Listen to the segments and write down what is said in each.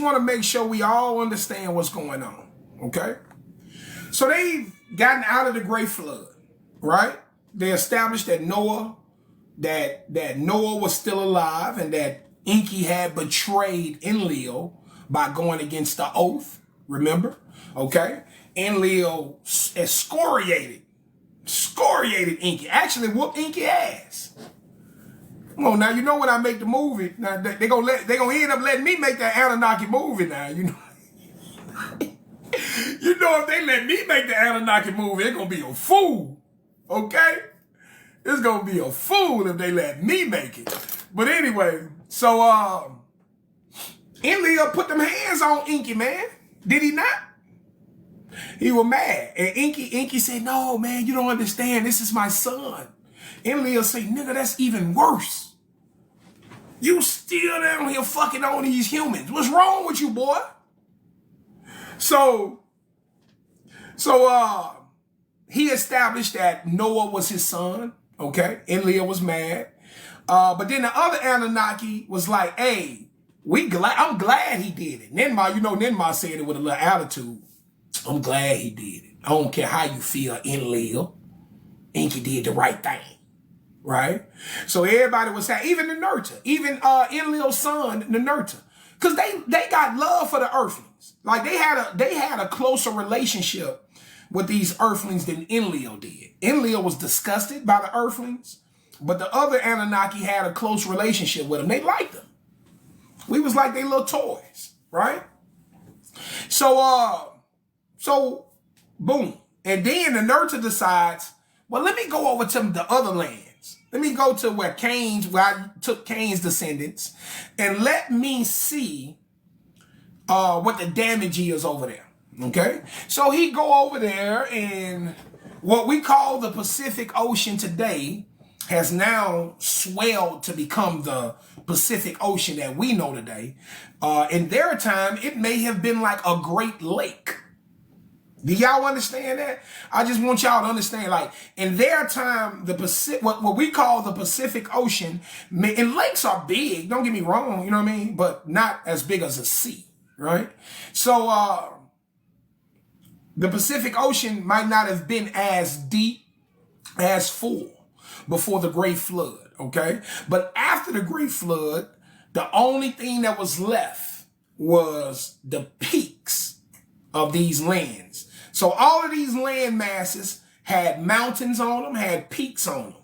want to make sure we all understand what's going on, okay? So they've gotten out of the Great Flood, right? They established that Noah was still alive and that Enki had betrayed Enlil by going against the oath, remember? Okay? Enlil excoriated Enki. Actually whooped Enki ass. Come on now, you know when I make the movie, now they gonna end up letting me make that Anunnaki movie now, you know. You know if they let me make the Anunnaki movie, it's gonna be a fool. Okay? It's gonna be a fool if they let me make it. But anyway, so Enlil put them hands on Enki, man. Did he not? He was mad. And Enki said, no, man, you don't understand. This is my son. Enlil said, nigga, that's even worse. You still down here fucking on these humans. What's wrong with you, boy? So he established that Noah was his son. Okay, Enlil was mad. But then the other Anunnaki was like, hey, I'm glad he did it. Nenma said it with a little attitude. I'm glad he did it. I don't care how you feel, Enlil. Enki did the right thing. Right? So everybody was saying, even Ninurta, even Enlil's son, Ninurta. Because they got love for the Earthlings. Like they had a closer relationship with these Earthlings than Enlil did. Enlil was disgusted by the Earthlings, but the other Anunnaki had a close relationship with them. They liked them. We was like they little toys, right? So boom. And then the Ninurta decides, well, let me go over to the other lands. Let me go to where I took Cain's descendants, and let me see what the damage is over there. Okay? So he go over there, and what we call the Pacific Ocean today has now swelled to become the Pacific Ocean that we know today. In their time, it may have been like a Great Lake. Do y'all understand that? I just want y'all to understand, like, in their time, the Pacific, what we call the Pacific Ocean, and lakes are big, don't get me wrong, you know what I mean? But not as big as a sea, right? So, the Pacific Ocean might not have been as deep, as full before the Great Flood, okay? But after the Great Flood, the only thing that was left was the peaks of these lands. So all of these land masses had mountains on them, had peaks on them.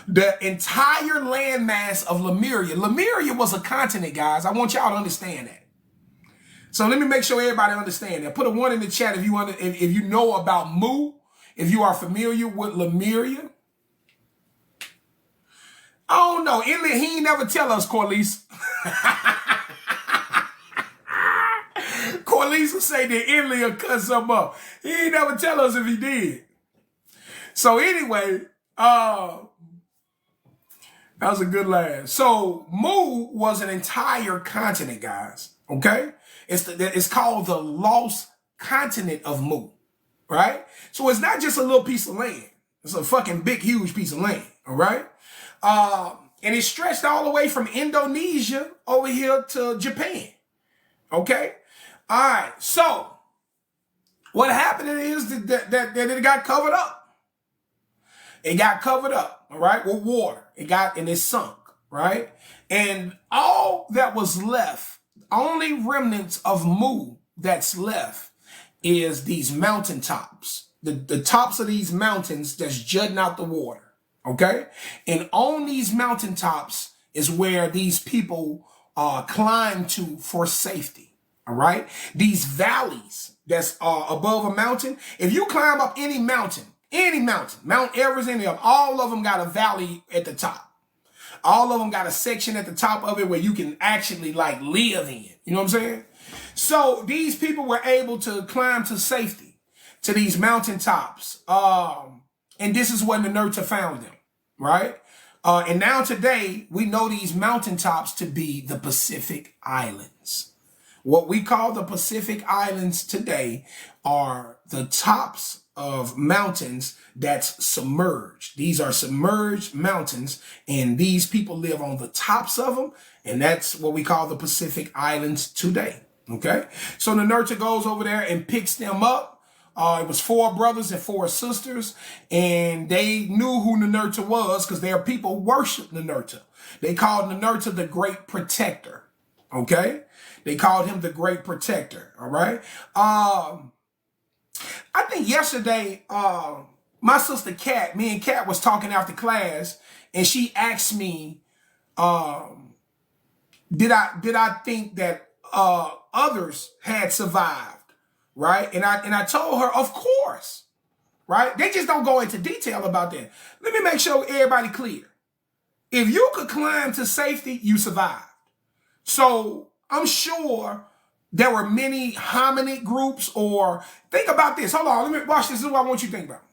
The entire landmass of Lemuria was a continent, guys. I want y'all to understand that. So let me make sure everybody understand that. Put a 1 in the chat if you know about Mu, if you are familiar with Lemuria. I don't know. He ain't never tell us, Corliss. Corliss will say that Enlil cut something up. He ain't never tell us if he did. So anyway, that was a good laugh. So Mu was an entire continent, guys. Okay? It's called the Lost Continent of Mu. Right? So it's not just a little piece of land. It's a fucking big, huge piece of land. All right? And it stretched all the way from Indonesia over here to Japan. Okay? All right, so what happened is that it got covered up. It got covered up, all right, with water. And it sunk, right? And all that was left, only remnants of Mu that's left is these mountaintops. The tops of these mountains that's jutting out the water, okay? And on these mountaintops is where these people climb to for safety. All right. These valleys that's above a mountain. If you climb up any mountain, Mount Everest, any of them, all of them got a valley at the top. All of them got a section at the top of it where you can actually like live in. You know what I'm saying? So these people were able to climb to safety to these mountaintops. And this is when the Ninurta found them. Right. And now today we know these mountaintops to be the Pacific Islands. What we call the Pacific Islands today are the tops of mountains that's submerged. These are submerged mountains, and these people live on the tops of them, and that's what we call the Pacific Islands today. Okay, so Ninurta goes over there and picks them up. It was 4 brothers and 4 sisters, and they knew who Ninurta was because their people worshiped Ninurta. They called Ninurta the Great Protector. Okay, they called him the Great Protector. All right. I think yesterday, my sister Kat, me and Kat was talking after class, and she asked me, did I think that others had survived, right? And I told her, of course, right? They just don't go into detail about that. Let me make sure everybody clear. If you could climb to safety, you survived. So I'm sure there were many hominid groups, or think about this. Hold on, let me watch this. This is what I want you to think about.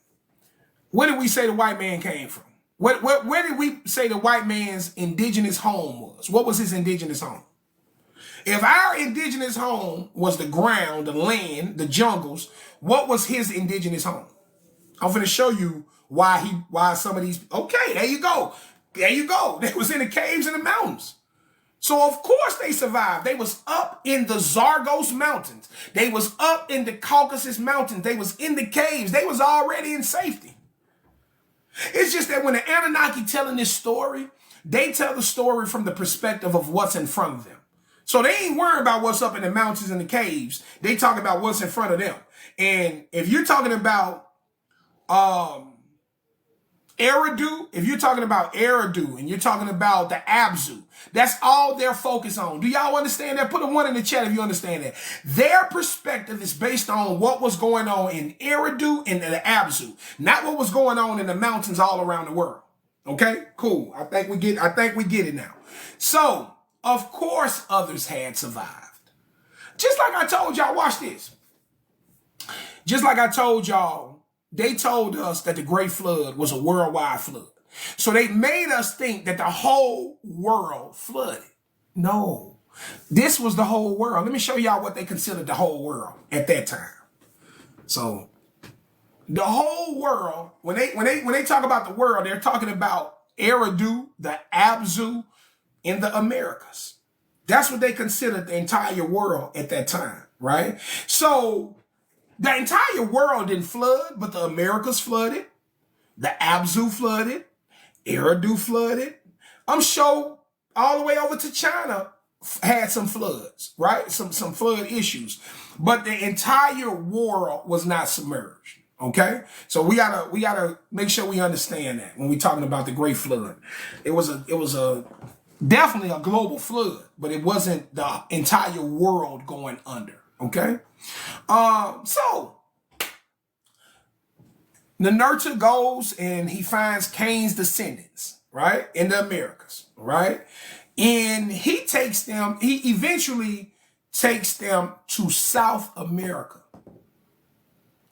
Where did we say the white man came from? Where did we say the white man's indigenous home was? What was his indigenous home? If our indigenous home was the ground, the land, the jungles, what was his indigenous home? I'm going to show you why some of these, okay, there you go. There you go. They was in the caves and the mountains. So of course they survived. They was up in the Zagros Mountains. They was up in the Caucasus Mountains. They was in the caves. They was already in safety. It's just that when the Anunnaki telling this story, they tell the story from the perspective of what's in front of them. So they ain't worried about what's up in the mountains and the caves. They talk about what's in front of them. And if you're talking about Eridu, if you're talking about Eridu and you're talking about the Abzu, that's all they're focused on. Do y'all understand that? Put a 1 in the chat if you understand that. Their perspective is based on what was going on in Eridu and the Abzu, not what was going on in the mountains all around the world. Okay, cool. I think we get it now. So, of course, others had survived. Just like I told y'all, watch this. Just like I told y'all, they told us that the Great Flood was a worldwide flood. So they made us think that the whole world flooded. No, this was the whole world. Let me show y'all what they considered the whole world at that time. So the whole world, when they talk about the world, they're talking about Eridu, the Abzu, in the Americas. That's what they considered the entire world at that time, right? So the entire world didn't flood, but the Americas flooded, the Abzu flooded, Eridu flooded. I'm sure all the way over to China had some floods, right? Some flood issues, but the entire world was not submerged. Okay, so we gotta make sure we understand that when we're talking about the Great Flood. It was a definitely a global flood, but it wasn't the entire world going under. Okay, so Ninurta goes and he finds Cain's descendants, right, in the Americas, right, and he eventually takes them to South America.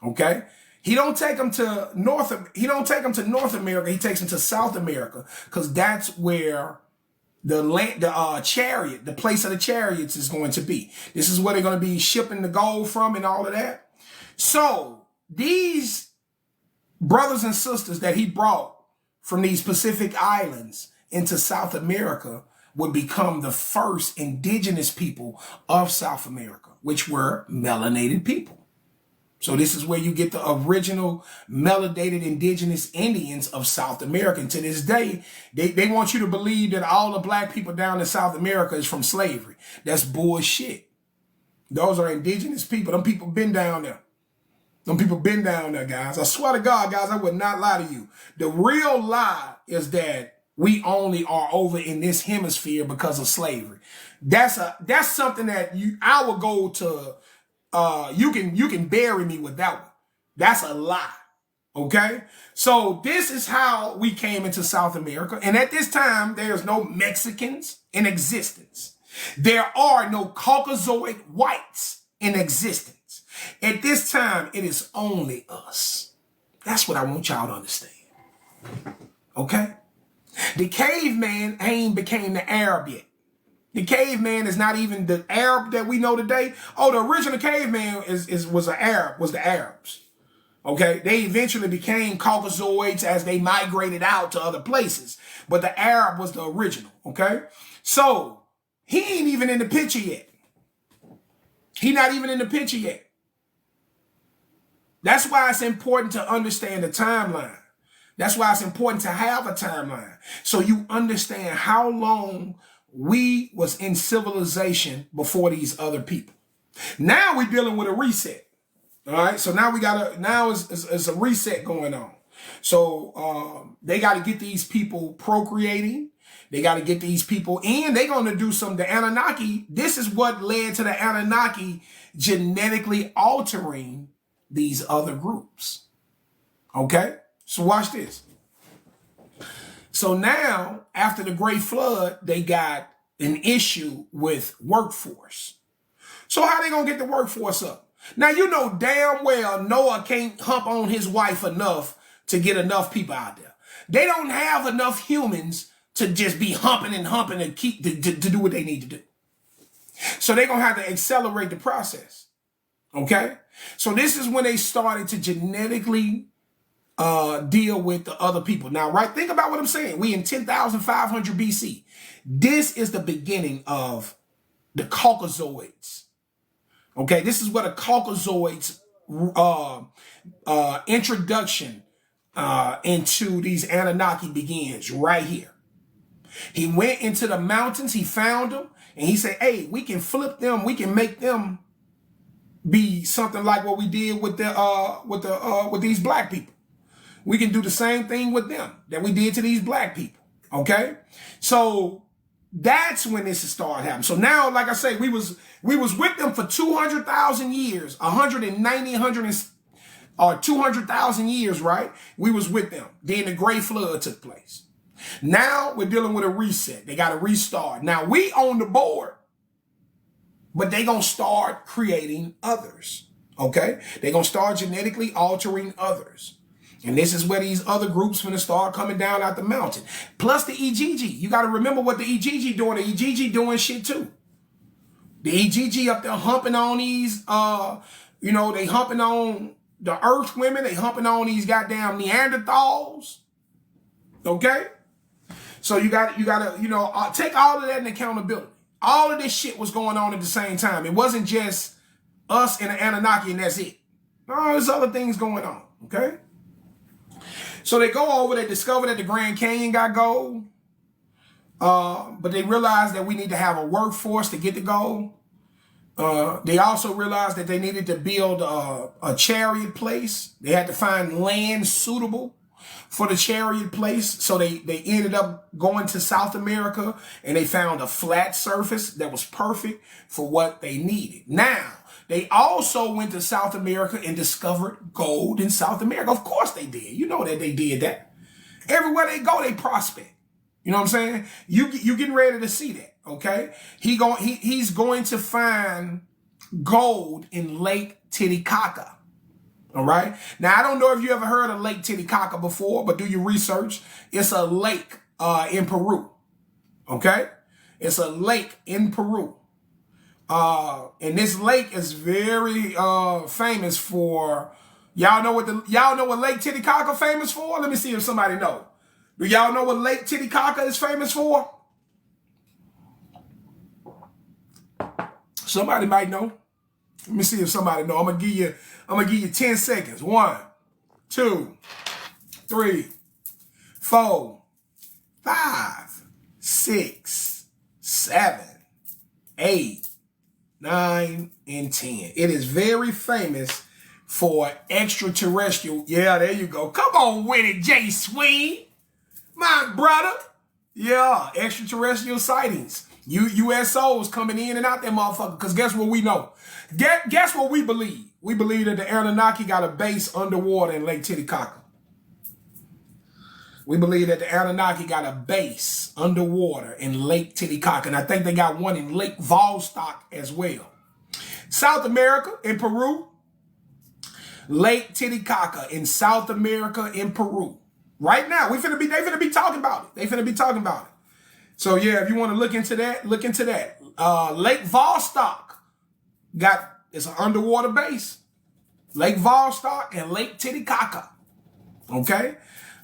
Okay. He don't take them to North America. He takes them to South America because that's where the chariot, the place of the chariots is going to be. This is where they're going to be shipping the gold from and all of that. So these brothers and sisters that he brought from these Pacific islands into South America would become the first indigenous people of South America, which were melanated people. So this is where you get the original melanated indigenous Indians of South America. And to this day, they want you to believe that all the black people down in South America is from slavery. That's bullshit. Those are indigenous people. Them people been down there. Them people been down there, guys. I swear to God, guys, I would not lie to you. The real lie is that we only are over in this hemisphere because of slavery. That's something that I would go to. You can bury me with that one. That's a lie. Okay. So this is how we came into South America. And at this time, there's no Mexicans in existence. There are no Caucasoid whites in existence. At this time, it is only us. That's what I want y'all to understand. Okay. The caveman ain't became the Arab yet. The caveman is not even the Arab that we know today. Oh, the original caveman was the Arabs. Okay, they eventually became Caucasoids as they migrated out to other places, but the Arab was the original. Okay, so he ain't even in the picture yet. He's not even in the picture yet. That's why it's important to understand the timeline. That's why it's important to have a timeline. So you understand how long we was in civilization before these other people. Now we're dealing with a reset. All right. So now it's a reset going on. So they got to get these people procreating. They got to get these people in. They're going to do the Anunnaki. This is what led to the Anunnaki genetically altering these other groups. Okay. So watch this. So now, after the Great Flood, they got an issue with workforce. So how they going to get the workforce up? Now, you know damn well Noah can't hump on his wife enough to get enough people out there. They don't have enough humans to just be humping and keep to do what they need to do. So they're going to have to accelerate the process. Okay? So this is when they started to genetically deal with the other people. Now, right, think about what I'm saying. We in 10,500 BC. This is the beginning of the Caucasoids. Okay, this is what a Caucasoids introduction into these Anunnaki begins right here. He went into the mountains, he found them, and he said, hey, we can flip them, we can make them be something like what we did with these black people. We can do the same thing with them that we did to these black people. Okay? So that's when this started happening. So now, like I say, we was with them for 200,000 years, 200,000 years, right? We was with them. Then the Great Flood took place. Now we're dealing with a reset. They got to restart. Now we on the board, but they going to start creating others. Okay? They going to start genetically altering others. And this is where these other groups going to start coming down out the mountain. Plus the EGG. You got to remember what the EGG doing. The EGG doing shit too. The EGG up there humping on these, they humping on the earth women. They humping on these goddamn Neanderthals. Okay? So you got to, take all of that in accountability. All of this shit was going on at the same time. It wasn't just us and the Anunnaki and that's it. No, there's other things going on. Okay? So they go over, they discover that the Grand Canyon got gold. But they realized that we need to have a workforce to get the gold. They also realized that they needed to build a chariot place. They had to find land suitable for the chariot place. So they ended up going to South America and they found a flat surface that was perfect for what they needed. Now, they also went to South America and discovered gold in South America. Of course they did. You know that they did that. Everywhere they go, they prospect. You know what I'm saying? You getting ready to see that, okay? He's going to find gold in Lake Titicaca. All right? Now, I don't know if you ever heard of Lake Titicaca before, but do your research. It's a lake in Peru. Okay? It's a lake in Peru. And this lake is very famous for, y'all know what Lake Titicaca famous for? Let me see if somebody know. Do y'all know what Lake Titicaca is famous for? Somebody might know. Let me see if somebody know. I'm gonna give you 10 seconds. 1, 2, 3, 4, 5, 6, 7, 8, 9, and 10. It is very famous for extraterrestrial. Yeah, there you go. Come on with it, J Swing. My brother. Yeah, extraterrestrial sightings. USOs coming in and out that motherfucker. Because guess what we know? Guess what we believe? We believe that the Anunnaki got a base underwater in Lake Titicaca. We believe that the Anunnaki got a base underwater in Lake Titicaca. And I think they got one in Lake Vostok as well. South America in Peru. Lake Titicaca in South America in Peru. Right now, they finna be talking about it. So yeah, if you want to look into that, Lake Vostok it's an underwater base. Lake Vostok and Lake Titicaca. Okay.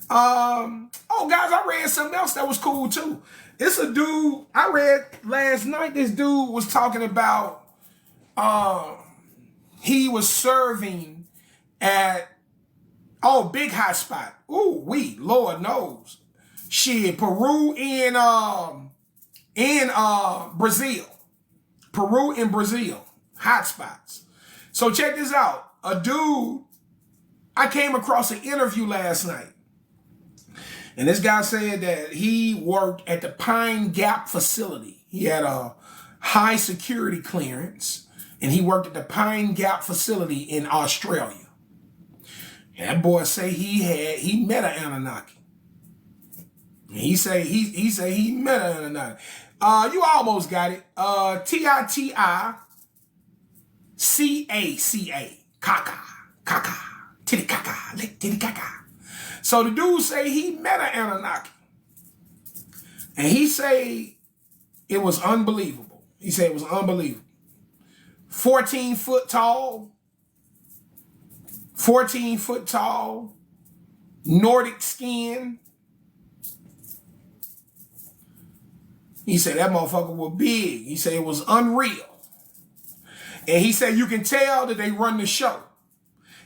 Oh guys, I read something else that was cool too. It's a dude I read last night. This dude was talking about he was serving at, big hot spot. Ooh, Lord knows. Shit, Peru in Brazil. Peru and Brazil. Hot spots. So check this out. A dude, I came across an interview last night. And this guy said that he worked at the Pine Gap facility. He had a high security clearance, and he worked at the Pine Gap facility in Australia. And that boy say he met an Anunnaki. And he say he met an Anunnaki. You almost got it. Titicaca. Caca. Titicaca. So the dude say he met an Anunnaki. And he say it was unbelievable. He said it was unbelievable. 14 foot tall. 14 foot tall. Nordic skin. He said that motherfucker was big. He said it was unreal. And he said you can tell that they run the show.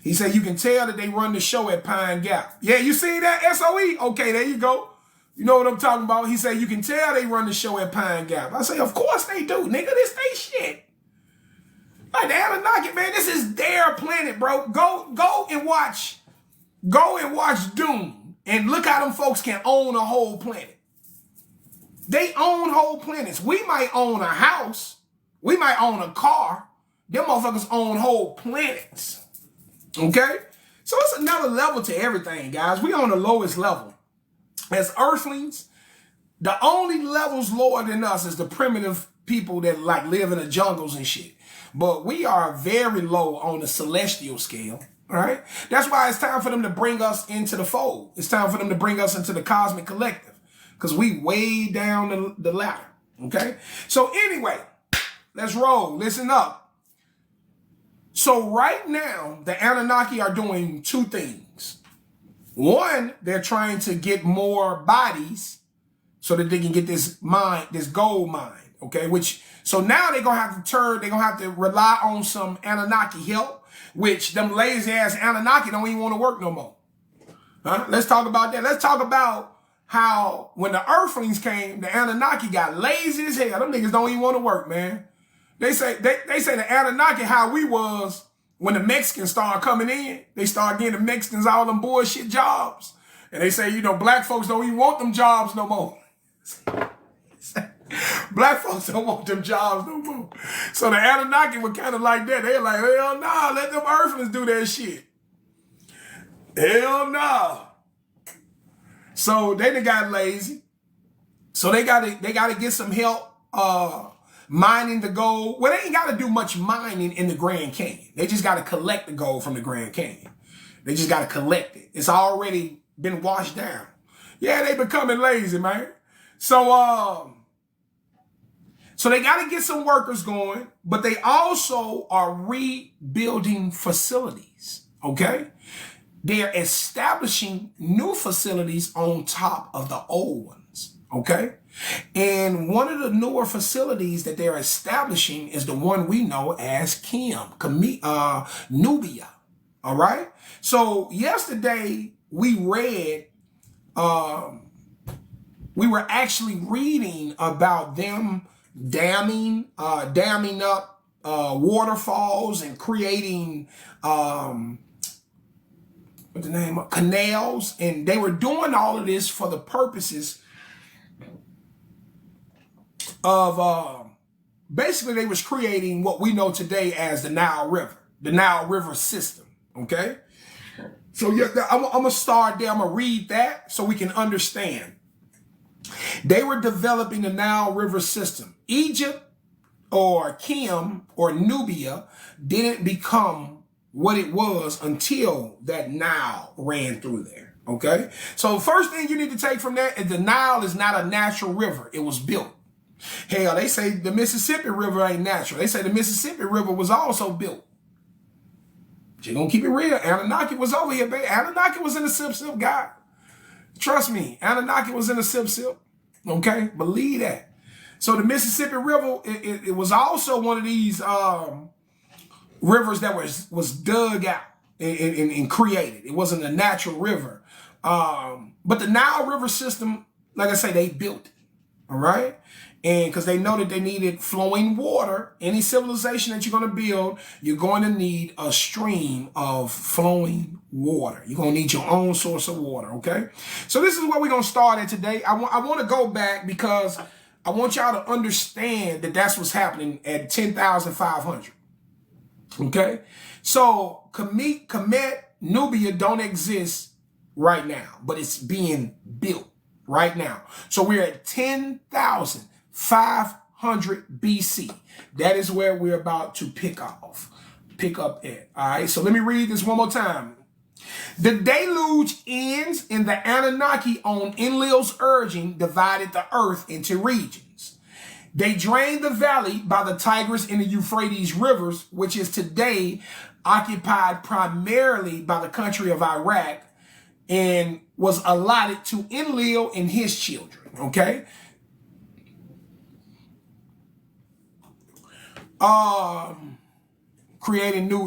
He said you can tell that they run the show at Pine Gap. Yeah, you see that? SOE? Okay, there you go. You know what I'm talking about? He said you can tell they run the show at Pine Gap. I say, of course they do, nigga. This they shit. Like the Anunnaki, man, this is their planet, bro. Go and watch Doom and look how them folks can own a whole planet. They own whole planets. We might own a house. We might own a car. Them motherfuckers own whole planets. Okay? So it's another level to everything, guys. We on the lowest level. As earthlings, the only levels lower than us is the primitive people that like live in the jungles and shit. But we are very low on the celestial scale. All right? That's why it's time for them to bring us into the fold. It's time for them to bring us into the cosmic collective. Because we way down the ladder. Okay? So anyway, let's roll. Listen up. So right now, the Anunnaki are doing two things. One, they're trying to get more bodies so that they can get this gold mine. Okay? So now they're going to have to rely on some Anunnaki help, which them lazy ass Anunnaki don't even want to work no more. Huh? Let's talk about that. Let's talk about how when the Earthlings came, the Anunnaki got lazy as hell. Them niggas don't even want to work, man. They say the Anunnaki how we was when the Mexicans started coming in. They started getting the Mexicans all them bullshit jobs. And they say, black folks don't even want them jobs no more. Black folks don't want them jobs no more. So the Anunnaki were kind of like that. They're like, hell nah, let them Earthlings do that shit. Hell nah. So they done got lazy. So they gotta get some help mining the gold. Well, they ain't gotta do much mining in the Grand Canyon. They just gotta collect the gold from the Grand Canyon. They just gotta collect it. It's already been washed down. Yeah, they becoming lazy, man. So they gotta get some workers going, but they also are rebuilding facilities. Okay? They're establishing new facilities on top of the old ones, okay? And one of the newer facilities that they're establishing is the one we know as Nubia, all right? So yesterday we read, we were actually reading about them damming up waterfalls and creating canals, and they were doing all of this for the purposes of basically they was creating what we know today as the Nile River system. Okay, so yeah, I'm gonna start there. I'm gonna read that so we can understand. They were developing the Nile River system. Egypt or Kim or Nubia didn't become what it was until that Nile ran through there, okay? So first thing you need to take from that is the Nile is not a natural river. It was built. Hell, they say the Mississippi River ain't natural. They say the Mississippi River was also built. But you're gonna keep it real. Anunnaki was over here, baby. Anunnaki was in the sip, guy. Trust me, Anunnaki was in the sip. Okay? Believe that. So the Mississippi River, it was also one of these rivers that was dug out and created. It wasn't a natural river. But the Nile River system, like I say, they built it. All right. And because they know that they needed flowing water, any civilization that you're going to build, you're going to need a stream of flowing water. You're going to need your own source of water. Okay. So this is where we're going to start at today. I want to go back because I want y'all to understand that that's what's happening at 10,500. Okay. So Kemet, Nubia don't exist right now, but it's being built right now. So we're at 10,500 BC. That is where we're about to pick up at. All right. So let me read this one more time. The deluge ends in the Anunnaki on Enlil's urging divided the earth into regions. They drained the valley by the Tigris and the Euphrates rivers, which is today occupied primarily by the country of Iraq, and was allotted to Enlil and his children. Okay.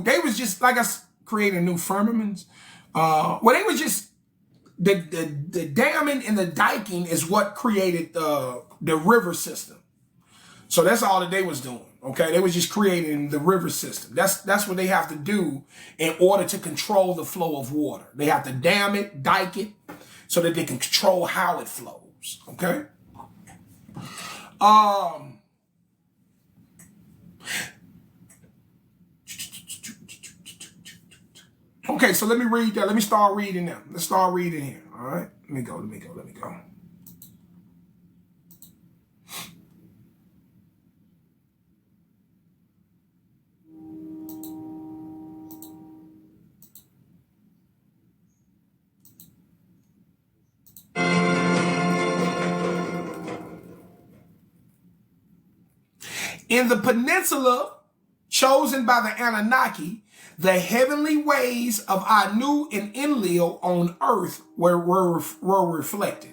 They was just like us creating new firmaments. Well, they was just the damming and the diking is what created the river system. So that's all that they was doing. Okay, they was just creating the river system. That's what they have to do in order to control the flow of water. They have to dam it, dike it, so that they can control how it flows. Okay. Okay, so let me read that. Let me start reading them. Let's start reading here. All right. Let me go. In the peninsula chosen by the Anunnaki, the heavenly ways of Anu and Enlil on earth were reflected.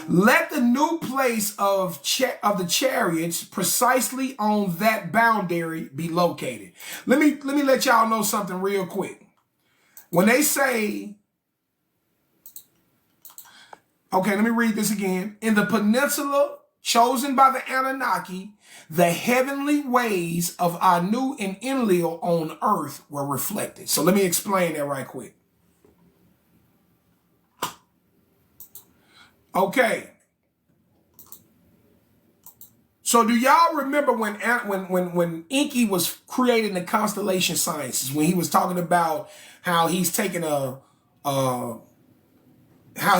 Let the new place of the chariots precisely on that boundary be located. Let me let y'all know something real quick. When they say, okay, let me read this again. In the peninsula chosen by the Anunnaki, the heavenly ways of Anu and Enlil on earth were reflected. So let me explain that right quick. Okay. So do y'all remember when Enki was creating the constellation sciences, when he was talking about how he's taking how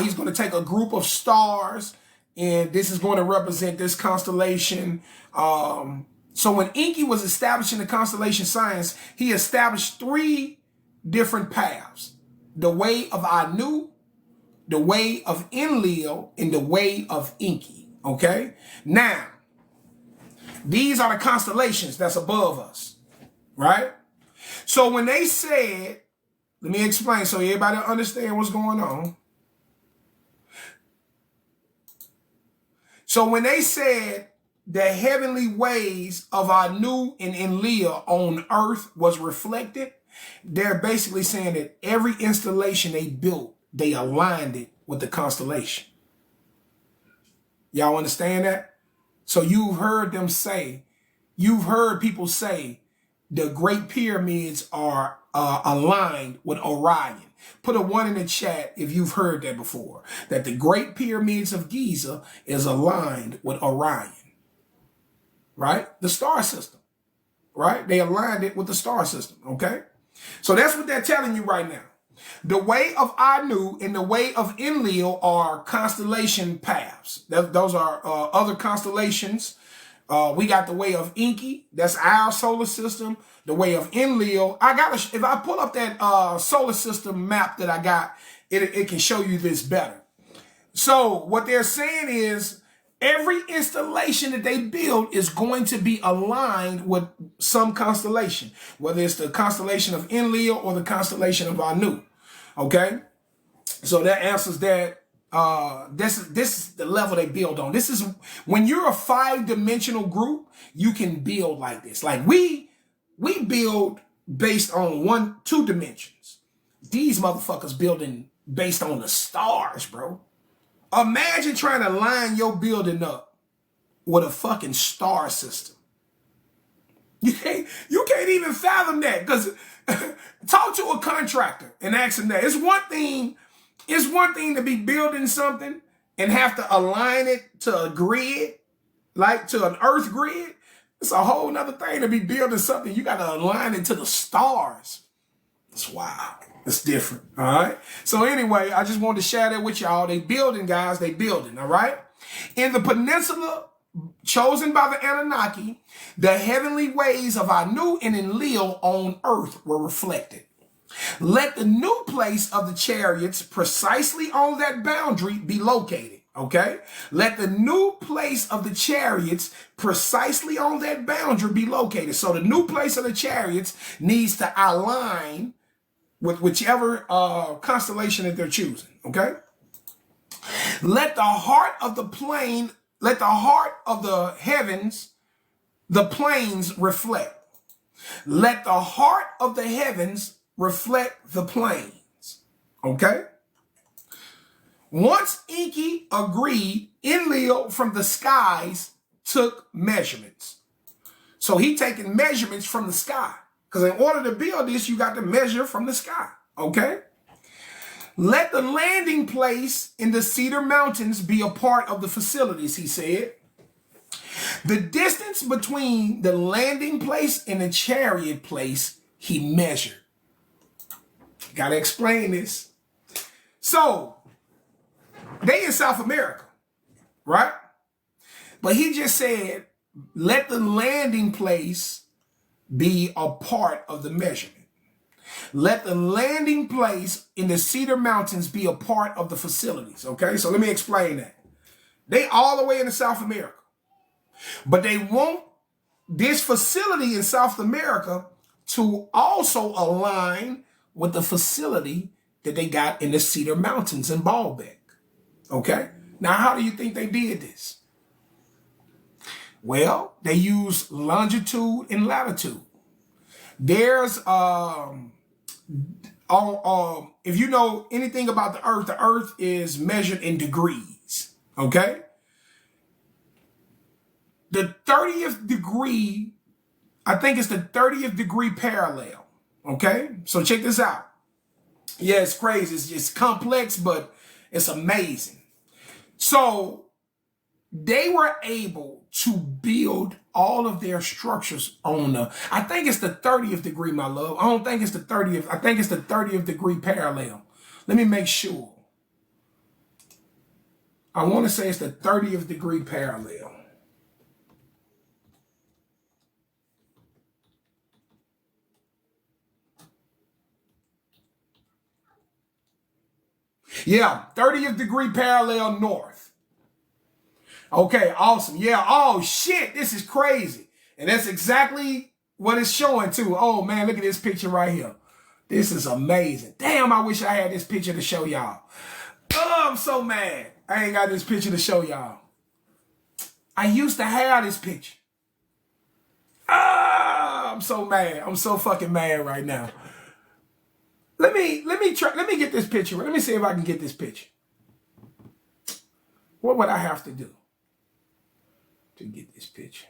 he's going to take a group of stars and this is going to represent this constellation. So when Enki was establishing the constellation science, he established 3 different paths: the way of Anu, the way of Enlil, and the way of Enki. Okay. Now, these are the constellations that's above us, right? So when they said, let me explain so everybody understand what's going on. So when they said the heavenly ways of Anu and Enlil on earth was reflected, they're basically saying that every installation they built, they aligned it with the constellation. Y'all understand that? So you've heard people say the Great Pyramids are aligned with Orion. Put a 1 in the chat if you've heard that before, that the Great Pyramids of Giza is aligned with Orion, right? The star system, right? They aligned it with the star system, okay? So that's what they're telling you right now. The way of Anu and the way of Enlil are constellation paths. Those are other constellations. We got the way of Enki. That's our solar system. The way of Enlil. If I pull up that solar system map that I got, it can show you this better. So what they're saying is every installation that they build is going to be aligned with some constellation, whether it's the constellation of Enlil or the constellation of Anu. Okay, so that answers that. This is the level they build on. This is when you're a 5-dimensional group, you can build like this. Like we build based on two dimensions. These motherfuckers building based on the stars, bro. Imagine trying to line your building up with a fucking star system. You can't even fathom that, because talk to a contractor and ask him that. It's one thing to be building something and have to align it to a grid, like to an earth grid. It's a whole nother thing to be building something. You got to align it to the stars. It's wild. It's different. All right. So anyway, I just wanted to share that with y'all. They building, guys. They building. All right. In the peninsula chosen by the Anunnaki, the heavenly ways of Anu and Enlil on earth were reflected. Let the new place of the chariots precisely on that boundary be located. Okay? Let the new place of the chariots precisely on that boundary be located. So the new place of the chariots needs to align with whichever constellation that they're choosing. Okay? Let the heart of the plane, let the heart of the heavens, the planes reflect. Let the heart of the heavens reflect the planes. Okay? Once Enki agreed, Enlil from the skies took measurements. So he taking measurements from the sky. Because in order to build this, you got to measure from the sky. Okay? Let the landing place in the Cedar Mountains be a part of the facilities, he said. The distance between the landing place and the chariot place, he measured. Got to explain this. So, they in South America, right? But he just said, let the landing place be a part of the measurement. Let the landing place in the Cedar Mountains be a part of the facilities, okay? So let me explain that. They all the way into South America. But they want this facility in South America to also align with the facility that they got in the Cedar Mountains in Baalbek. Okay? Now, how do you think they did this? Well, they use longitude and latitude. There's, if you know anything about the Earth is measured in degrees. Okay? The 30th degree, I think it's the 30th degree parallel. Okay? So check this out. Yeah, it's crazy. It's just complex, but it's amazing. So they were able to build all of their structures on I think it's the 30th degree, my love. I don't think it's the 30th. I think it's the 30th degree parallel. Let me make sure. I want to say it's the 30th degree parallel. Yeah, 30th degree parallel north. Okay, awesome. Yeah, oh shit, this is crazy. And that's exactly what it's showing too. Oh man, look at this picture right here. This is amazing. Damn, I wish I had this picture to show y'all. Oh, I'm so mad. I ain't got this picture to show y'all. I used to have this picture. Ah, I'm so mad. I'm so fucking mad right now. Let me get this picture. Let me see if I can get this picture. What would I have to do to get this picture?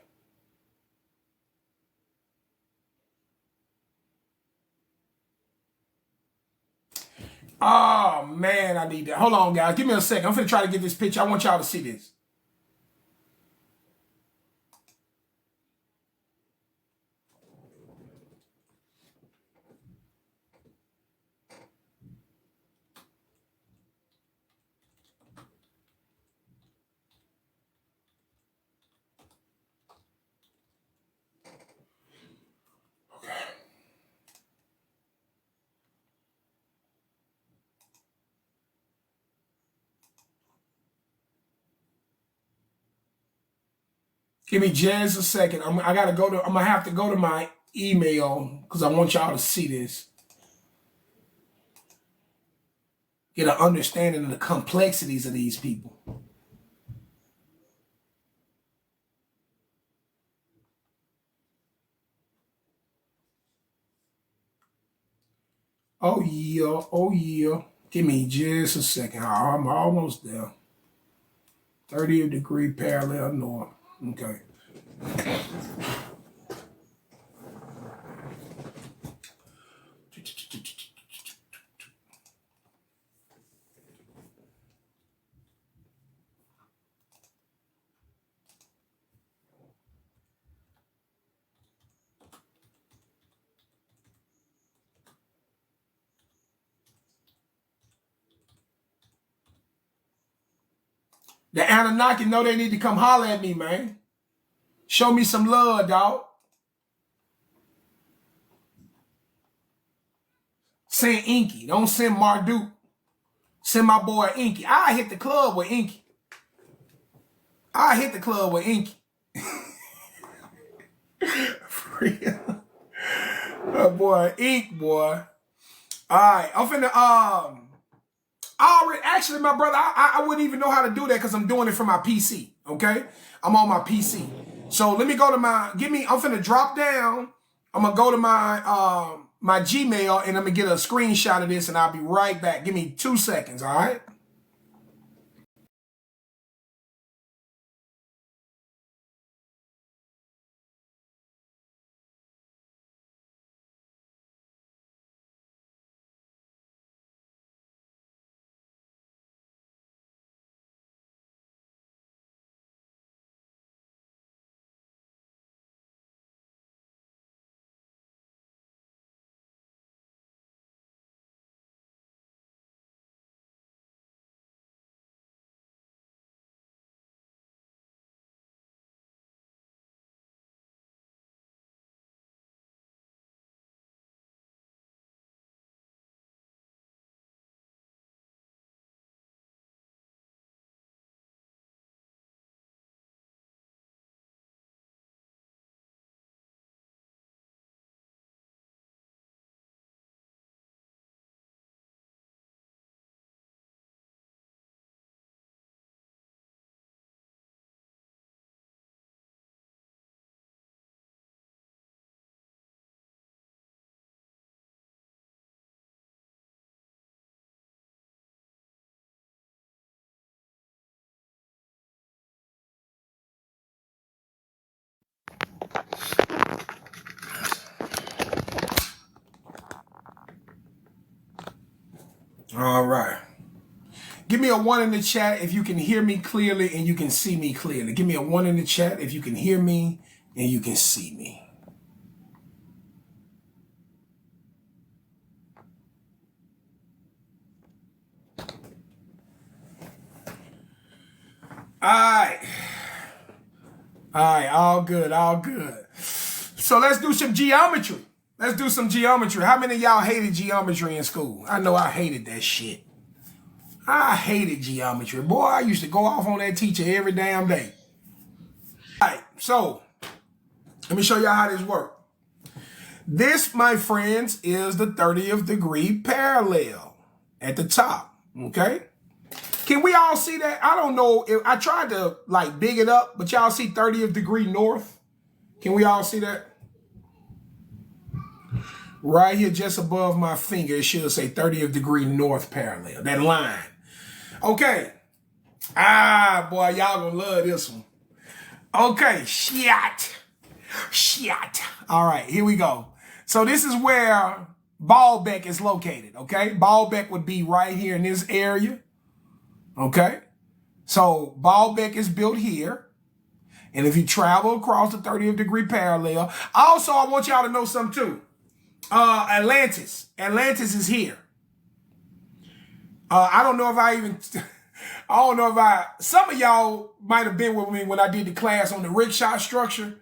Oh man, I need that. Hold on, guys. Give me a second. I'm finna try to get this picture. I want y'all to see this. Give me just a second. I'm gonna have to go to my email because I want y'all to see this. Get an understanding of the complexities of these people. Oh yeah, oh yeah. Give me just a second. I'm almost there. 30th degree parallel north. Okay. The Anunnaki know they need to come holler at me, man. Show me some love, dog. Send Enki. Don't send Marduk. Send my boy Enki. I hit the club with Enki. I hit the club with Enki. For real. Oh, boy, Ink, boy. All right, I'm finna, actually, my brother, I wouldn't even know how to do that because I'm doing it from my PC, okay? I'm on my PC. So let me go to I'm finna drop down. I'm gonna go to my my Gmail and I'm gonna get a screenshot of this and I'll be right back. Give me 2 seconds, all right? All right. Give me a 1 in the chat if you can hear me clearly and you can see me clearly. Give me a 1 in the chat if you can hear me and you can see me. All right. All right, all good, all good. So let's do some geometry. Let's do some geometry. How many of y'all hated geometry in school? I know I hated that shit. I hated geometry. Boy, I used to go off on that teacher every damn day. All right, so let me show y'all how this works. This, my friends, is the 30th degree parallel at the top, okay? Can we all see that? I don't know. If I tried to like big it up, but y'all see 30th degree north? Can we all see that? Right here, just above my finger, it should say 30th degree north parallel, that line. Okay. Ah, boy, y'all gonna love this one. Okay, shit. All right, here we go. So this is where Baalbek is located, okay? Baalbek would be right here in this area, okay? So Baalbek is built here. And if you travel across the 30th degree parallel, also I want y'all to know something too. Atlantis is here. I don't know if some of y'all might have been with me when I did the class on the rickshaw structure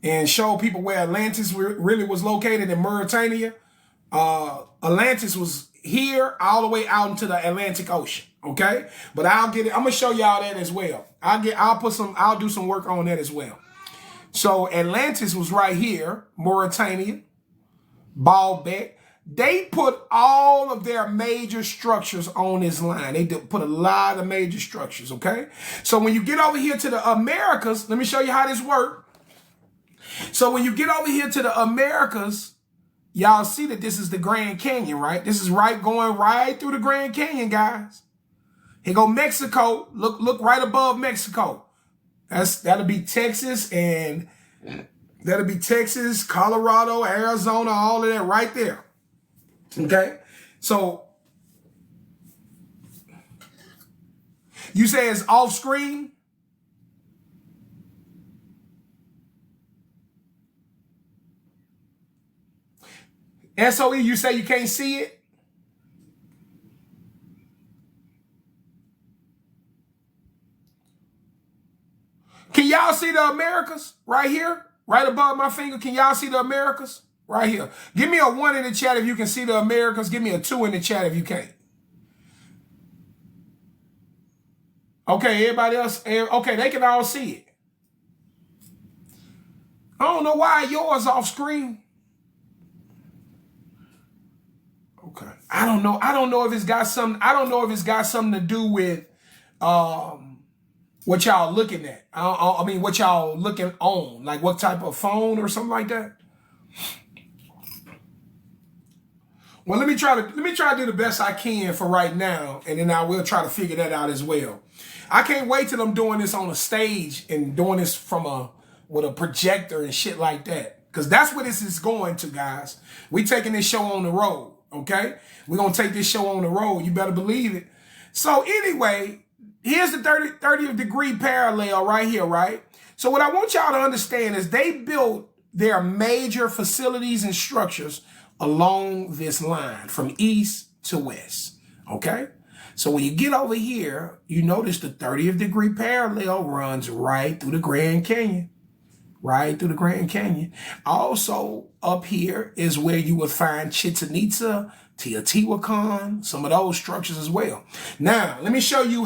and showed people where Atlantis really was located in Mauritania. Atlantis was here all the way out into the Atlantic Ocean. Okay, but I'll get it. I'm gonna show y'all that as well. I'll do some work on that as well. So Atlantis was right here, Mauritania, Baalbek. They put all of their major structures on this line. They put a lot of major structures, okay? So when you get over here to the Americas, let me show you how this works. So when you get over here to the Americas, y'all see that this is the Grand Canyon, right? This is going right through the Grand Canyon, guys. Here go Mexico. Look right above Mexico. That'll be Texas, and that'll be Texas, Colorado, Arizona, all of that right there. Okay? So you say it's off screen? SOE, you say you can't see it? Can y'all see the Americas right here? Right above my finger? Can y'all see the Americas? Right here. Give me a 1 in the chat if you can see the Americas. Give me a 2 in the chat if you can't. Okay, everybody else. Okay, they can all see it. I don't know why yours off screen. Okay. I don't know if it's got something. I don't know if it's got something to do with what y'all looking at. I mean, what y'all looking on, like what type of phone or something like that. Well, let me try to do the best I can for right now, and then I will try to figure that out as well. I can't wait till I'm doing this on a stage and doing this with a projector and shit like that, because that's where this is going to, guys. We taking this show on the road, okay? We're gonna take this show on the road. You better believe it. So anyway, here's the 30th degree parallel right here, right? So what I want y'all to understand is they built their major facilities and structures along this line from east to west, okay? So when you get over here, you notice the 30th degree parallel runs right through the Grand Canyon, right through the Grand Canyon. Also up here is where you would find Chichen Itza, Teotihuacan, some of those structures as well. Now, let me show you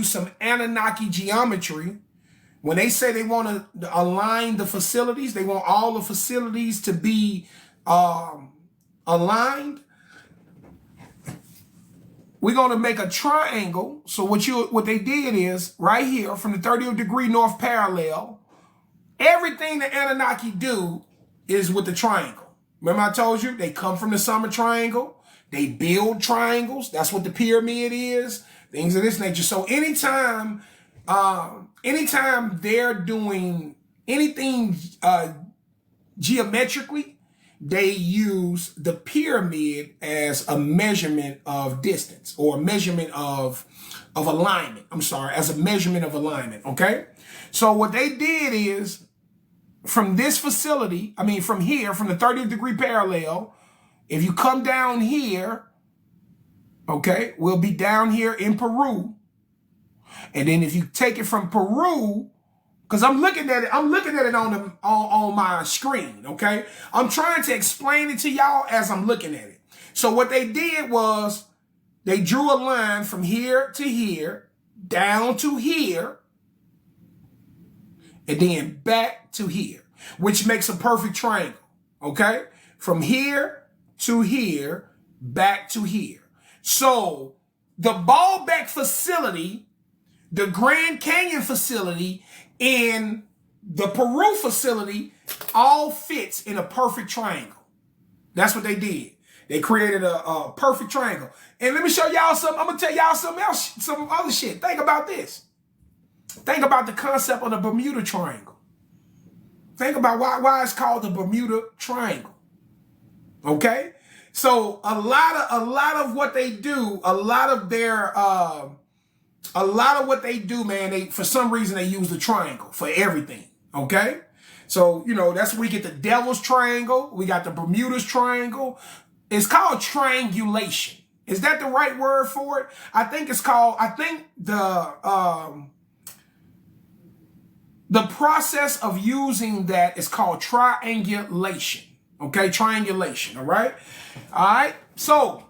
some Anunnaki geometry. When they say they want to align the facilities, they want all the facilities to be aligned. We're going to make a triangle. So what they did is right here from the 30th degree north parallel, everything the Anunnaki do is with the triangle. Remember I told you they come from the summer triangle. They build triangles. That's what the pyramid is. Things of this nature. So anytime they're doing anything geometrically, they use the pyramid as a measurement of distance, or a measurement of alignment. I'm sorry, as a measurement of alignment, okay? So what they did is, from this facility, from here, from the 30th degree parallel, if you come down here, okay, we'll be down here in Peru. And then if you take it from Peru, because I'm looking at it on my screen, okay? I'm trying to explain it to y'all as I'm looking at it. So what they did was they drew a line from here to here, down to here, and then back to here, which makes a perfect triangle, okay? From here to here, back to here. So the Baalbek facility, the Grand Canyon facility, and the Peru facility all fits in a perfect triangle. That's what they did. They created a perfect triangle. And let me show y'all something. I'm going to tell y'all something else, some other shit. Think about this. Think about the concept of the Bermuda Triangle. Think about why it's called the Bermuda Triangle. Okay? So a lot of what they do, a lot of what they do, man, for some reason they use the triangle for everything, okay? So, that's where we get the Devil's Triangle. We got the Bermuda's Triangle. It's called triangulation. Is that the right word for it? I think the process of using that is called triangulation, okay? Triangulation, all right? All right, so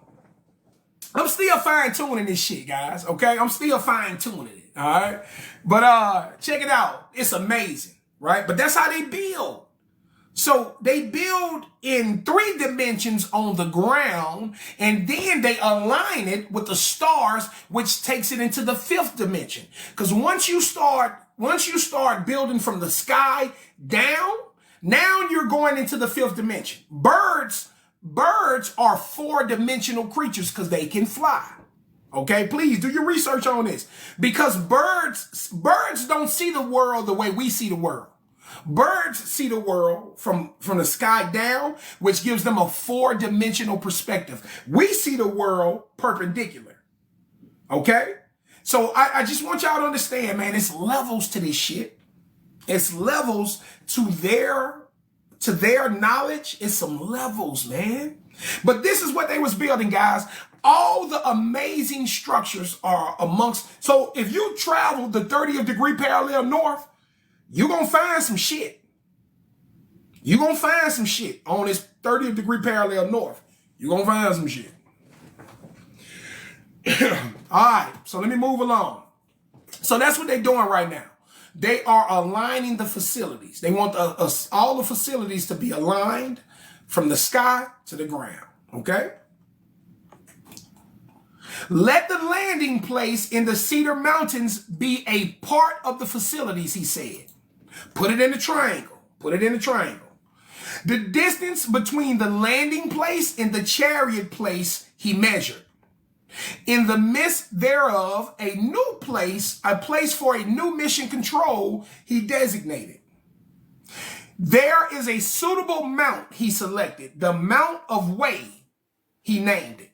I'm still fine-tuning this shit, guys, okay? I'm still fine-tuning it, all right? But check it out. It's amazing, right? But that's how they build. So they build in 3 dimensions on the ground, and then they align it with the stars, which takes it into the 5th dimension. Because once you start building from the sky down, Now you're going into the fifth dimension. Birds are four-dimensional creatures because they can fly. Okay, please do your research on this, because birds don't see the world the way we see the world. Birds see the world from the sky down, which gives them a four-dimensional perspective. We see the world perpendicular. Okay? So I just want y'all to understand, man, it's levels to this shit. It's levels to their knowledge. It's some levels, man. But this is what they was building, guys. All the amazing structures are amongst. So if you travel the 30th degree parallel north, you're going to find some shit. You're going to find some shit on this 30th degree parallel north. You're going to find some shit. All right, so let me move along. So that's what they're doing right now. They are aligning the facilities. They want all the facilities to be aligned from the sky to the ground, okay? Let the landing place in the Cedar Mountains be a part of the facilities, he said. Put it in a triangle. Put it in a triangle. The distance between the landing place and the chariot place he measured. In the midst thereof, a place for a new mission control he designated. There is a suitable mount he selected, the Mount of Way he named it.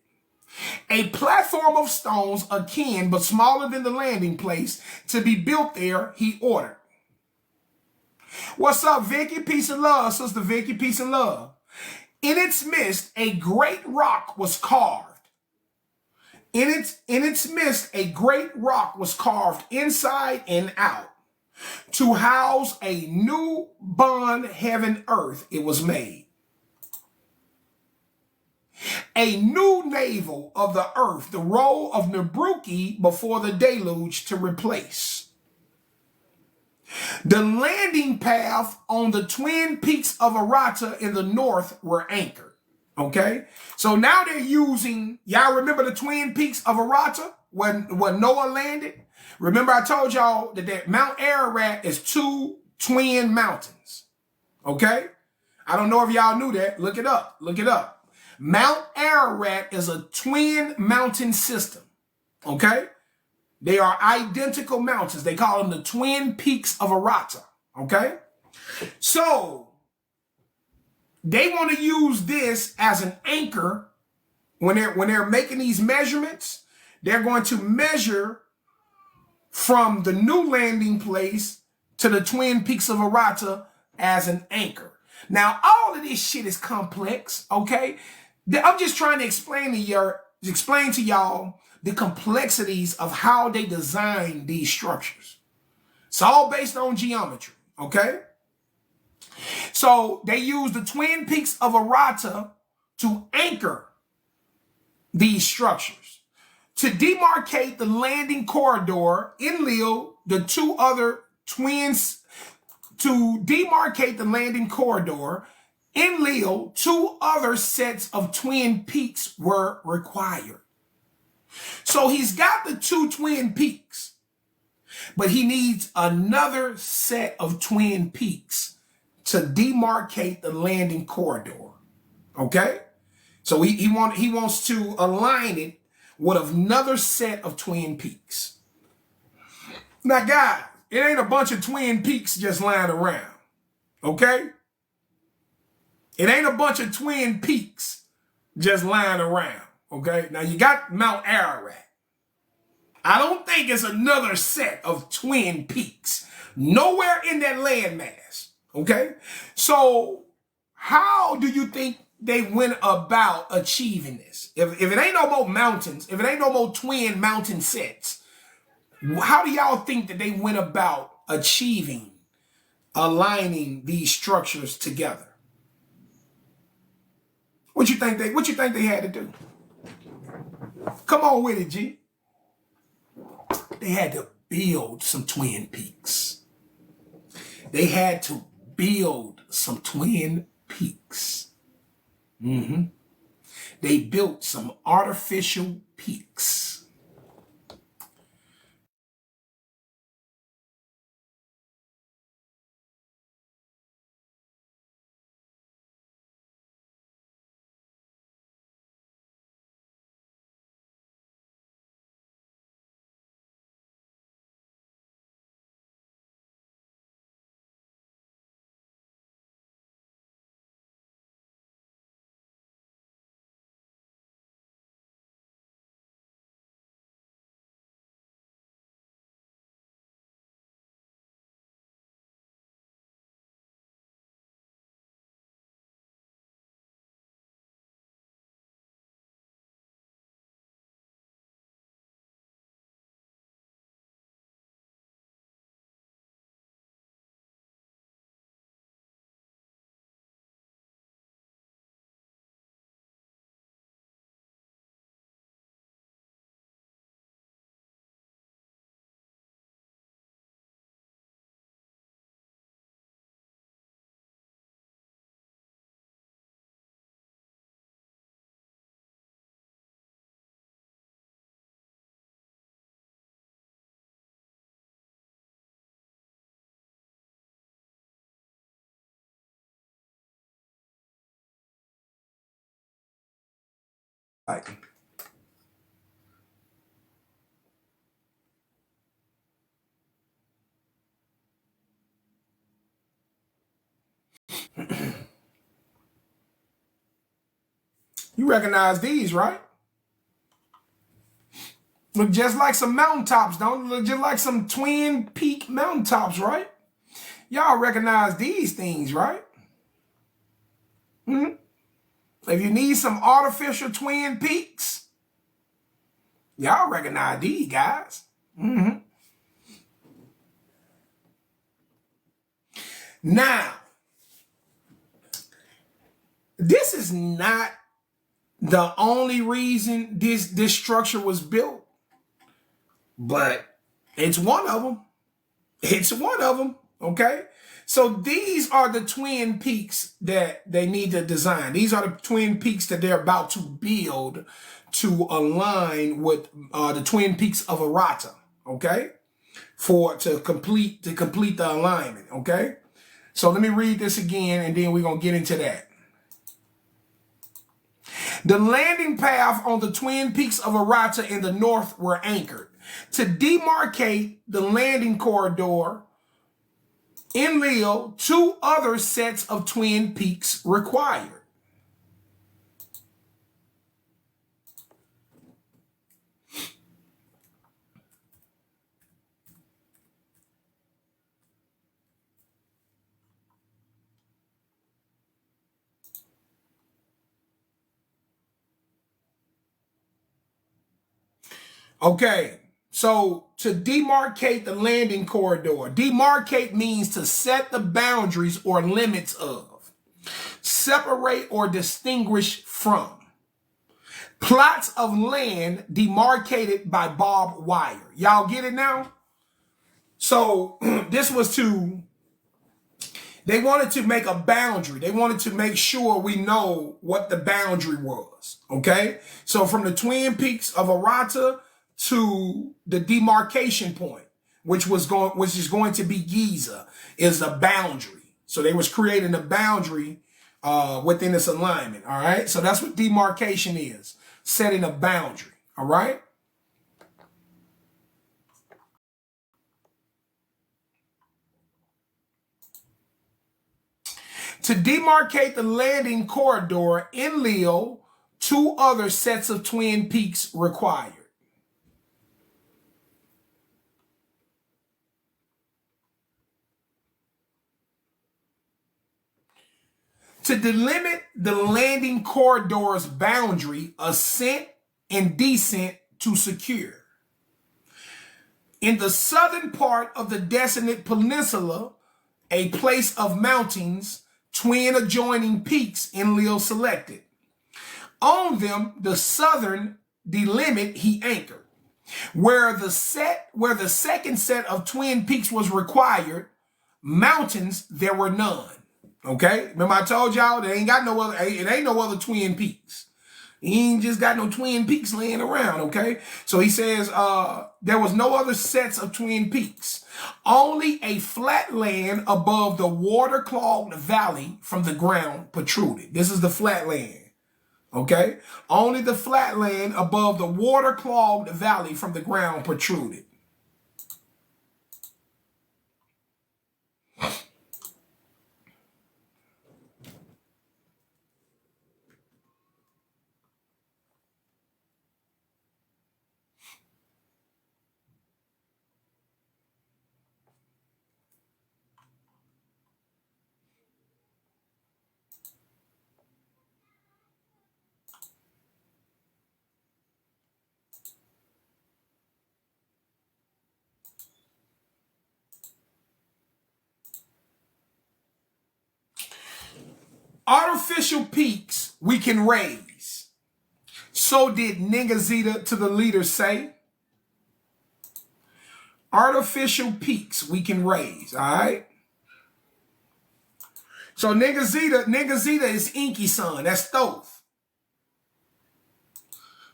A platform of stones akin but smaller than the landing place to be built there, he ordered. What's up, Vicky? Peace and love, Sister Vicky. Peace and love. In its midst, a great rock was carved. In its midst, a great rock was carved inside and out. To house a new bond heaven earth, it was made. A new navel of the earth, the role of Nabruki before the deluge to replace. The landing path on the twin peaks of Arata in the north were anchored. Okay? So now they're using, y'all remember the twin peaks of Arata when Noah landed? Remember I told y'all that Mount Ararat is two twin mountains. Okay? I don't know if y'all knew that. Look it up. Look it up. Mount Ararat is a twin mountain system. Okay? They are identical mountains. They call them the twin peaks of Arata. Okay? So they want to use this as an anchor when they're making these measurements. They're going to measure from the new landing place to the twin peaks of Arata as an anchor. Now, all of this shit is complex, okay? I'm just trying to explain to y'all the complexities of how they design these structures. It's all based on geometry, okay? So they use the twin peaks of Arata to anchor these structures. To demarcate the landing corridor, Enlil, the two other twins, to demarcate the landing corridor, Enlil, two other sets of twin peaks were required. So he's got the two twin peaks, but he needs another set of twin peaks to demarcate the landing corridor. Okay? So he wants to align it with another set of twin peaks. Now, guys, it ain't a bunch of twin peaks just lying around. Okay? It ain't a bunch of twin peaks just lying around. Okay? Now, you got Mount Ararat. I don't think it's another set of twin peaks. Nowhere in that landmass. Okay? So, how do you think they went about achieving this? If it ain't no more mountains, if it ain't no more twin mountain sets, how do y'all think that they went about aligning these structures together? What you think they had to do? Come on with it, G. They had to build some twin peaks. They had to build some twin peaks. They built some artificial peaks. You recognize these, right? Look just like some mountaintops, don't it? Look just like some twin peak mountaintops, right? Y'all recognize these things, right? If you need some artificial twin peaks, y'all recognize these guys. Now, this is not the only reason this structure was built, but it's one of them. It's one of them, okay? So these are the twin peaks that they need to design. These are the twin peaks that they're about to build to align with the twin peaks of Arata, okay? To complete the alignment, okay? So let me read this again, and then we're going to get into that. The landing path on the twin peaks of Arata in the north were anchored. To demarcate the landing corridor in Leo, 2 other sets of twin peaks required. Okay, so to demarcate the landing corridor, demarcate means to set the boundaries or limits of, separate or distinguish from. Plots of land demarcated by barbed wire. Y'all get it now? So this was they wanted to make a boundary. They wanted to make sure we know what the boundary was, okay? So from the twin peaks of Arata to the demarcation point, which is going to be Giza, is a boundary. So they was creating a boundary within this alignment, all right? So that's what demarcation is, setting a boundary, all right? To demarcate the landing corridor in Leo, 2 other sets of twin peaks required. To delimit the landing corridor's boundary, ascent and descent to secure. In the southern part of the desolate peninsula, a place of mountains, twin adjoining peaks in Leo selected. On them, the southern delimit he anchored. Where the second set of twin peaks was required, mountains there were none. Okay, remember I told y'all there ain't got no other. It ain't no other twin peaks. He ain't just got no twin peaks laying around. Okay, so he says there was no other sets of twin peaks. Only a flat land above the water-clogged valley from the ground protruded. This is the flat land. Okay, only the flat land above the water-clogged valley from the ground protruded. Artificial peaks we can raise. So did Ningazita to the leaders say. Artificial peaks we can raise, all right? So Ningazita is Enki's son. That's Thoth.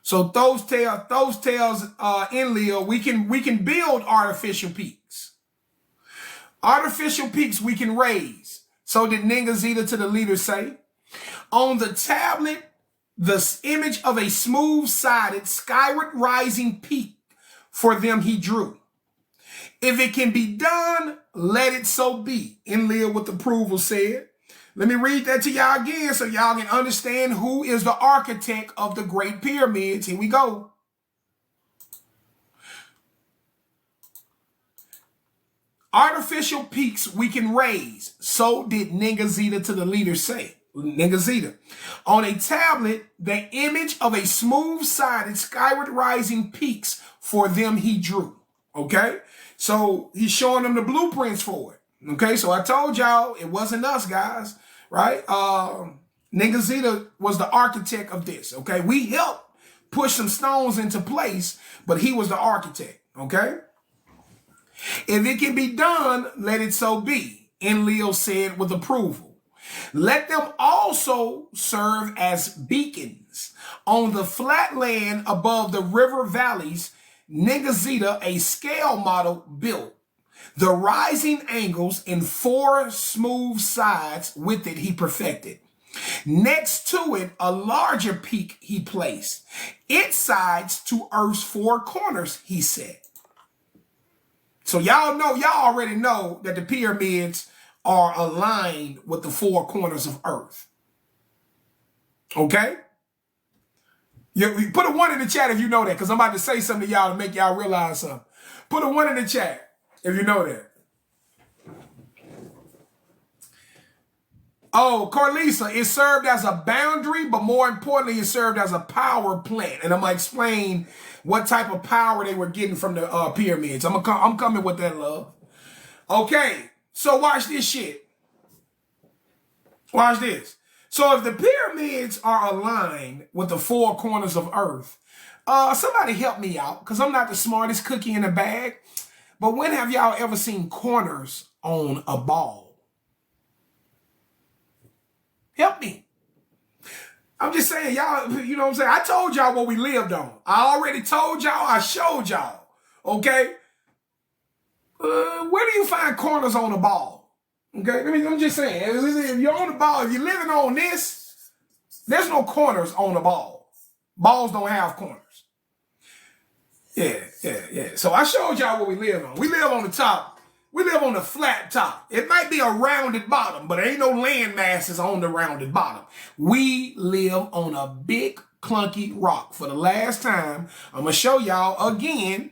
So Thoth tells in Leo, we can build artificial peaks. Artificial peaks we can raise. So did Ningazita to the leaders say. On the tablet the image of a smooth-sided, skyward rising peak for them he drew. If it can be done, let it so be. Enlil with approval said. Let me read that to y'all again so y'all can understand who is the architect of the Great Pyramids. Here we go. Artificial peaks we can raise. So did Ningazita to the leader say. Ningazita. On a tablet, the image of a smooth-sided, skyward rising peaks for them he drew. Okay? So he's showing them the blueprints for it. Okay? So I told y'all it wasn't us, guys. Right? Ningazita was the architect of this. Okay? We helped push some stones into place, but he was the architect. Okay? If it can be done, let it so be, Enlil said with approval. Let them also serve as beacons. On the flat land above the river valleys, Ningazita a scale model built. The rising angles in 4 smooth sides with it he perfected. Next to it, a larger peak he placed. Its sides to Earth's 4 corners, he said. So y'all already know that the pyramids are aligned with the 4 corners of Earth. Okay? You put a 1 in the chat if you know that, because I'm about to say something to y'all to make y'all realize something. Put a 1 in the chat if you know that. Oh, Carlisa, it served as a boundary, but more importantly, it served as a power plant. And I'm going to explain what type of power they were getting from the pyramids. I'm coming with that, love. Okay, so watch this shit. Watch this. So if the pyramids are aligned with the 4 corners of Earth, somebody help me out, because I'm not the smartest cookie in the bag. But when have y'all ever seen corners on a ball? Help me. I'm just saying, y'all, you know what I'm saying? I told y'all what we lived on. I already told y'all, I showed y'all. Okay? Where do you find corners on a ball? Okay? I'm just saying, if you're on the ball, if you're living on this, there's no corners on the ball. Balls don't have corners. Yeah. So I showed y'all what we live on. We live on the top. We live on a flat top. It might be a rounded bottom, but there ain't no land masses on the rounded bottom. We live on a big, clunky rock. For the last time, I'm going to show y'all again.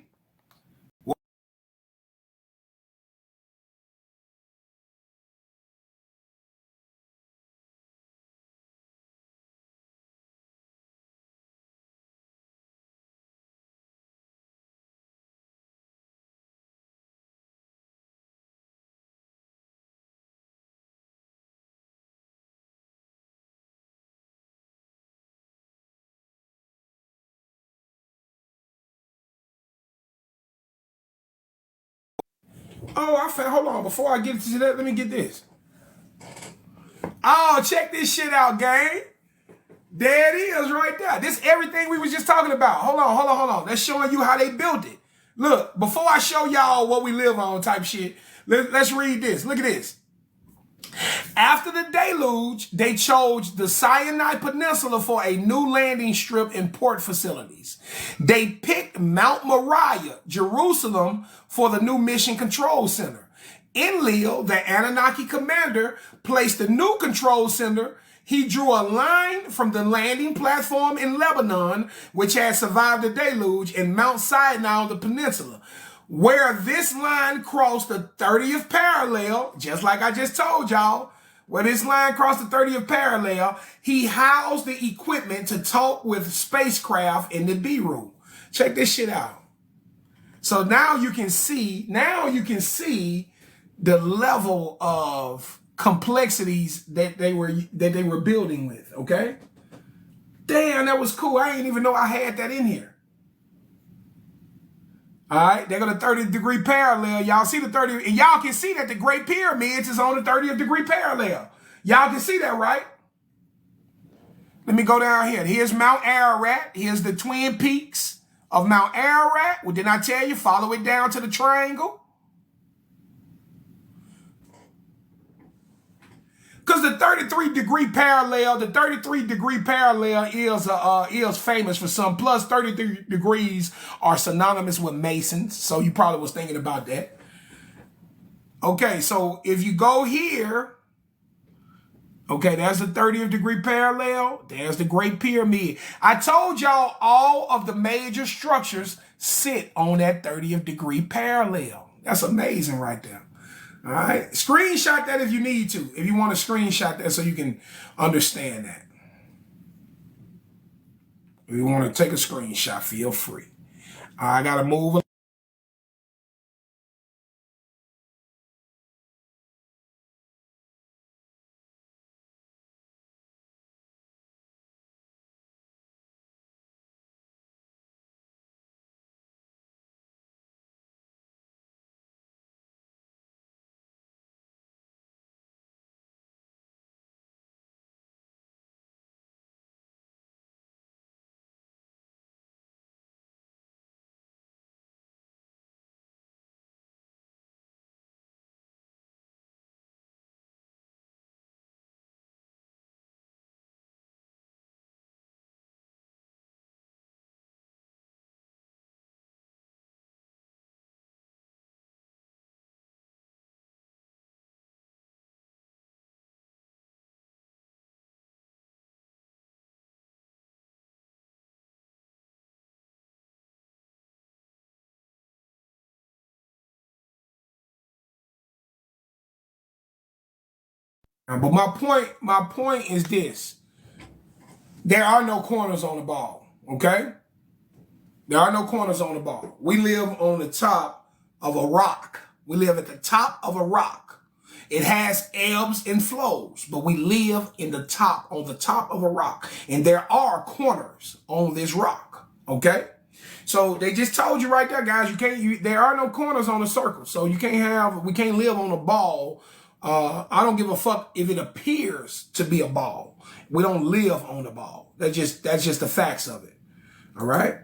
Hold on. Before I get to that, let me get this. Oh, check this shit out, gang. There it is right there. This everything we was just talking about. Hold on. That's showing you how they built it. Look, before I show y'all what we live on type shit, let's read this. Look at this. After the deluge, they chose the Sinai Peninsula for a new landing strip and port facilities. They picked Mount Moriah, Jerusalem, for the new mission control center. Enlil, the Anunnaki commander, placed the new control center. He drew a line from the landing platform in Lebanon, which had survived the deluge, in Mount Sinai on the peninsula. Where this line crossed the 30th parallel, just like I just told y'all, where this line crossed the 30th parallel, he housed the equipment to talk with spacecraft in the B room. Check this shit out. So now you can see the level of complexities that they were building with, okay? Damn, that was cool. I didn't even know I had that in here. All right, they go to 30th degree parallel. Y'all see the 30th, and y'all can see that the Great Pyramids is on the 30th degree parallel. Y'all can see that, right? Let me go down here. Here's Mount Ararat. Here's the twin peaks of Mount Ararat. Well, didn't I tell you? Follow it down to the triangle. Because is the 33-degree parallel? The 33-degree parallel is famous for some. Plus 33 degrees are synonymous with Masons. So you probably was thinking about that. Okay, so if you go here, okay, that's the 30th degree parallel. There's the Great Pyramid. I told y'all all of the major structures sit on that 30th degree parallel. That's amazing right there. All right. Screenshot that if you need to. If you want to screenshot that so you can understand that. If you want to take a screenshot, feel free. I got to move. But my point is this. There are no corners on the ball, okay? There are no corners on the ball. We live on the top of a rock. We live at the top of a rock. It has ebbs and flows, but we live on the top of a rock. And there are corners on this rock, okay? So they just told you right there, guys, there are no corners on the circle. So we can't live on a ball. I don't give a fuck if it appears to be a ball. We don't live on the ball. That's just the facts of it. All right.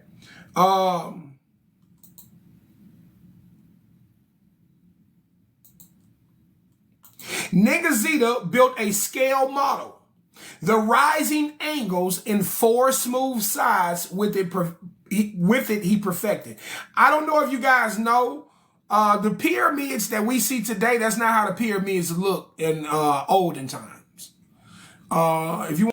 Nigazita built a scale model. The rising angles in 4 smooth sides with it he perfected. I don't know if you guys know the pyramids that we see today. That's not how the pyramids look in olden times. If you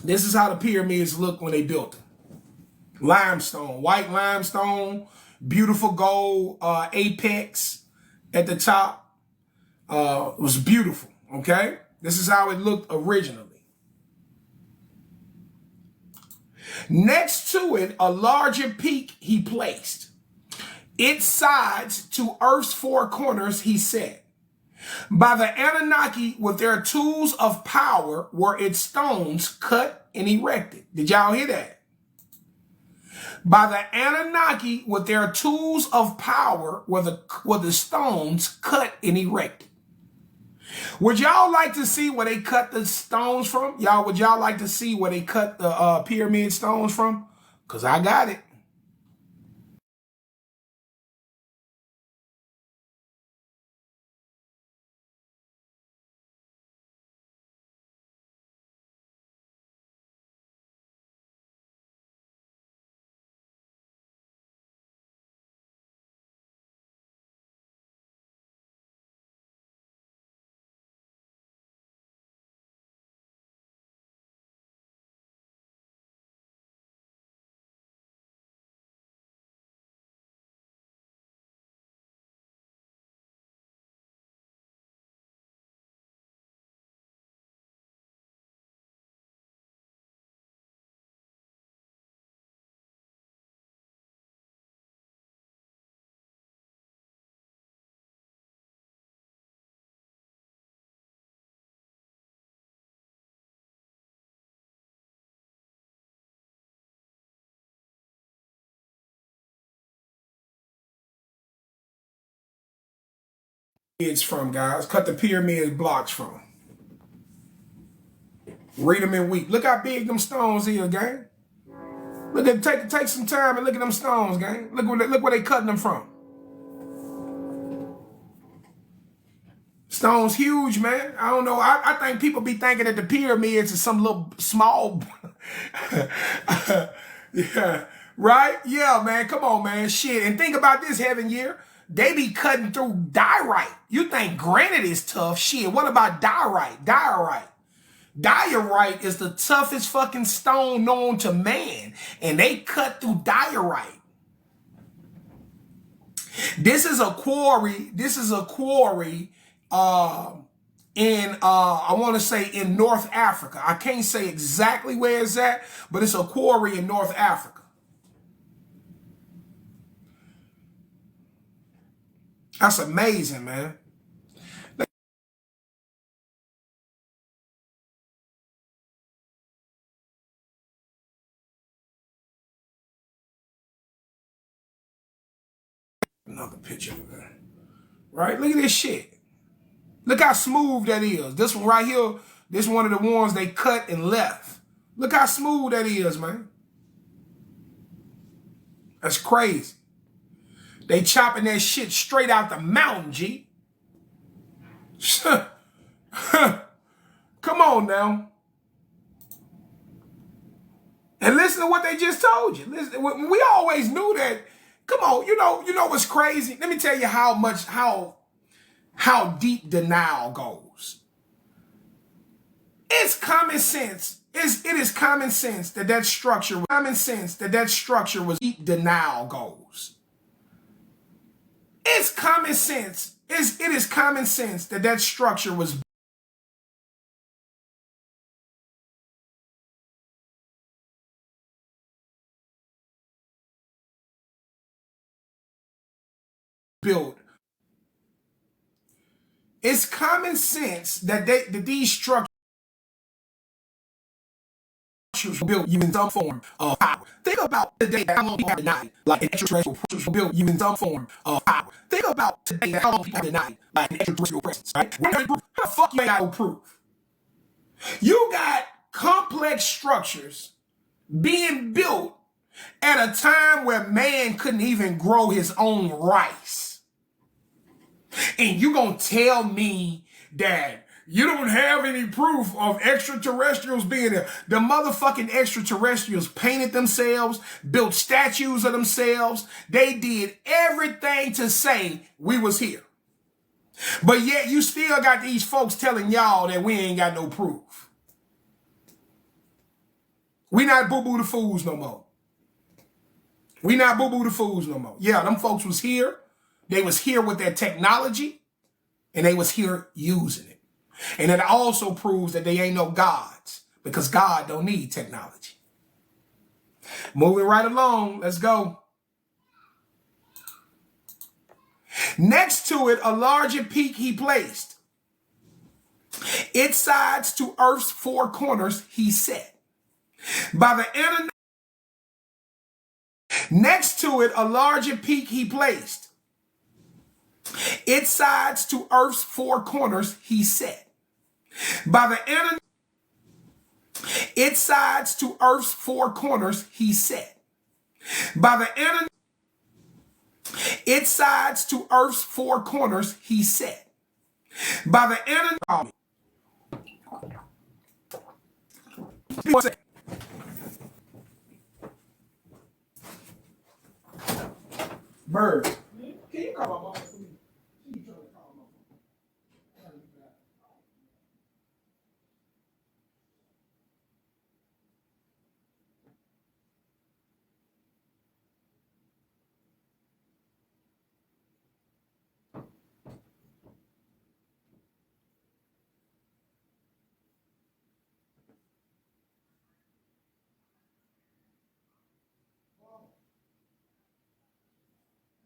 This is how the pyramids look when they built them. Limestone, white limestone, beautiful gold apex at the top. It was beautiful, okay? This is how it looked originally. Next to it, a larger peak he placed. Its sides to Earth's 4 corners he set. By the Anunnaki, with their tools of power, were its stones cut and erected. Did y'all hear that? By the Anunnaki, with their tools of power, were the stones cut and erected. Would y'all like to see where they cut the stones from? Would y'all like to see where they cut the pyramid stones from? Because I got it. It's from, guys. Cut the pyramid blocks from. Read them in week. Look how big them stones is, gang. Look at take some time and look at them stones, gang. Look where they cutting them from. Stone's huge, man. I don't know. I think people be thinking that the pyramids is some little small. Yeah, right? Yeah, man. Come on, man. Shit. And think about this, Heaven Year. They be cutting through diorite. You think granite is tough? Shit. What about diorite? Diorite is the toughest fucking stone known to man. And they cut through diorite. This is a quarry. In I want to say in North Africa. I can't say exactly where it's at, but it's a quarry in North Africa. That's amazing, man. Another picture of that. Right? Look at this shit. Look how smooth that is. This one right here, this one of the ones they cut and left. Look how smooth that is, man. That's crazy. They chopping that shit straight out the mountain, G. Come on now. And listen to what they just told you. Listen, we always knew that. Come on, you know what's crazy? Let me tell you how deep denial goes. It's common sense. It is common sense that structure was deep denial goes. It's common sense. It is common sense that structure was built. It's common sense that these structures built you in some form of power. Think about today that how long people have denied, like an extraterrestrial presence built you in some form of power. Think about today that how long people have denied, like an extraterrestrial presence, right? How the fuck you ain't got no proof? You got complex structures being built at a time where man couldn't even grow his own rice. And you gonna tell me that you don't have any proof of extraterrestrials being there? The motherfucking extraterrestrials painted themselves, built statues of themselves. They did everything to say we was here. But yet you still got these folks telling y'all that we ain't got no proof. We not boo-boo the fools no more. We not boo-boo the fools no more. Yeah, them folks was here. They was here with their technology, and they was here using it. And it also proves that they ain't no gods, because God don't need technology. Moving right along, let's go. Next to it, a larger peak he placed. Its sides to Earth's four corners he set. By the internet. Next to it, a larger peak he placed. Its sides to Earth's four corners he set. By the internet. Its sides to Earth's four corners he set. By the internet. Its sides to Earth's four corners he set. By the internet. Bird. Can you call my mom for me? She's trying to call my mom.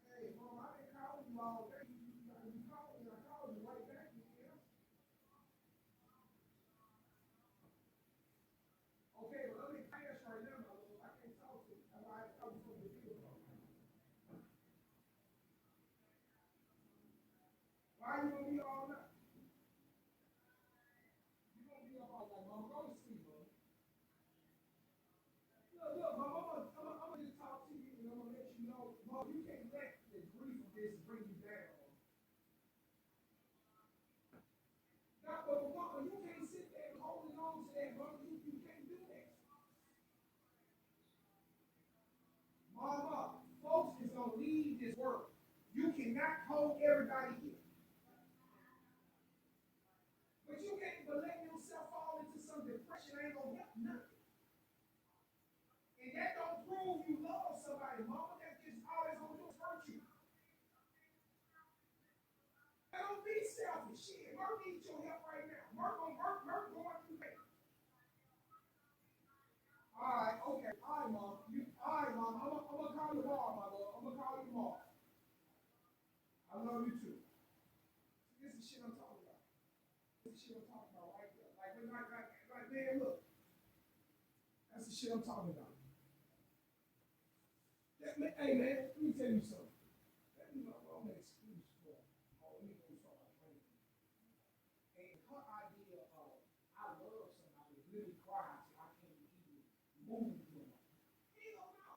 Hey, mom, I didn't call you all cannot hold everybody here. But you can't let yourself fall into some depression. Ain't gonna help nothing. And that don't prove you love somebody, mama. That's just all it's gonna do is hurt you. Don't be selfish. Shit, Merc needs your help right now. Merc going through pain. All right, okay. All right, mom. All right, mom. I'm gonna call you tomorrow, my love. I'm gonna call you tomorrow. I love you too. This is shit I'm talking about. This is shit I'm talking about right there. Like man, look. That's the shit I'm talking about. Hey man, let me tell you something. That is my wrong excuse for all the people who saw my training. And her idea of I love somebody really cries and I can't even move them. He don't know.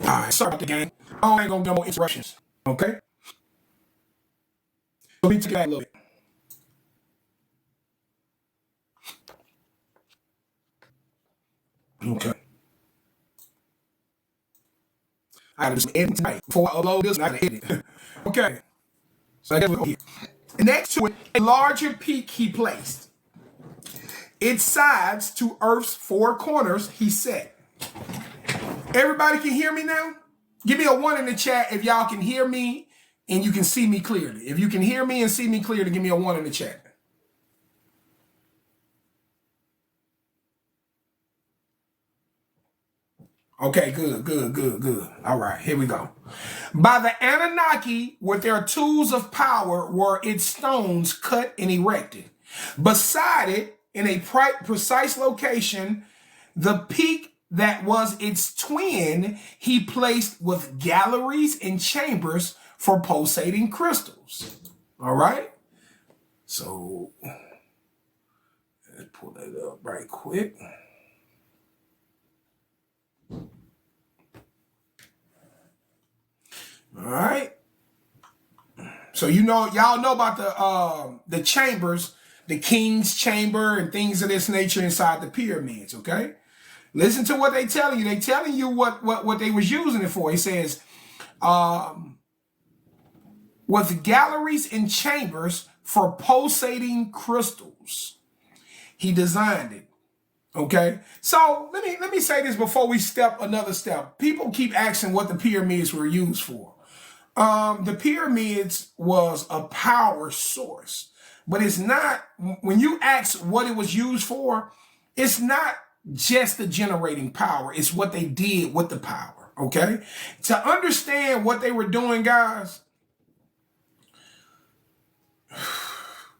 All right, sorry about the game. I ain't gonna do more interruptions. Okay? So let me take that a little bit. Okay. I gotta do some editing tonight. Before I upload this, I gotta edit it. Okay. So I guess we'll go here. Next to it, a larger peak he placed. Its sides to Earth's four corners he set. Everybody can hear me now? Give me a 1 in the chat if y'all can hear me and you can see me clearly. If you can hear me and see me clearly, give me a 1 in the chat. Okay, good. All right, here we go. By the Anunnaki, with their tools of power, were its stones cut and erected. Beside it, in a precise location, the peak that was its twin, he placed with galleries and chambers for pulsating crystals. All right? So, let's pull that up right quick. All right. So y'all know about the chambers, the king's chamber and things of this nature inside the pyramids, okay? Listen to what they telling you. They telling you what they was using it for. He says, with galleries and chambers for pulsating crystals. He designed it. Okay, so let me say this before we step another step. People keep asking what the pyramids were used for. The pyramids was a power source, but it's not, when you ask what it was used for, it's not just the generating power. It's what they did with the power, okay? To understand what they were doing, guys,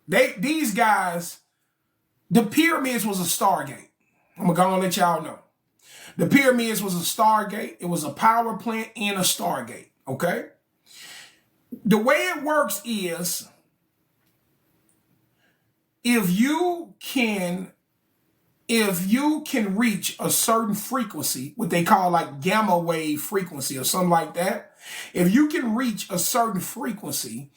these guys, the pyramids was a stargate. I'm going to go and let y'all know. The pyramids was a stargate. It was a power plant and a stargate, okay? The way it works is, if you can reach a certain frequency, what they call like gamma wave frequency or something like that, if you can reach a certain frequency,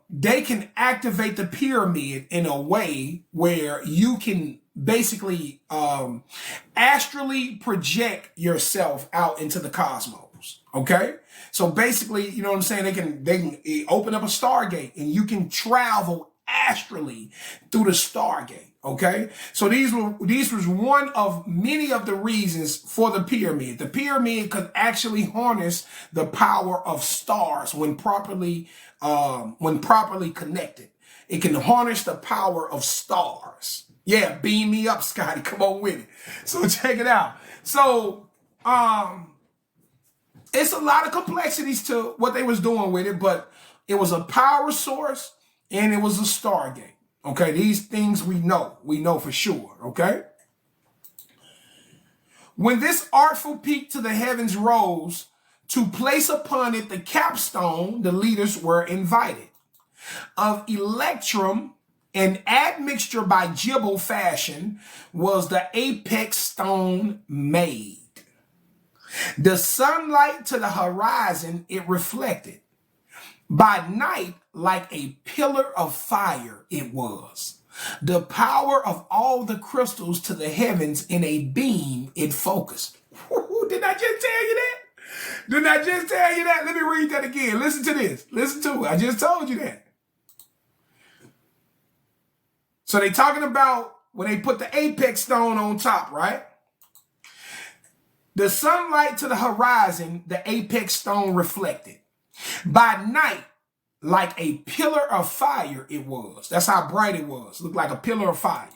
they can activate the pyramid in a way where you can basically astrally project yourself out into the cosmos. Okay, so basically, you know what I'm saying, they can open up a stargate and you can travel astrally through the stargate. Okay, so these was one of many of the reasons for the pyramid. The pyramid could actually harness the power of stars when properly connected. It can harness the power of stars. Yeah, beam me up, Scotty. Come on with it. So check it out. So it's a lot of complexities to what they was doing with it, but it was a power source and it was a stargate. Okay, these things we know for sure, okay? When this artful peak to the heavens rose, to place upon it the capstone, the leaders were invited. Of electrum, an admixture by Jibble fashion, was the apex stone made. The sunlight to the horizon it reflected. By night, like a pillar of fire it was. The power of all the crystals to the heavens in a beam it focused. Didn't I just tell you that? Didn't I just tell you that? Let me read that again. Listen to this. Listen to it. I just told you that. So they talking about when they put the apex stone on top, right? The sunlight to the horizon, the apex stone reflected. By night, like a pillar of fire it was. That's how bright it was. Looked like a pillar of fire.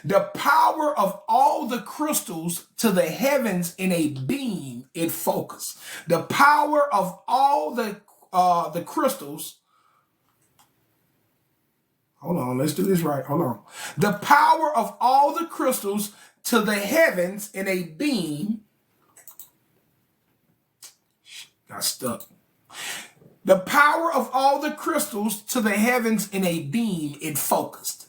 The power of all the crystals to the heavens in a beam it focused. The power of all the crystals. Hold on, let's do this right. Hold on. The power of all the crystals to the heavens in a beam. Got stuck. The power of all the crystals to the heavens in a beam it focused.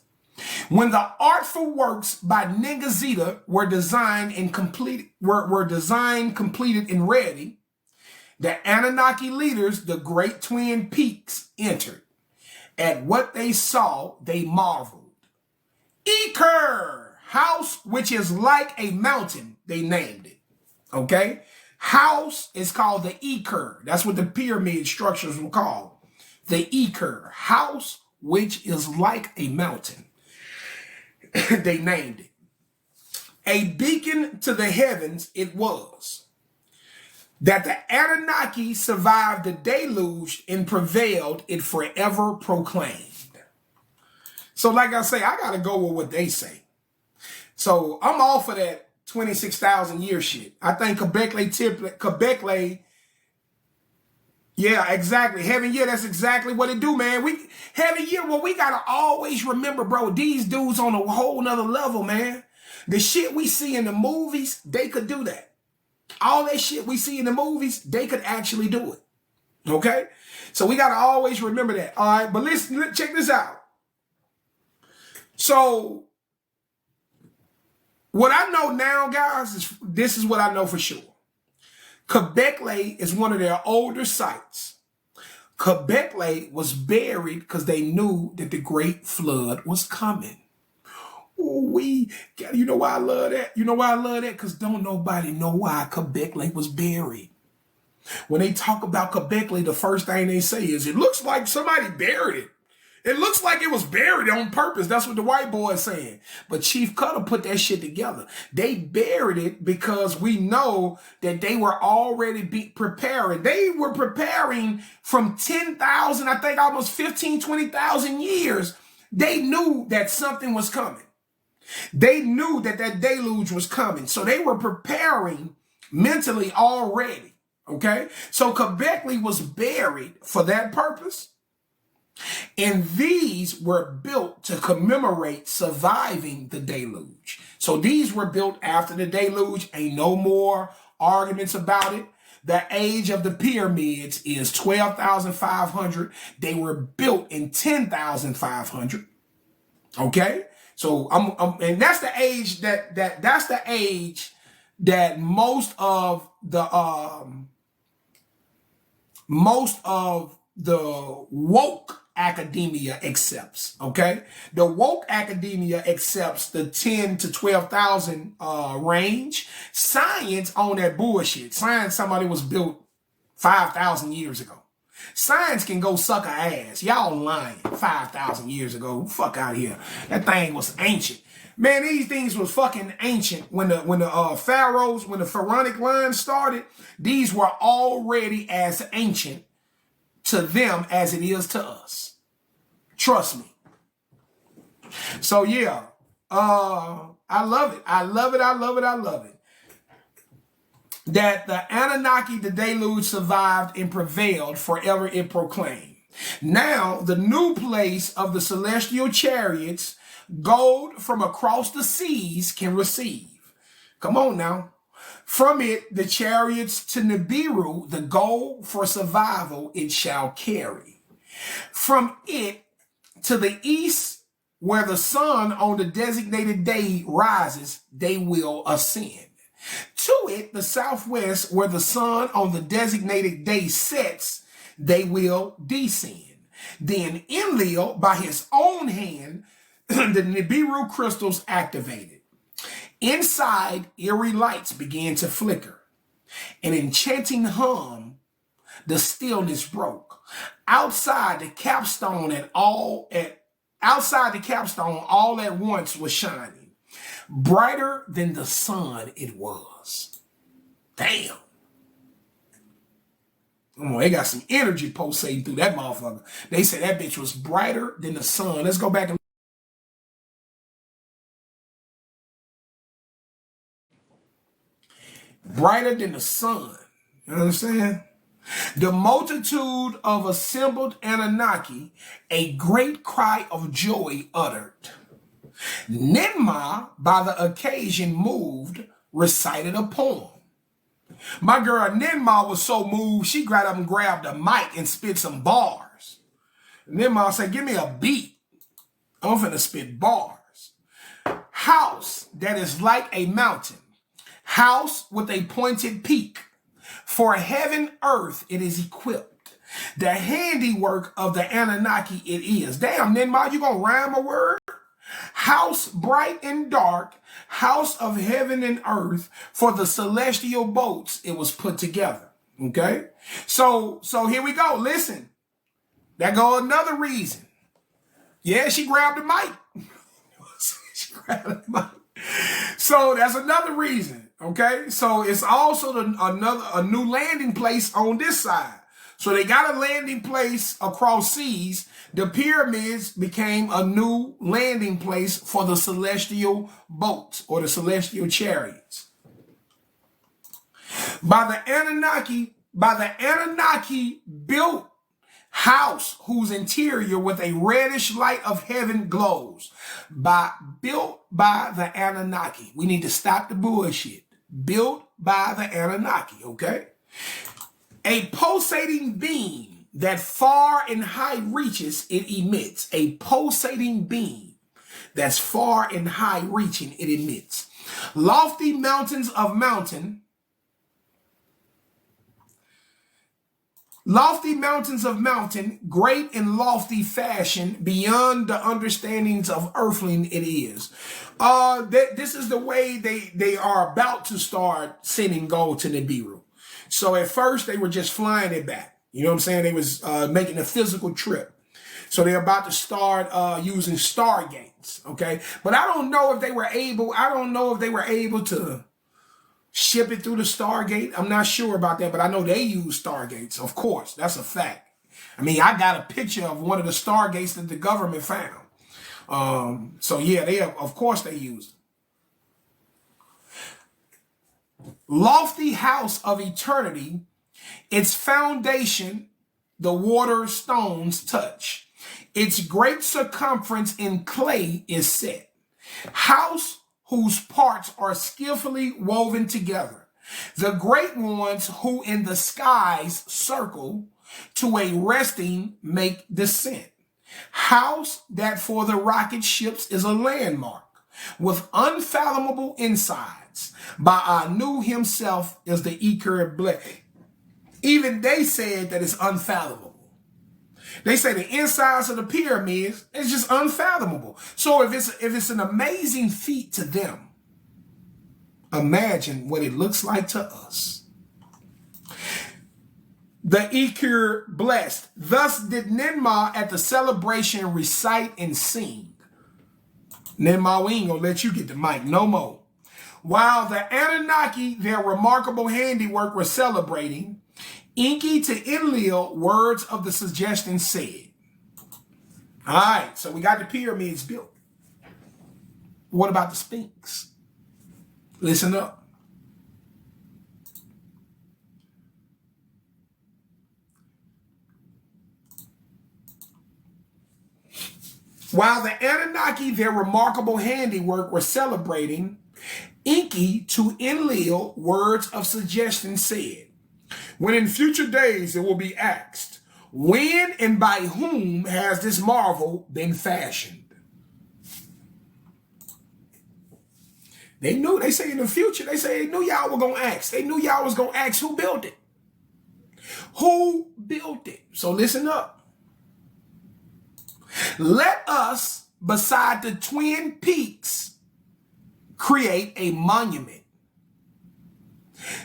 When the artful works by Ningazita were designed and completed, completed and ready, the Anunnaki leaders, the great twin peaks, entered. At what they saw, they marveled. Eker, house which is like a mountain, they named it. Okay? House is called the Eker. That's what the pyramid structures were called. The Eker, house which is like a mountain. They named it. A beacon to the heavens it was. That the Anunnaki survived the deluge and prevailed, it forever proclaimed. So like I say, I got to go with what they say. So I'm all for that 26,000 year shit. I think Quebec, yeah, exactly. Heaven year, that's exactly what it do, man. Heaven year, well, we got to always remember, bro, these dudes on a whole nother level, man. The shit we see in the movies, they could do that. All that shit we see in the movies, they could actually do it. Okay? So we got to always remember that. All right? But listen, check this out. So what I know now, guys, is this is what I know for sure. Quebec is one of their older sites. Quebec was buried because they knew that the Great Flood was coming. Ooh, you know why I love that? You know why I love that? Because don't nobody know why Quebec was buried. When they talk about Quebec, the first thing they say is, it looks like somebody buried it. It looks like it was buried on purpose. That's what the white boy is saying. But Chief Kuttah put that shit together. They buried it because we know that they were already preparing. They were preparing from 10,000, I think almost 15, 20,000 years. They knew that something was coming. They knew that that deluge was coming. So they were preparing mentally already. Okay? So Quebec was buried for that purpose. And these were built to commemorate surviving the deluge. So these were built after the deluge. Ain't no more arguments about it. The age of the pyramids is 12,500. They were built in 10,500. Okay? So and that's the age that's the age that most of the woke academia accepts. Okay, the woke academia accepts the 10 to 12,000 range. Science on that bullshit. Science, somebody was built 5,000 years ago. Science can go suck a ass. Y'all lying. 5,000 years ago. Fuck out of here. That thing was ancient. Man, these things was fucking ancient. When the pharaohs, when the pharaonic line started, these were already as ancient to them as it is to us. Trust me. So yeah, I love it. I love it. I love it. I love it. That the Anunnaki, the deluge, survived and prevailed, forever it proclaimed. Now, the new place of the celestial chariots, gold from across the seas can receive. Come on now. From it, the chariots to Nibiru, the gold for survival it shall carry. From it to the east, where the sun on the designated day rises, they will ascend. To it, the southwest, where the sun on the designated day sets, they will descend. Then Enlil, by his own hand, the Nibiru crystals activated. Inside, eerie lights began to flicker. An enchanting hum, the stillness broke. Outside the capstone, all at once was shining. Brighter than the sun it was. Damn. Come on, they got some energy pulsating through that motherfucker. They said that bitch was brighter than the sun. Let's go back and brighter than the sun. You understand? The multitude of assembled Anunnaki, a great cry of joy uttered. Ninmah, by the occasion moved, recited a poem. My girl Ninmah was so moved, she got up and grabbed a mic and spit some bars. Ninmah said, give me a beat. I'm finna spit bars. House that is like a mountain. House with a pointed peak. For heaven, earth, it is equipped. The handiwork of the Anunnaki it is. Damn, Ninmah, you gonna rhyme a word? House bright and dark, house of heaven and earth, for the celestial boats it was put together. Okay? So here we go. Listen. There go another reason. Yeah, she grabbed the mic. She grabbed the mic. So that's another reason. Okay? So it's also a new landing place on this side. So they got a landing place across seas. The pyramids became a new landing place for the celestial boats or the celestial chariots. By the Anunnaki built house whose interior with a reddish light of heaven glows. Built by the Anunnaki. We need to stop the bullshit. Built by the Anunnaki, okay? A pulsating beam that far and high reaches, it emits. A pulsating beam that's far and high reaching, it emits. Lofty mountains of mountain, great and lofty fashion, beyond the understandings of earthling it is. This is the way they are about to start sending gold to Nibiru. So at first they were just flying it back. You know what I'm saying? They was making a physical trip. So they're about to start using stargates. Okay. But I don't know if they were able to ship it through the Stargate. I'm not sure about that, but I know they use Stargates. Of course, that's a fact. I mean, I got a picture of one of the Stargates that the government found. So yeah, of course they used them. Lofty house of eternity, its foundation, the water stones touch. Its great circumference in clay is set. House whose parts are skillfully woven together. The great ones who in the skies circle to a resting make descent. House that for the rocket ships is a landmark with unfathomable insides. By Anu himself is the Eker blessed. Even they said that it's unfathomable. They say the insides of the pyramids is just unfathomable. So if it's an amazing feat to them, imagine what it looks like to us. The Eker blessed. Thus did Ninmah at the celebration recite and sing. Ninmah, we ain't gonna let you get the mic no more. While the Anunnaki, their remarkable handiwork, were celebrating, Enki to Enlil, words of the suggestion said. All right, so we got the pyramids built. What about the Sphinx? Listen up. While the Anunnaki, their remarkable handiwork, were celebrating, Enki to Enlil, words of suggestion said, when in future days it will be asked, when and by whom has this marvel been fashioned? They knew, they say in the future, they say they knew y'all were going to ask. They knew y'all was going to ask who built it. Who built it? So listen up. Let us beside the twin peaks create a monument.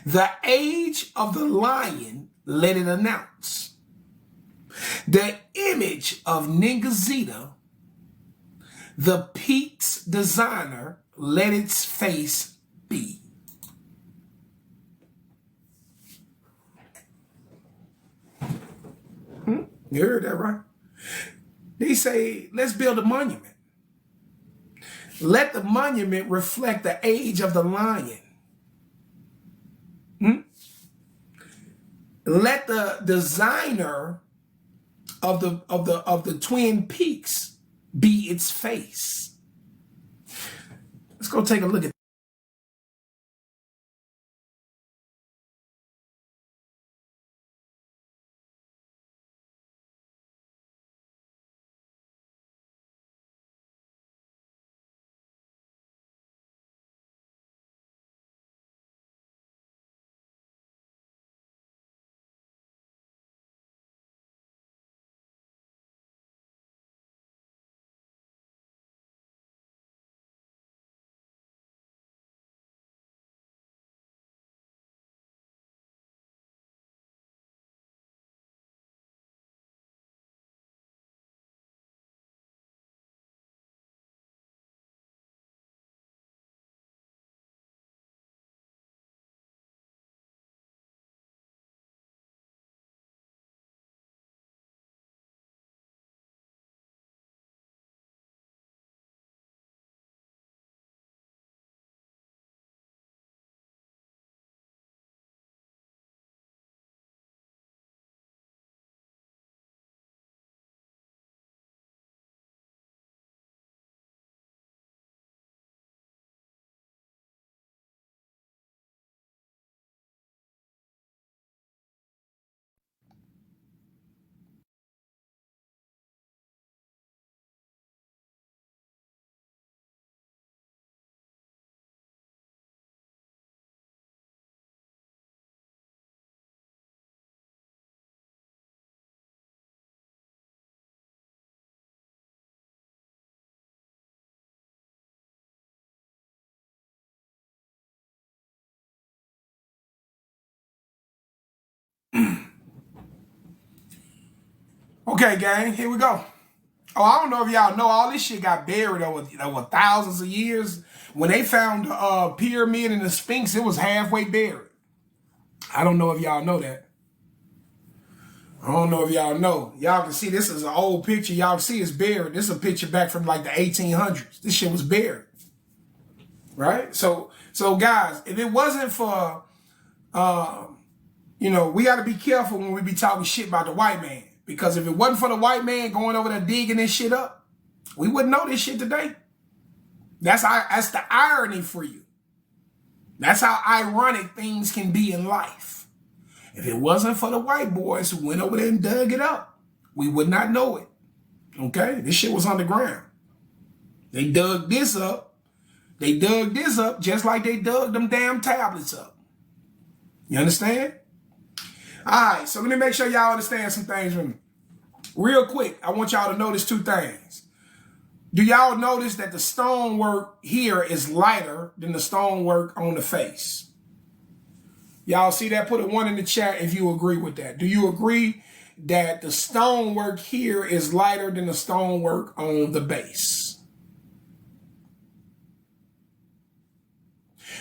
The age of the lion, let it announce. The image of Ningazita, the peak's designer, let its face be. You heard that right? They say, let's build a monument. Let the monument reflect the age of the lion. Let the designer of the twin peaks be its face. Let's go take a look at. Okay, gang, here we go. Oh, I don't know if y'all know, all this shit got buried over thousands of years. When they found the pyramid and the Sphinx, it was halfway buried. I don't know if y'all know that. I don't know if y'all know. Y'all can see this is an old picture. Y'all can see it's buried. This is a picture back from like the 1800s. This shit was buried. Right? So guys, if it wasn't for, we got to be careful when we be talking shit about the white man. Because if it wasn't for the white man going over there digging this shit up, we wouldn't know this shit today. That's the irony for you. That's how ironic things can be in life. If it wasn't for the white boys who went over there and dug it up, we would not know it. Okay? This shit was underground. They dug this up. They dug this up just like they dug them damn tablets up. You understand? All right, so let me make sure y'all understand some things from me. Real quick, I want y'all to notice two things. Do y'all notice that the stonework here is lighter than the stonework on the face? Y'all see that? Put a 1 in the chat if you agree with that. Do you agree that the stonework here is lighter than the stonework on the base?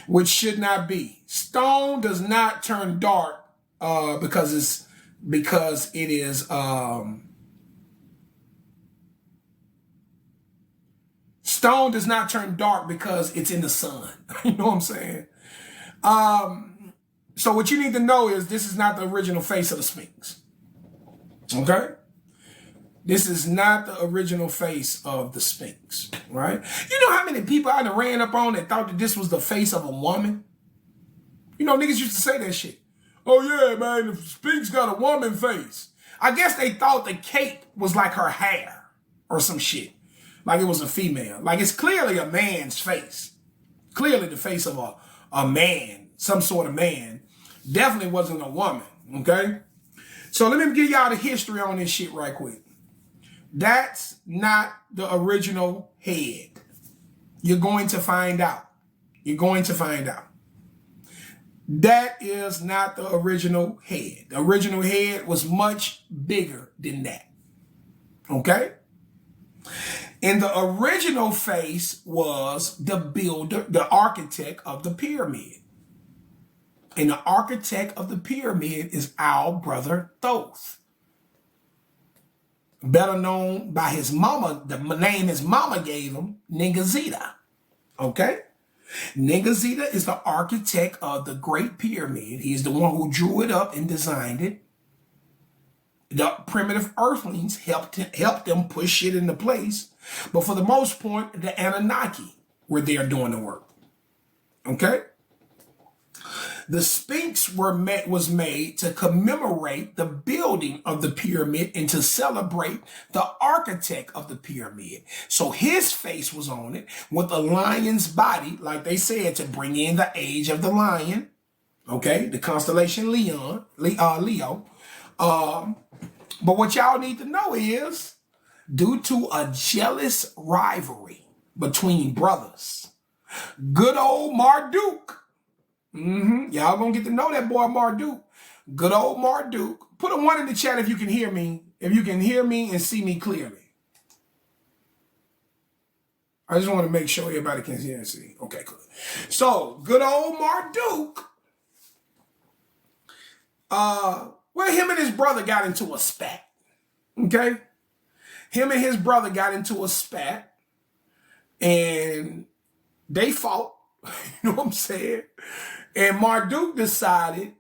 Which should not be. Stone does not turn dark because it is stone does not turn dark because it's in the sun. You know what I'm saying? So what you need to know is this is not the original face of the Sphinx. Okay? This is not the original face of the Sphinx, right? You know how many people I done ran up on that thought that this was the face of a woman? You know, niggas used to say that shit. Oh yeah, man, the Sphinx got a woman face. I guess they thought the cape was like her hair or some shit. Like it was a female. Like it's clearly a man's face. Clearly the face of a man, some sort of man. Definitely wasn't a woman, okay? So let me give y'all the history on this shit right quick. That's not the original head. You're going to find out. You're going to find out. That is not the original head. The original head was much bigger than that. Okay? And the original face was the builder, the architect of the pyramid. And the architect of the pyramid is our brother Thoth. Better known by his mama, the name his mama gave him, Ningazita. Okay? Ningazita is the architect of the Great Pyramid. He's the one who drew it up and designed it. The primitive earthlings helped them push shit into place. But for the most part, the Anunnaki were there doing the work. Okay? The Sphinx was made to commemorate the building of the pyramid and to celebrate the architect of the pyramid. So his face was on it with a lion's body, like they said, to bring in the age of the lion. Okay, the constellation Leo. But what y'all need to know is, due to a jealous rivalry between brothers, good old Marduk. Y'all gonna get to know that boy Marduk. Good old Marduk. Put a 1 in the chat if you can hear me. If you can hear me and see me clearly. I just want to make sure everybody can hear and see. Okay, cool. So, good old Marduk. Well, him and his brother got into a spat. Okay? Him and his brother got into a spat. And they fought. You know what I'm saying? And Marduk decided,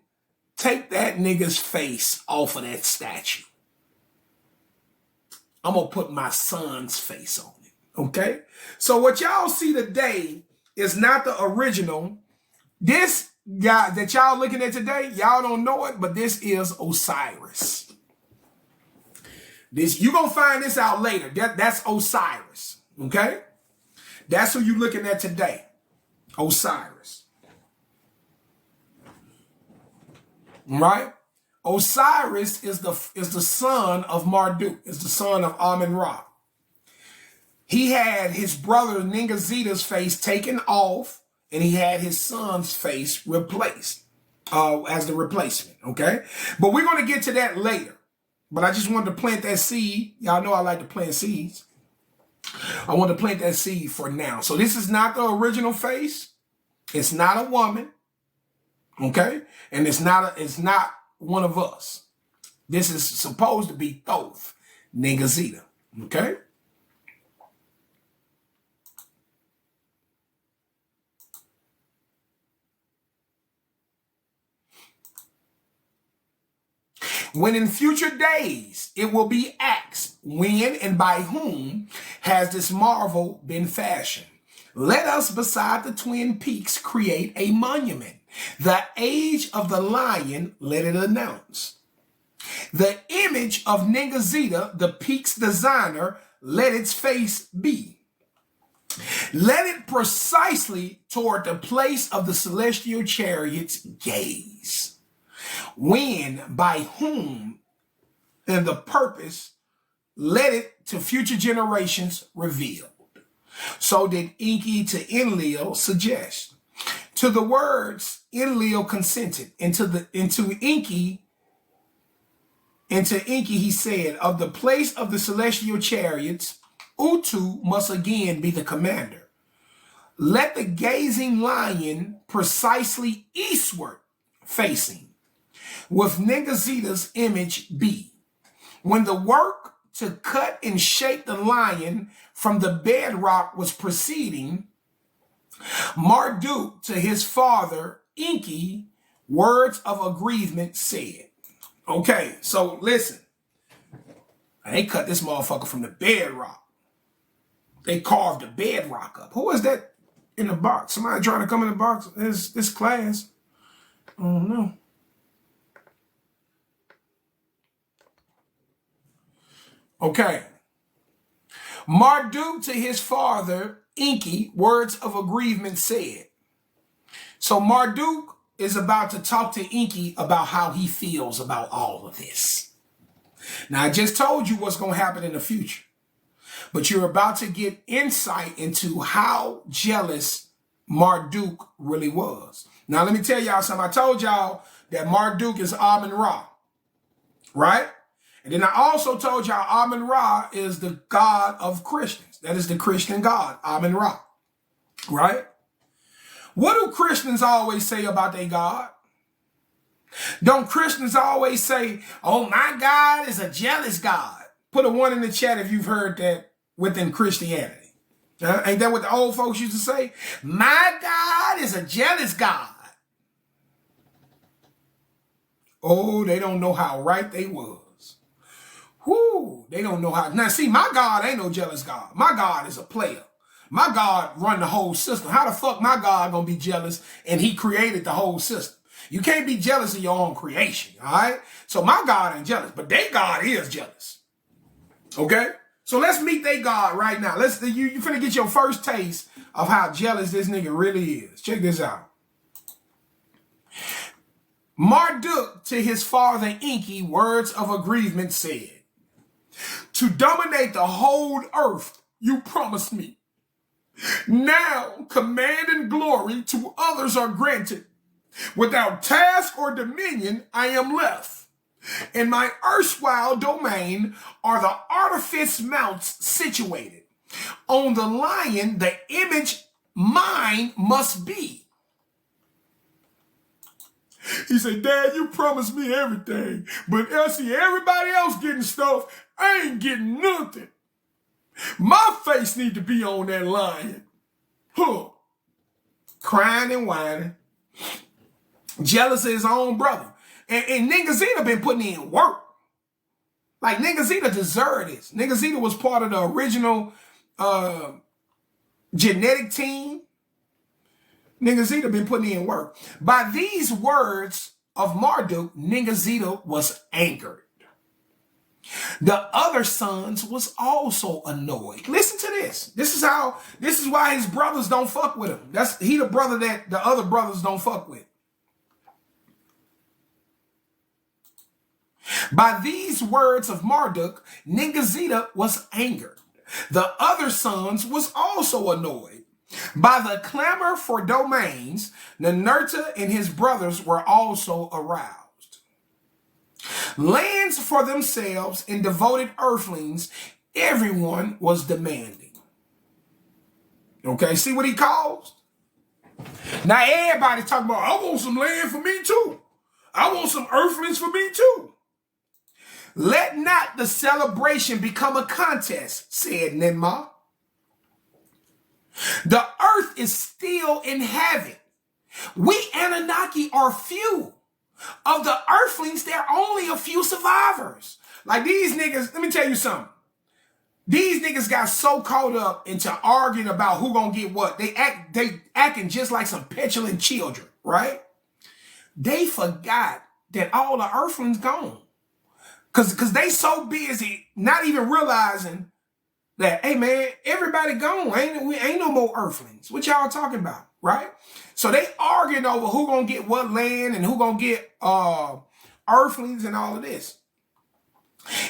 take that nigga's face off of that statue. I'm going to put my son's face on it. Okay? So what y'all see today is not the original. This guy that y'all looking at today, y'all don't know it, but this is Osiris. You're going to find this out later. That's Osiris. Okay? That's who you looking at today. Osiris. Right? Osiris is the son of Marduk, is the son of Amun-Ra. He had his brother Ningazita's face taken off, and he had his son's face replaced as the replacement. Okay? But we're going to get to that later. But I just wanted to plant that seed. Y'all know I like to plant seeds. I want to plant that seed for now. So this is not the original face. It's not a woman. Okay? And it's not one of us. This is supposed to be Thoth, Ningazita. Okay? When in future days it will be asked, when and by whom has this marvel been fashioned? Let us beside the twin peaks create a monument. The age of the lion, let it announce. The image of Ningazita, the peak's designer, let its face be. Let it precisely toward the place of the celestial chariot's gaze. When, by whom, and the purpose, let it to future generations revealed. So did Enki to Enlil suggest. To the words, Enlil consented. Into Enki he said, of the place of the celestial chariots, Utu must again be the commander. Let the gazing lion precisely eastward facing, with Ningazita's image be. When the work to cut and shape the lion from the bedrock was proceeding, Marduk to his father, Enki, words of aggrievement said. Okay, so listen. They cut this motherfucker from the bedrock. They carved the bedrock up. Who is that in the box? Somebody trying to come in the box? This class. I don't know. Okay. Marduk to his father, Enki, words of aggrievement said. So Marduk is about to talk to Enki about how he feels about all of this. Now, I just told you what's going to happen in the future, but you're about to get insight into how jealous Marduk really was. Now, let me tell y'all something. I told y'all that Marduk is Amun-Ra, right? And then I also told y'all Amun-Ra is the God of Christians. That is the Christian God, Amun-Ra, right? What do Christians always say about their God? Don't Christians always say, oh, my God is a jealous God? Put a 1 in the chat if you've heard that within Christianity. Ain't that what the old folks used to say? My God is a jealous God. Oh, they don't know how right they was. Whoo, they don't know how. Now, see, my God ain't no jealous God. My God is a player. My God run the whole system. How the fuck my God gonna be jealous and he created the whole system? You can't be jealous of your own creation, all right? So my God ain't jealous, but they God is jealous. Okay? So let's meet they God right now. You finna get your first taste of how jealous this nigga really is. Check this out. Marduk to his father Enki, words of agreement said, to dominate the whole earth, you promised me. Now command and glory to others are granted. Without task or dominion, I am left. In my erstwhile domain are the artifice mounts situated. On the lion, the image mine must be. He said, Dad, you promised me everything, but I see everybody else getting stuff. I ain't getting nothing. My face need to be on that lion. Huh. Crying and whining. Jealous of his own brother. And Nigga Zeta been putting in work. Like, Nigga Zeta deserved this. Nigga Zeta was part of the original genetic team. Nigga Zeta been putting in work. By these words of Marduk, Nigga Zeta was angered. The other sons was also annoyed. Listen to this. This is why his brothers don't fuck with him. He the brother that the other brothers don't fuck with. By these words of Marduk, Nigga Zeta was angered. The other sons was also annoyed. By the clamor for domains, Ninurta and his brothers were also aroused. Lands for themselves and devoted earthlings, everyone was demanding. Okay, see what he caused? Now everybody's talking about, I want some land for me too. I want some earthlings for me too. Let not the celebration become a contest, said Ninmah. The earth is still in heaven. We Anunnaki are few. Of the earthlings, there are only a few survivors. Like these niggas, let me tell you something. These niggas got so caught up into arguing about who gonna get what. They acting just like some petulant children, right? They forgot that all the earthlings gone. Cause they so busy not even realizing that, hey man, everybody gone. Ain't no more earthlings. What y'all talking about, right? So they arguing over who gonna get what land and who gonna get earthlings and all of this.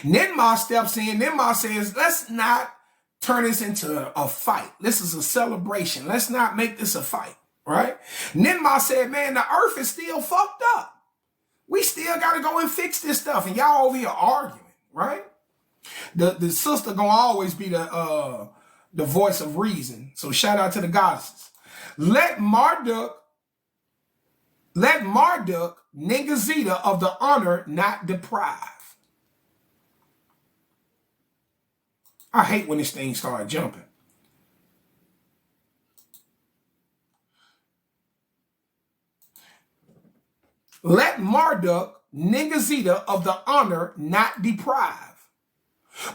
Ninmah steps in. Ninmah says, let's not turn this into a fight. This is a celebration. Let's not make this a fight, right? Ninmah said, man, the earth is still fucked up. We still got to go and fix this stuff. And y'all over here arguing, right? The sister gonna always be the voice of reason. So shout out to the goddesses. Let Marduk, Nigga Zeta, of the honor not deprive. I hate when this thing started jumping. Let Marduk, Nigga Zeta, of the honor not deprive.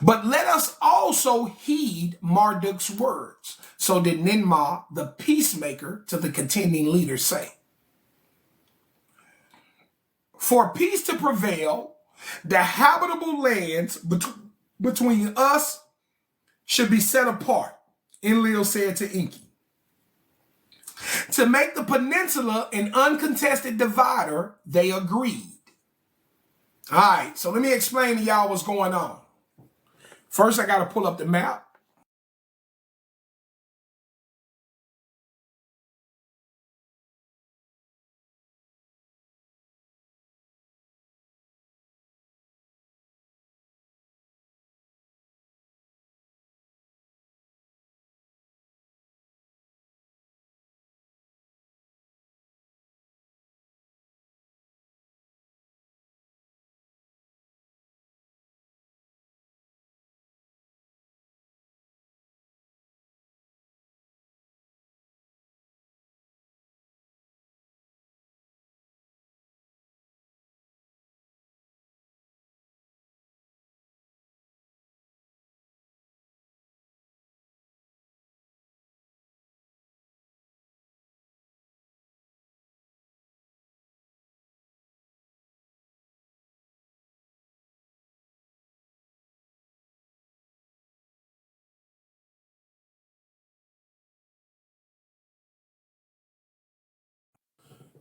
But let us also heed Marduk's words. So did Ninmah, the peacemaker, to the contending leaders say. For peace to prevail, the habitable lands between us should be set apart, Enlil said to Enki. To make the peninsula an uncontested divider, they agreed. All right, so let me explain to y'all what's going on. First, I got to pull up the map.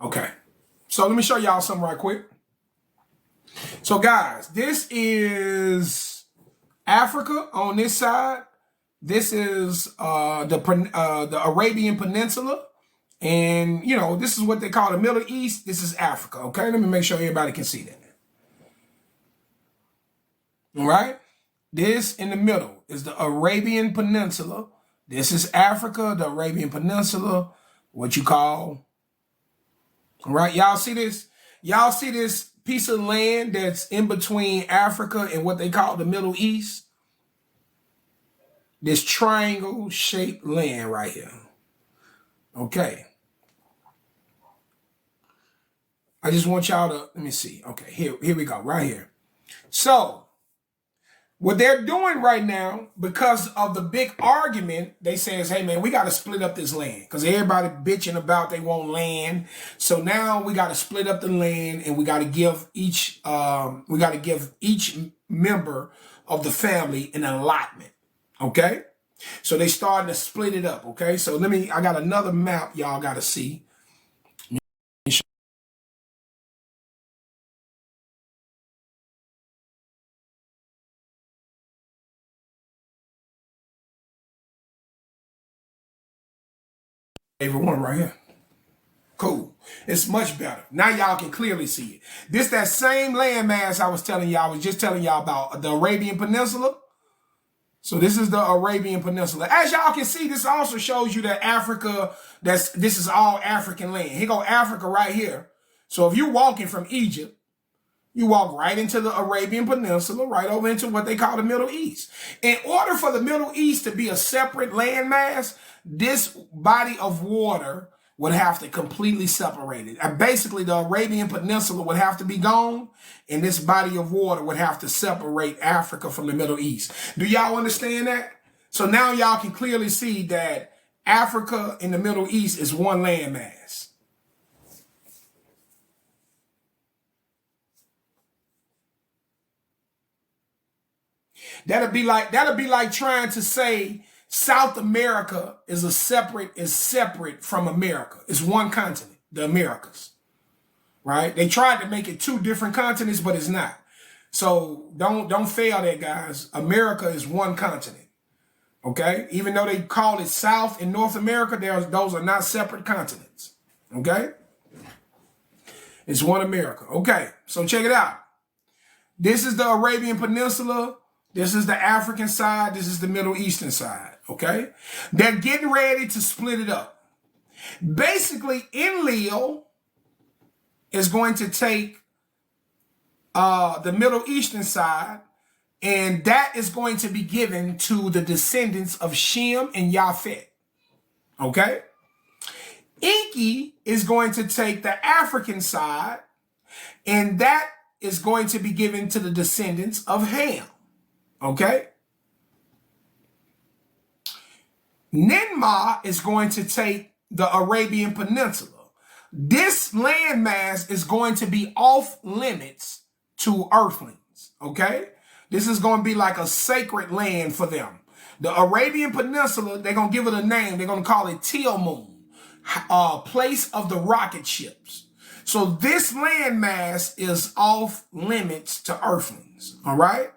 Okay, so let me show y'all something right quick. So guys, this is Africa on this side. This is the Arabian Peninsula. And, you know, this is what they call the Middle East. This is Africa, okay? Let me make sure everybody can see that. All right? This in the middle is the Arabian Peninsula. This is Africa, the Arabian Peninsula, what you call. All right, y'all see this? Y'all see this piece of land that's in between Africa and what they call the Middle East? This triangle-shaped land right here. Okay. I just want y'all to, let me see. Okay, here we go, right here. So, what they're doing right now, because of the big argument, they says, hey man, we got to split up this land. Because everybody bitching about they want land. So now we got to split up the land and we got to give each member of the family an allotment. Okay? So they starting to split it up. Okay? So I got another map y'all got to see. Favorite one right here. Cool. It's much better. Now y'all can clearly see it. This that same landmass I was telling y'all, I was just telling y'all about the Arabian Peninsula. So this is the Arabian Peninsula. As y'all can see, this also shows you that Africa, this is all African land. Here go Africa right here. So if you're walking from Egypt, you walk right into the Arabian Peninsula, right over into what they call the Middle East. In order for the Middle East to be a separate landmass, this body of water would have to completely separate it. And basically, the Arabian Peninsula would have to be gone, and this body of water would have to separate Africa from the Middle East. Do y'all understand that? So now y'all can clearly see that Africa and the Middle East is one landmass. That'd be like trying to say South America is separate from America. It's one continent, the Americas. Right? They tried to make it two different continents, but it's not. So don't fail that, guys. America is one continent. Okay? Even though they call it South and North America, those are not separate continents. Okay? It's one America. Okay, so check it out. This is the Arabian Peninsula. This is the African side. This is the Middle Eastern side, okay? They're getting ready to split it up. Basically, Enlil is going to take the Middle Eastern side, and that is going to be given to the descendants of Shem and Japhet, okay? Enki is going to take the African side, and that is going to be given to the descendants of Ham. Okay? Ninmah is going to take the Arabian Peninsula. This landmass is going to be off limits to earthlings. Okay? This is going to be like a sacred land for them. The Arabian Peninsula, they're going to give it a name. They're going to call it Tilmun, place of the rocket ships. So this landmass is off limits to earthlings, all right?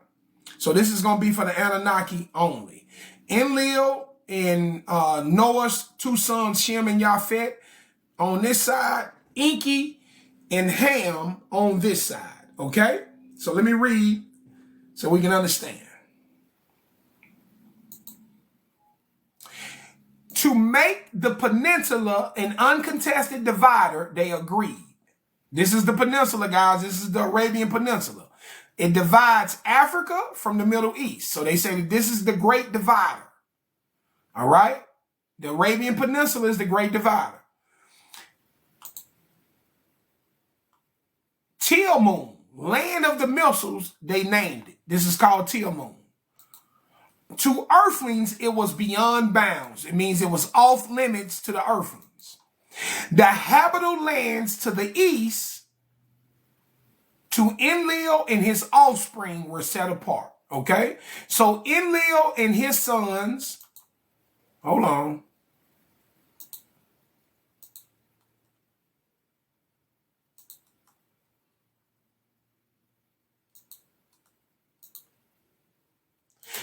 So this is going to be for the Anunnaki only. Enlil and Noah's two sons, Shem and Japhet, on this side. Enki and Ham on this side, okay? So let me read so we can understand. To make the peninsula an uncontested divider, they agreed. This is the peninsula, guys. This is the Arabian Peninsula. It divides Africa from the Middle East. So they say that this is the Great Divider. All right? The Arabian Peninsula is the Great Divider. Tilmun, land of the missiles, they named it. This is called Tilmun. To earthlings, it was beyond bounds. It means it was off limits to the earthlings. The habitable lands to the east, to Enlil and his offspring, were set apart. Okay? So Enlil and his sons, hold on.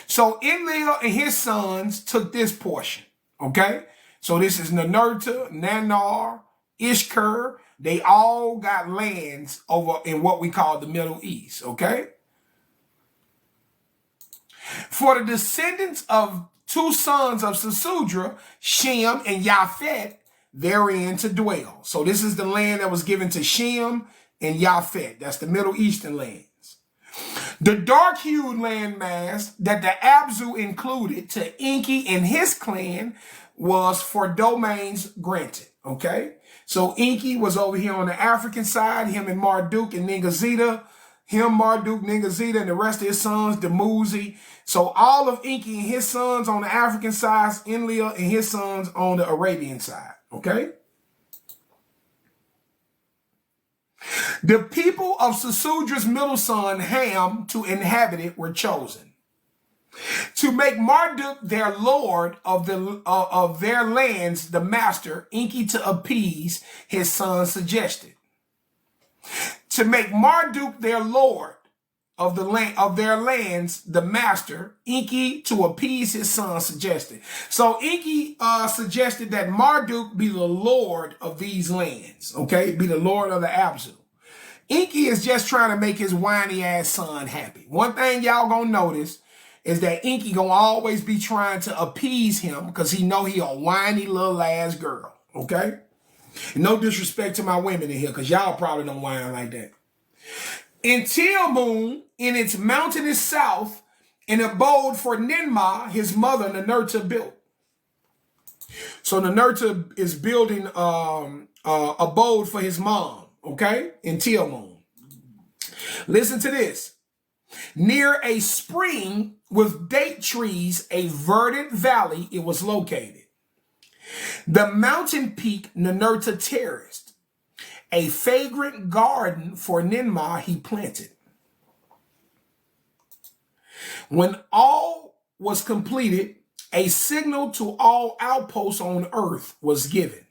So Enlil and his sons took this portion, okay? So this is Ninurta, Nanar, Ishkur. They all got lands over in what we call the Middle East, okay? For the descendants of two sons of Sesudra, Shem and Japhet, therein to dwell. So this is the land that was given to Shem and Japhet. That's the Middle Eastern lands. The dark-hued landmass that the Abzu included to Enki and his clan was for domains granted, okay? So Enki was over here on the African side, him and Marduk and Ningazita, him, Marduk, Ningazita, and the rest of his sons, Dumuzi. So all of Enki and his sons on the African side, Enlil and his sons on the Arabian side, okay? The people of Sesudra's middle son, Ham, to inhabit it were chosen. To make Marduk their lord of their lands, the master, Enki to appease his son suggested. To make Marduk their lord of their lands, the master, Enki to appease his son suggested. So Enki suggested that Marduk be the lord of these lands, okay? Be the lord of the Abzu. Enki is just trying to make his whiny ass son happy. One thing y'all gonna notice is that Enki gonna always be trying to appease him because he know he a whiny little ass girl, okay? And no disrespect to my women in here because y'all probably don't whine like that. In Tilmun, in its mountainous south, an abode for Ninmah, his mother, Ninurta, built. So Ninurta is building abode for his mom, okay, in Tilmun. Listen to this. Near a spring with date trees, a verdant valley, it was located. The mountain peak Ninurta terraced. A fragrant garden for Ninmah he planted. When all was completed, a signal to all outposts on earth was given.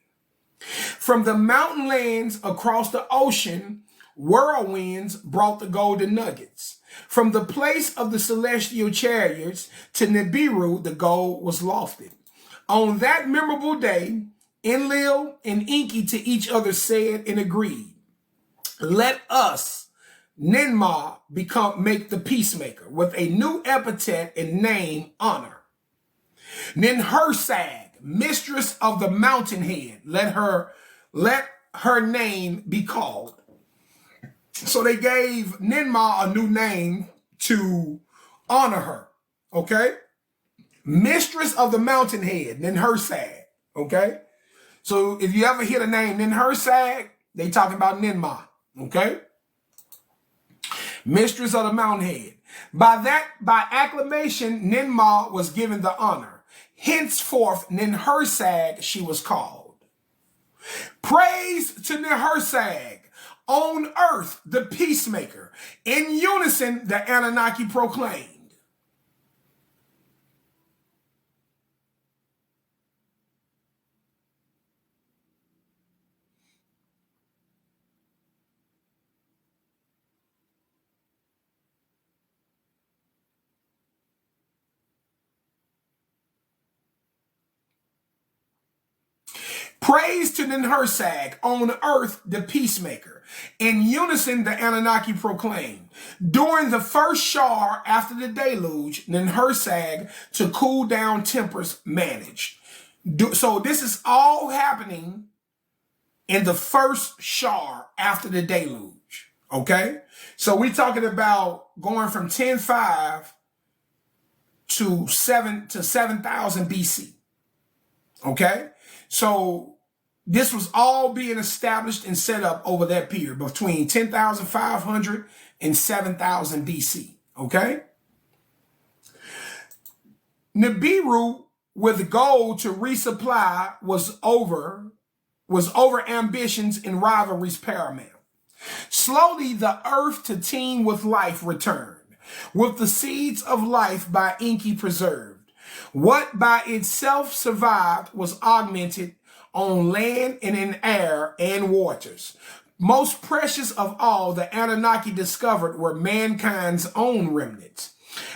From the mountain lands across the ocean, whirlwinds brought the golden nuggets. From the place of the celestial chariots to Nibiru, the gold was lofted. On that memorable day, Enlil and Enki to each other said and agreed, let us, Ninmah, make the peacemaker with a new epithet and name honor. Ninhursag, mistress of the mountainhead, let her name be called. So they gave Ninmah a new name to honor her, okay? Mistress of the mountainhead, Ninhursag, okay? So if you ever hear the name Ninhursag, they talking about Ninmah, okay? Mistress of the mountainhead. By acclamation, Ninmah was given the honor. Henceforth, Ninhursag she was called. Praise to Ninhursag. On earth, the peacemaker. In unison, the Anunnaki proclaimed. Praise to Ninhursag, on earth the peacemaker. In unison the Anunnaki proclaim. During the first Shar after the deluge, Ninhursag to cool down tempers managed. So this is all happening in the first Shar after the deluge. Okay? So we're talking about going from 10.5 to 7,000 BC. Okay? So this was all being established and set up over that period between 10,500 and 7,000 BC. Okay? Nibiru, with gold to resupply, was over ambitions and rivalries paramount. Slowly, the earth to teem with life returned, with the seeds of life by Enki preserved. What by itself survived was augmented on land and in air and waters. Most precious of all, the Anunnaki discovered were mankind's own remnants.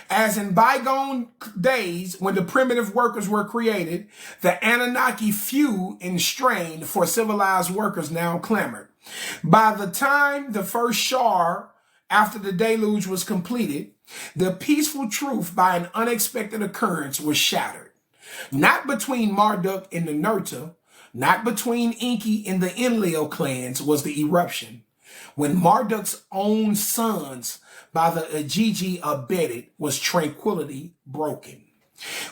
As in bygone days, when the primitive workers were created, the Anunnaki few and strained for civilized workers now clamored. By the time the first Shar after the deluge was completed, the peaceful truth by an unexpected occurrence was shattered. Not between Marduk and the Nurta, not between Enki and the Enlil clans was the eruption. When Marduk's own sons by the Igigi abetted, was tranquility broken.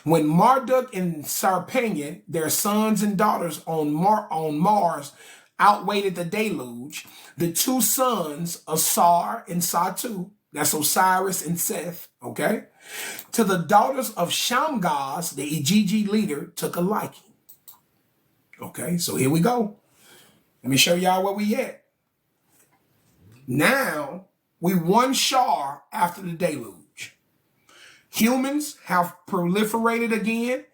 When Marduk and Sarpenya, their sons and daughters on Mars, outweighed the deluge, the two sons, Asar and Satu, that's Osiris and Seth, okay, to the daughters of Shamgaz, the Igigi leader, took a liking. Okay, so here we go. Let me show y'all where we at. Now, we one Shar after the deluge. Humans have proliferated again.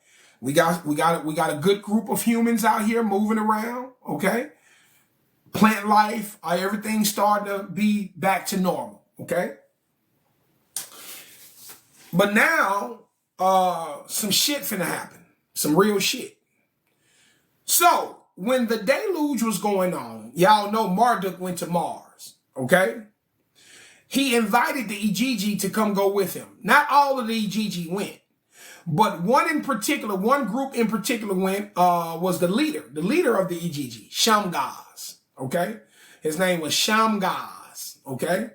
We got a good group of humans out here moving around, okay? Plant life, everything's starting to be back to normal, okay? But now, some shit finna happen. Some real shit. So, when the deluge was going on, y'all know Marduk went to Mars, okay? He invited the Igigi to come go with him. Not all of the Igigi went, but one group in particular went, was the leader of the Igigi, Shamgaz, okay? His name was Shamgaz, okay?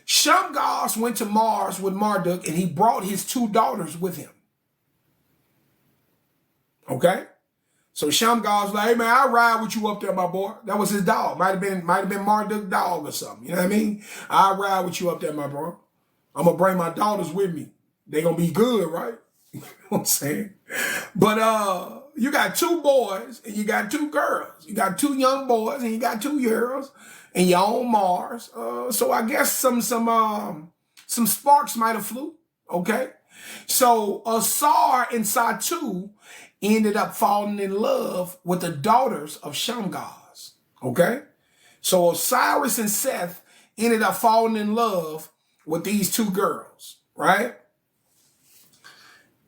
Shamgaz went to Mars with Marduk, and he brought his two daughters with him. Okay? So Shamgaz was like, hey man, I'll ride with you up there, my boy. That was his dog. Might have been Marduk's dog or something. You know what I mean? I'll ride with you up there, my bro. I'm gonna bring my daughters with me. They gonna be good, right? You know what I'm saying? But you got two boys and you got two girls. You got two young boys and you got two girls, and you're on Mars. So I guess some sparks might have flew. Okay? So Asar and Satu ended up falling in love with the daughters of Shamgaz. Okay? So Osiris and Seth ended up falling in love with these two girls, right?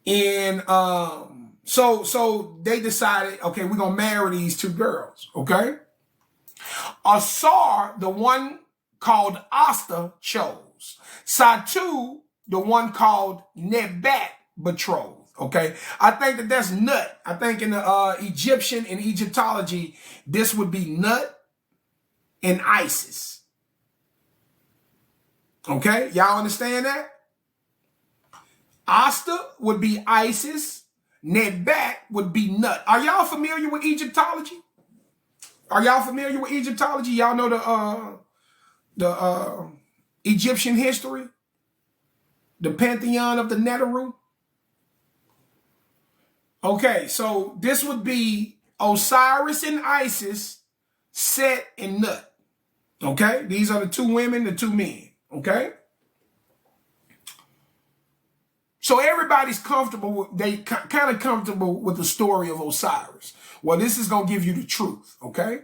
And so they decided, okay, we're gonna marry these two girls, okay? Asar, the one called Asta, chose. Satu, the one called Nebat, betrothed. Okay, I think that's Nut. I think in the Egyptian and Egyptology, this would be Nut and Isis. Okay, y'all understand that? Asta would be Isis. Nebat would be Nut. Are y'all familiar with Egyptology? Are y'all familiar with Egyptology? Y'all know the Egyptian history? The pantheon of the Neteru? Okay, so this would be Osiris and Isis, Set and Nut. Okay, these are the two women, the two men. Okay, so everybody's comfortable. They kind of comfortable with the story of Osiris. Well, this is gonna give you the truth. Okay,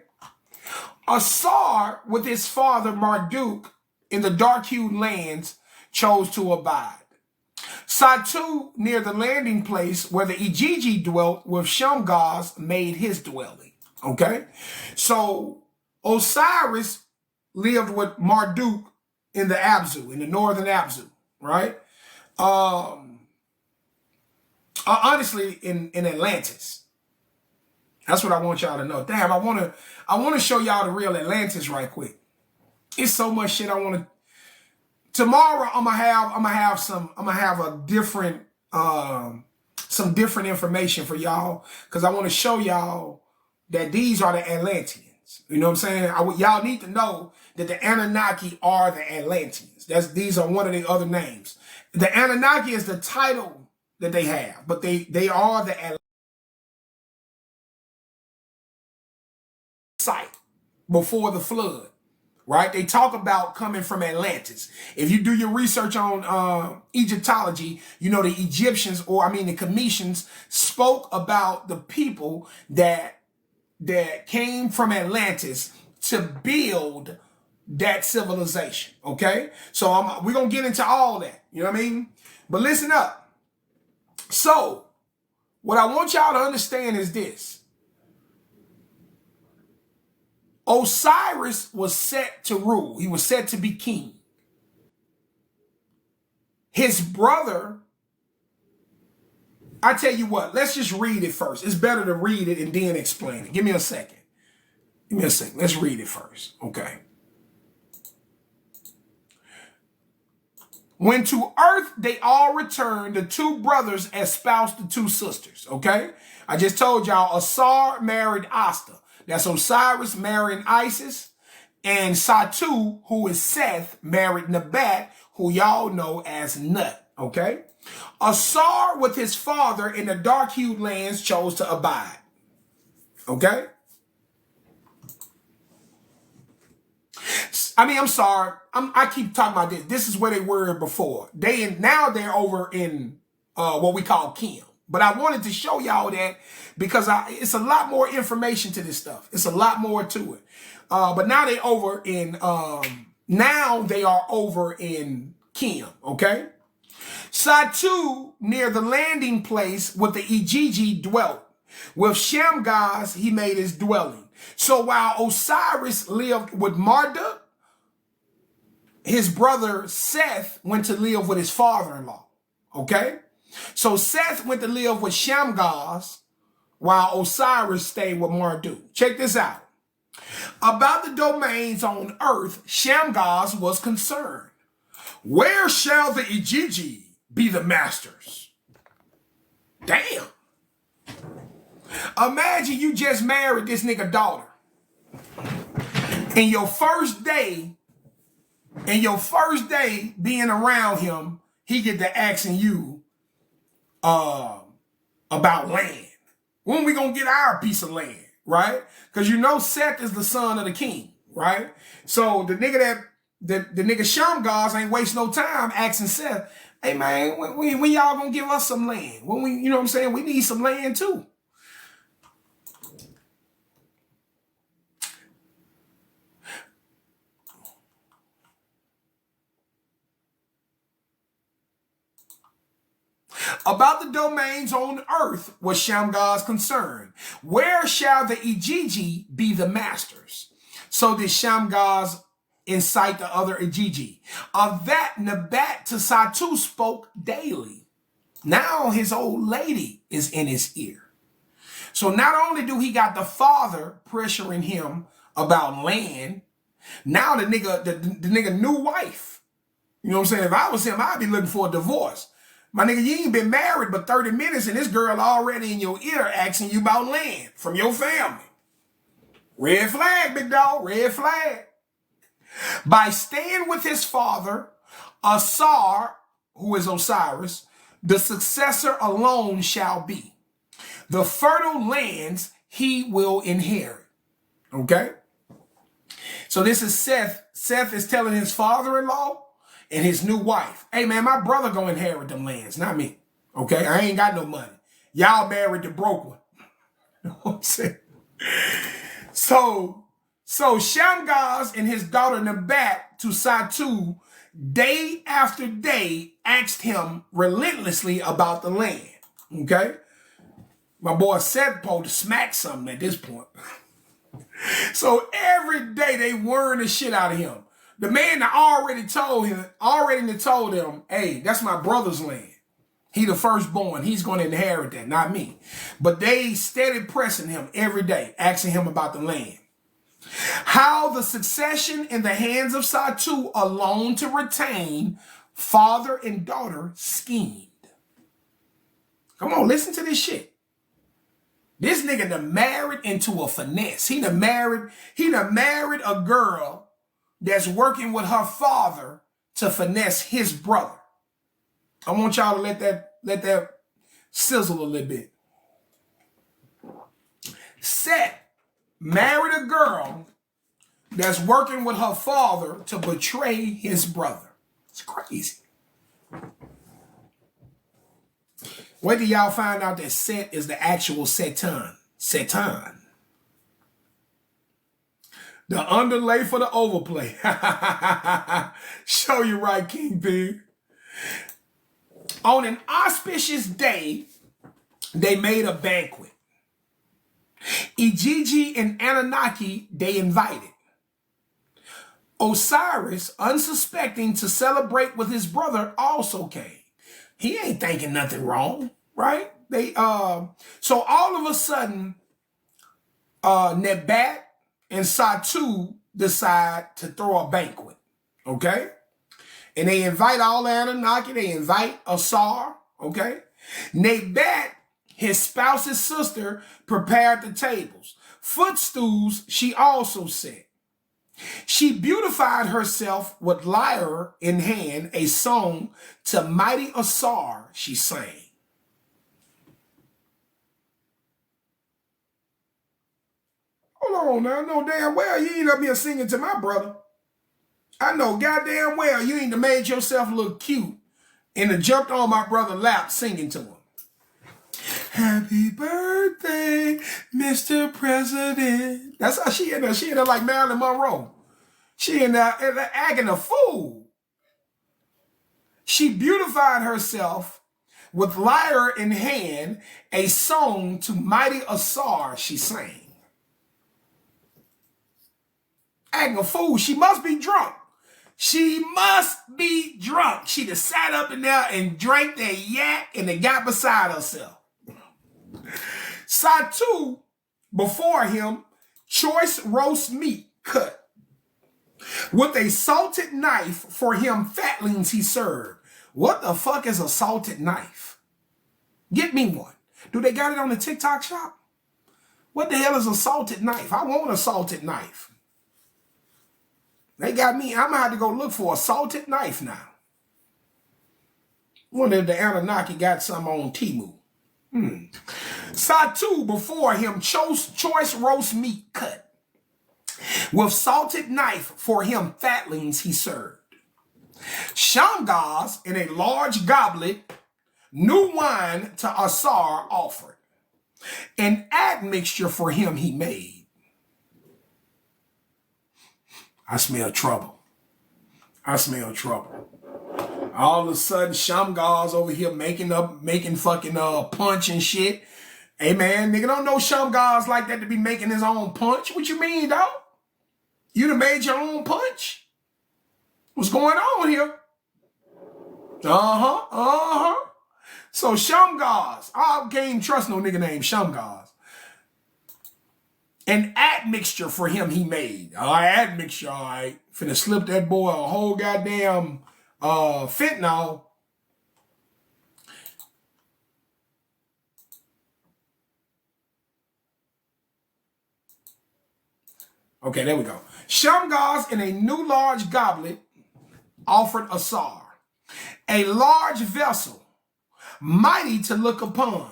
Asar with his father Marduk in the dark-hued lands chose to abide. Satu, near the landing place where the Igigi dwelt with Shamgaz, made his dwelling. Okay? So Osiris lived with Marduk in the Abzu, in the northern Abzu, right? Honestly, in Atlantis. That's what I want y'all to know. Damn, I want to show y'all the real Atlantis right quick. It's so much shit I want to. Tomorrow I'm gonna have a different some different information for y'all, because I want to show y'all that these are the Atlanteans. You know what I'm saying? Y'all need to know that the Anunnaki are the Atlanteans. These are one of the other names. The Anunnaki is the title that they have, but they are the Atlanteans. Site before the flood, right? They talk about coming from Atlantis. If you do your research on Egyptology, you know the Egyptians, the Cometians, spoke about the people that came from Atlantis to build that civilization. Okay, so we're gonna get into all that. You know what I mean? But listen up. So what I want y'all to understand is this. Osiris was set to rule. He was set to be king. His brother, I tell you what, let's just read it first. It's better to read it and then explain it. Give me a second. Let's read it first. Okay. When to earth they all returned, the two brothers espoused the two sisters. Okay. I just told y'all Asar married Asta. That's Osiris marrying Isis, and Satu, who is Seth, married Nabat, who y'all know as Nut, okay? Asar, with his father in the dark-hued lands, chose to abide, okay? I'm sorry. I keep talking about this. This is where they were before. Now they're over in what we call Kim. But I wanted to show y'all that because it's a lot more information to this stuff. It's a lot more to it. But now they over in now they are over in Kim, okay? Satu, near the landing place with the Igigi dwelt. With Shamgaz, he made his dwelling. So while Osiris lived with Marduk, his brother Seth went to live with his father-in-law, okay? So Seth went to live with Shamgaz while Osiris stayed with Marduk. Check this out. About the domains on earth, Shamgaz was concerned. Where shall the Igigi be the masters? Damn. Imagine you just married this nigga daughter. And your first day being around him, he get to asking you about land. When we gonna get our piece of land, right? Because you know Seth is the son of the king, right? So the nigga the nigga Shamgaz ain't waste no time asking Seth, hey man, when y'all gonna give us some land? When you know what I'm saying? We need some land too. About the domains on earth was Shamgaz concerned. Where shall the Igigi be the masters? So did Shamgaz incite the other Igigi. Of that, Nabat to Satu spoke daily. Now his old lady is in his ear. So not only do he got the father pressuring him about land, now the nigga new wife. You know what I'm saying? If I was him, I'd be looking for a divorce. My nigga, you ain't been married but 30 minutes and this girl already in your ear asking you about land from your family. Red flag, big dog, red flag. By staying with his father, Asar, who is Osiris, the successor alone shall be. The fertile lands he will inherit. Okay? So this is Seth. Seth is telling his father-in-law and his new wife, hey man, my brother gonna inherit them lands, not me. Okay? I ain't got no money. Y'all married the broke one. You know what I'm saying? So Shamgaz and his daughter Nabat to Satu day after day asked him relentlessly about the land. Okay? My boy Seth supposed to smack something at this point. So every day they worrying the shit out of him. The man that already told them, hey, that's my brother's land. He the firstborn. He's going to inherit that, not me. But they steady pressing him every day, asking him about the land. How the succession in the hands of Satu alone to retain father and daughter schemed. Come on, listen to this shit. This nigga done married into a finesse. He done married a girl that's working with her father to finesse his brother. I want y'all to let that sizzle a little bit. Seth married a girl that's working with her father to betray his brother. It's crazy. Wait till y'all find out that Set is the actual Satan. Satan. The underlay for the overplay. Show you right, King Pig. On an auspicious day, they made a banquet. Igigi and Anunnaki, they invited. Osiris, unsuspecting to celebrate with his brother, also came. He ain't thinking nothing wrong, right? So all of a sudden, Nebat and Satu decide to throw a banquet, okay? And they invite all the Anunnaki, they invite Asar, okay? Nebat, his spouse's sister, prepared the tables. Footstools she also set. She beautified herself with lyre in hand, a song to mighty Asar she sang. Hold on now, I know damn well you ain't up here singing to my brother. I know goddamn well you ain't made yourself look cute and jumped on my brother's lap singing to him. Happy birthday, Mr. President. That's how she in there. She in there like Marilyn Monroe. She in there acting a fool. She beautified herself with lyre in hand, a song to mighty Asar she sang. Acting a fool. She must be drunk. She must be drunk. She just sat up in there and drank that yak and then got beside herself. Satu, before him, choice roast meat cut. With a salted knife for him fatlings he served. What the fuck is a salted knife? Get me one. Do they got it on the TikTok shop? What the hell is a salted knife? I want a salted knife. They got me. I'm going to have to go look for a salted knife now. Wonder if the Anunnaki got some on Temu. Satu, before him, choice roast meat cut. With salted knife for him fatlings he served. Shamgaz in a large goblet, new wine to Asar offered. An admixture for him he made. I smell trouble. I smell trouble. All of a sudden, Shamgaz over here making fucking punch and shit. Hey man, nigga don't know Shamgaz like that to be making his own punch. What you mean, dog? You done made your own punch? What's going on here? So Shamgaz, I can't even trust no nigga named Shamgaz. An admixture for him he made. All right, admixture, all right. Finna slip that boy a whole goddamn fentanyl. Okay, there we go. Shamgaz in a new large goblet offered Asar. A large vessel, mighty to look upon.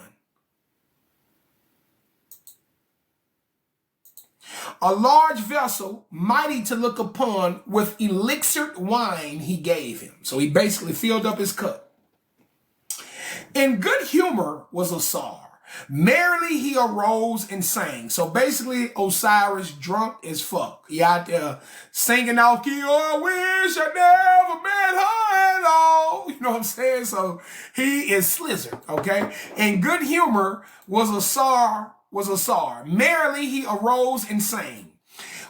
A large vessel, mighty to look upon, with elixired wine he gave him. So he basically filled up his cup. In good humor was Asar, Merrily he arose and sang. So basically, Osiris drunk as fuck. He out there singing off key. Oh, I wish I never met her at all. You know what I'm saying? So he is slizzard, okay? And good humor was a czar. Merrily he arose and sang.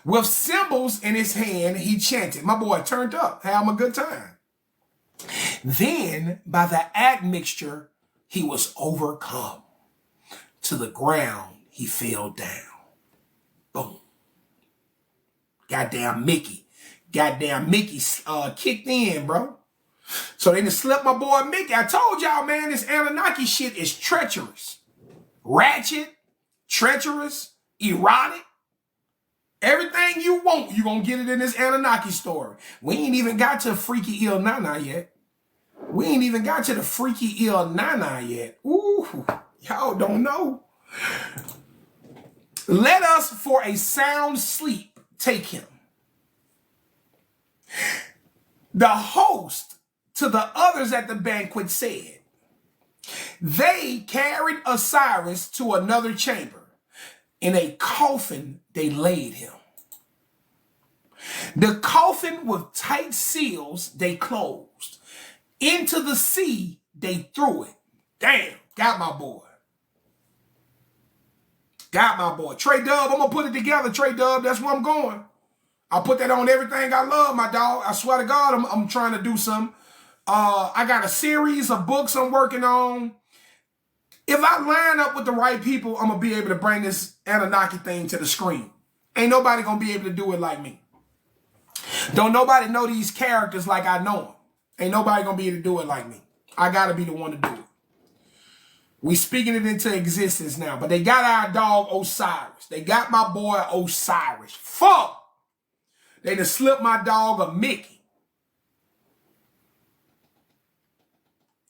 With cymbals in his hand, he chanted. My boy turned up, having a good time. Then, by the admixture, he was overcome. To the ground, he fell down. Boom. Goddamn Mickey kicked in, bro. So they just slept my boy Mickey. I told y'all, man, this Anunnaki shit is treacherous. Ratchet, treacherous, erotic. Everything you want, you're going to get it in this Anunnaki story. We ain't even got to Freaky Il Nana yet. Ooh, y'all don't know. Let us for a sound sleep take him. The host to the others at the banquet said, they carried Osiris to another chamber. In a coffin, they laid him. The coffin with tight seals, they closed. Into the sea, they threw it. Damn, got my boy. Trey Dub, I'm going to put it together, Trey Dub. That's where I'm going. I'll put that on everything I love, my dog. I swear to God, I'm trying to do something. I got a series of books I'm working on. If I line up with the right people, I'm going to be able to bring this Anunnaki thing to the screen. Ain't nobody going to be able to do it like me. Don't nobody know these characters like I know them. Ain't nobody going to be able to do it like me. I got to be the one to do it. We speaking it into existence now. But they got our dog Osiris. They got my boy Osiris. Fuck! They just slipped my dog a Mickey.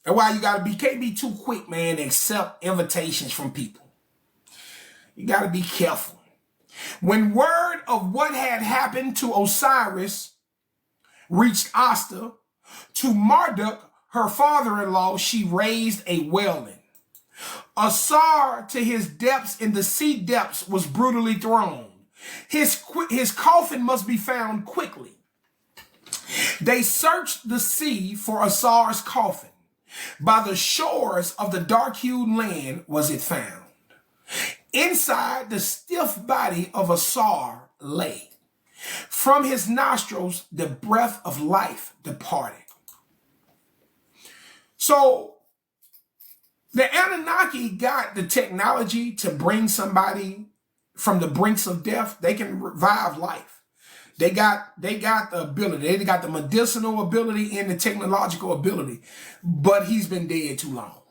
That's why you can't be too quick, man, to accept invitations from people. You got to be careful. When word of what had happened to Osiris reached Asta, to Marduk, her father-in-law, she raised a wailing. Asar to his depths in the sea depths was brutally thrown. His coffin must be found quickly. They searched the sea for Asar's coffin. By the shores of the dark-hued land was it found. Inside, the stiff body of Asar lay. From his nostrils, the breath of life departed. So, the Anunnaki got the technology to bring somebody from the brinks of death. They can revive life. They got the ability. They got the medicinal ability and the technological ability. But he's been dead too long.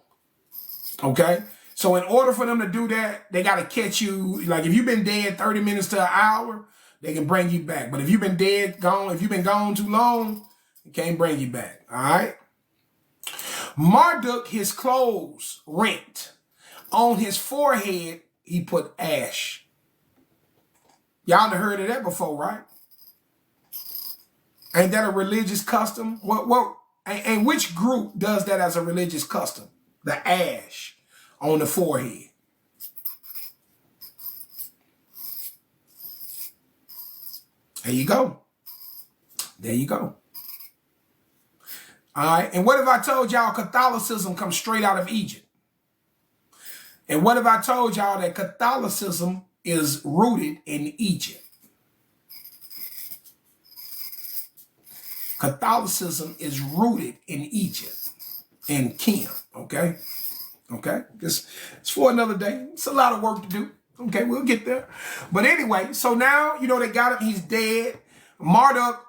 Okay? So in order for them to do that, they got to catch you. Like if you've been dead 30 minutes to an hour, they can bring you back. But if you've been if you've been gone too long, they can't bring you back. All right? Marduk, his clothes rent. On his forehead, he put ash. Y'all done heard of that before, right? Ain't that a religious custom? And which group does that as a religious custom? The ash on the forehead. There you go. All right. And what if I told y'all Catholicism comes straight out of Egypt? And what if I told y'all that Catholicism is rooted in Egypt? Catholicism is rooted in Egypt and Kim, okay? Okay? It's for another day. It's a lot of work to do. Okay, we'll get there. But anyway, so now, they got him. He's dead. Marduk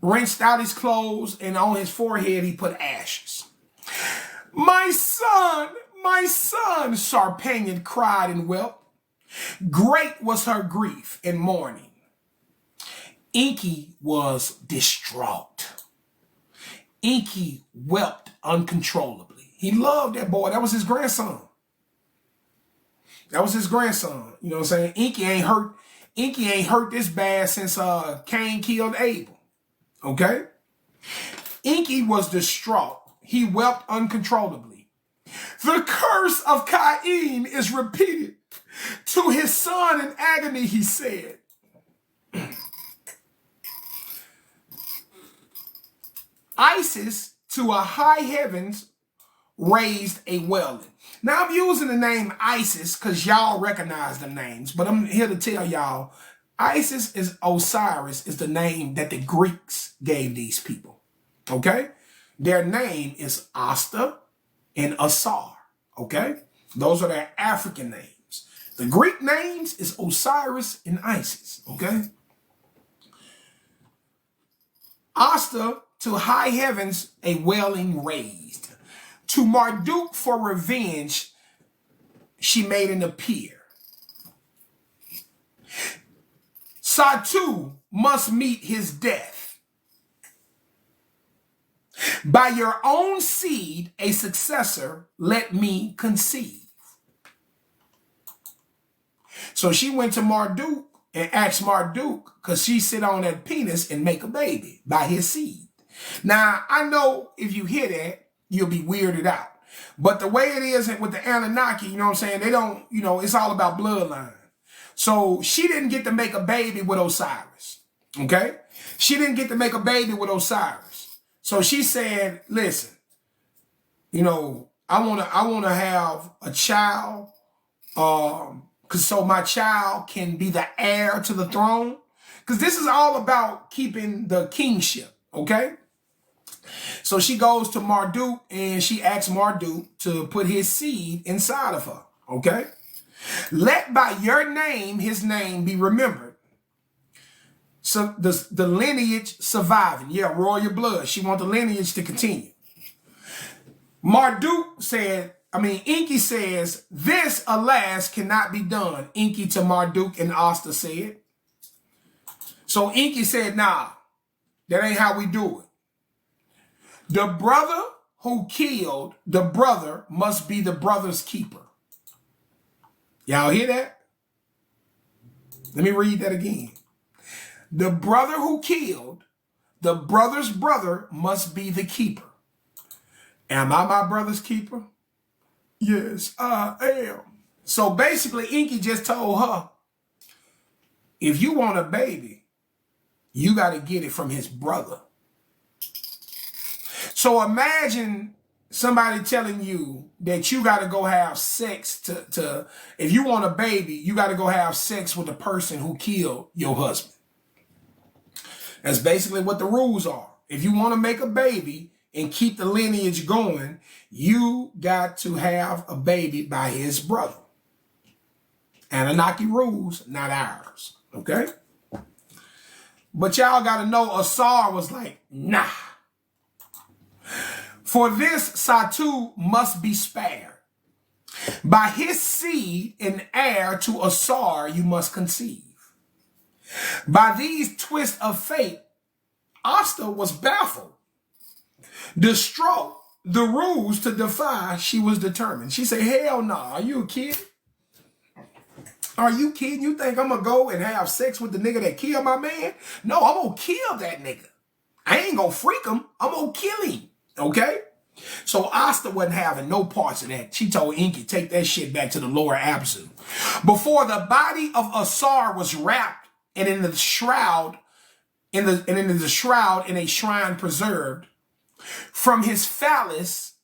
wrenched out his clothes, and on his forehead, he put ashes. My son, Sarpanian cried and wept. Great was her grief and mourning. Enki was distraught. Enki wept uncontrollably. He loved that boy. That was his grandson. You know what I'm saying? Enki ain't hurt this bad since Cain killed Abel. Okay? Enki was distraught. He wept uncontrollably. The curse of Cain is repeated. To his son in agony, he said, Isis to a high heavens raised a wailing. Now I'm using the name Isis because y'all recognize the names, but I'm here to tell y'all, Isis is Osiris is the name that the Greeks gave these people. Okay? Their name is Asta and Asar. Okay? Those are their African names. The Greek names is Osiris and Isis. Okay? Asta to high heavens a wailing raised. To Marduk for revenge, she made an appear. Satu must meet his death. By your own seed, a successor, let me conceive. So she went to Marduk and asked Marduk, because she sit on that penis and make a baby by his seed. Now, I know if you hear that, you'll be weirded out. But the way it is with the Anunnaki, you know what I'm saying? They don't, it's all about bloodline. So she didn't get to make a baby with Osiris. Okay? She didn't get to make a baby with Osiris. So she said, listen, I want to have a child, so my child can be the heir to the throne. Because this is all about keeping the kingship, okay? So she goes to Marduk and she asks Marduk to put his seed inside of her, okay? Let by your name, his name be remembered. So the lineage surviving. Yeah, royal blood. She wants the lineage to continue. Enki says, this, alas, cannot be done. Enki to Marduk and Asta said. So Enki said, nah, that ain't how we do it. The brother who killed the brother must be the brother's keeper. Y'all hear that? Let me read that again. The brother who killed the brother's brother must be the keeper. Am I my brother's keeper? Yes, I am. So basically, Enki just told her, if you want a baby, you got to get it from his brother. So imagine somebody telling you that you got to go have sex if you want a baby, you got to go have sex with the person who killed your husband. That's basically what the rules are. If you want to make a baby and keep the lineage going, you got to have a baby by his brother. Anunnaki rules, not ours. Okay? But y'all got to know Asar was like, nah. For this, Satu must be spared. By his seed and heir to Asar, you must conceive. By these twists of fate, Asta was baffled. Distraught, the rules to defy, she was determined. She said, hell no, are you a kid? Are you kidding? You think I'm going to go and have sex with the nigga that killed my man? No, I'm going to kill that nigga. I ain't going to freak him. I'm going to kill him. Okay? So Asta wasn't having no parts of that. She told Enki, take that shit back to the lower Abzu. Before the body of Asar was wrapped and in the shroud, in a shrine preserved, from his phallus,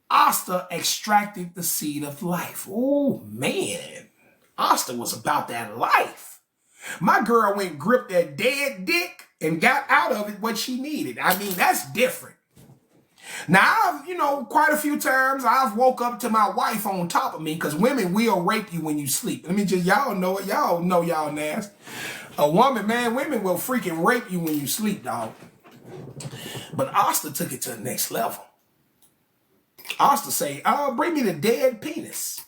Asta extracted the seed of life. Oh, man. Asta was about that life. My girl went gripped that dead dick and got out of it what she needed. I mean, that's different. Now, quite a few times I've woke up to my wife on top of me because women will rape you when you sleep. Let me just, y'all know it. Y'all know y'all nasty. Women will freaking rape you when you sleep, dog. But Asta took it to the next level. Asta say, bring me the dead penis.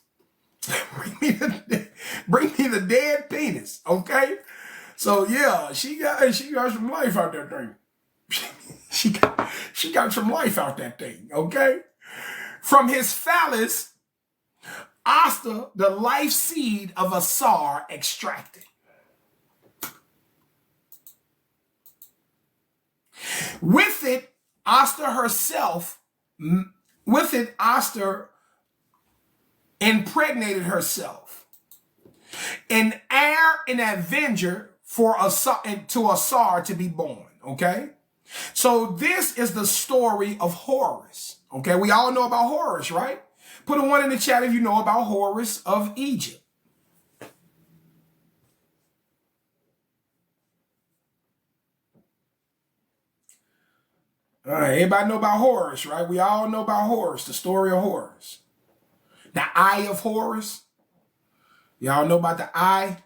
bring me the dead penis, okay? So yeah, she got some life out that thing. she got some life out that thing, okay? From his phallus, Asta, the life seed of Asar, extracted. With it, Asta impregnated herself, an heir and avenger for Osiris to be born. Okay, so this is the story of Horus. Okay, we all know about Horus, right? Put a 1 in the chat if you know about Horus of Egypt. All right, everybody know about Horus, right? We all know about Horus, the story of Horus. The Eye of Horus. Y'all know about the Eye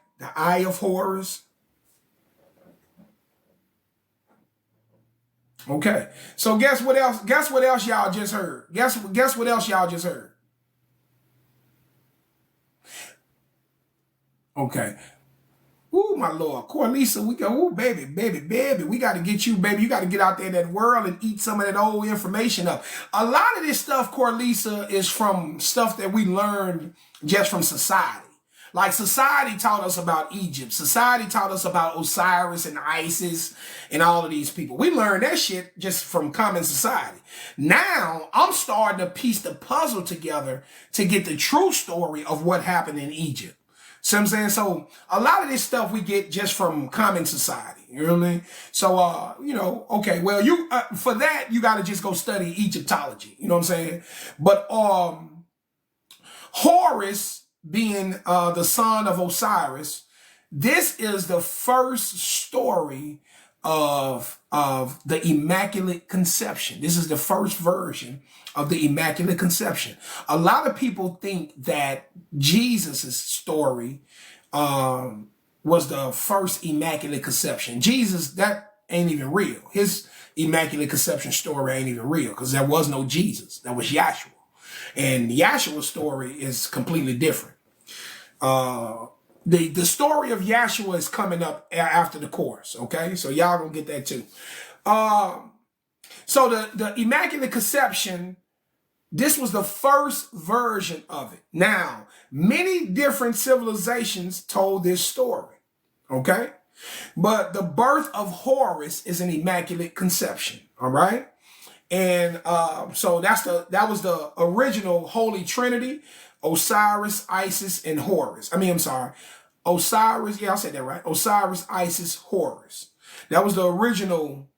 of Horus. Okay, so guess what else? Guess what else y'all just heard? Guess what else y'all just heard? Okay. Ooh, my Lord. Corlisa, we go, ooh, baby. We got to get you, baby. You got to get out there in that world and eat some of that old information up. A lot of this stuff, Corlisa, is from stuff that we learned just from society. Like society taught us about Egypt. Society taught us about Osiris and Isis and all of these people. We learned that shit just from common society. Now, I'm starting to piece the puzzle together to get the true story of what happened in Egypt. See what I'm saying? So a lot of this stuff we get just from common society. You know what I mean? So, you know, okay, well, you for that, you got to just go study Egyptology. You know what I'm saying? But Horus, being the son of Osiris, this is the first story of the Immaculate Conception. This is the first version of the Immaculate Conception. A lot of people think that Jesus's story was the first Immaculate Conception. Jesus, that ain't even real. His Immaculate Conception story ain't even real because there was no Jesus. That was Yahshua. And Yahshua's story is completely different. The story of Yahshua is coming up after the course, okay? So y'all gonna get that too. So the Immaculate Conception, this was the first version of it. Now, many different civilizations told this story, okay? But the birth of Horus is an Immaculate Conception, all right? And so that was the original Holy Trinity: Osiris, Isis, and Horus. Osiris, yeah, I said that right. Osiris, Isis, Horus. That was the original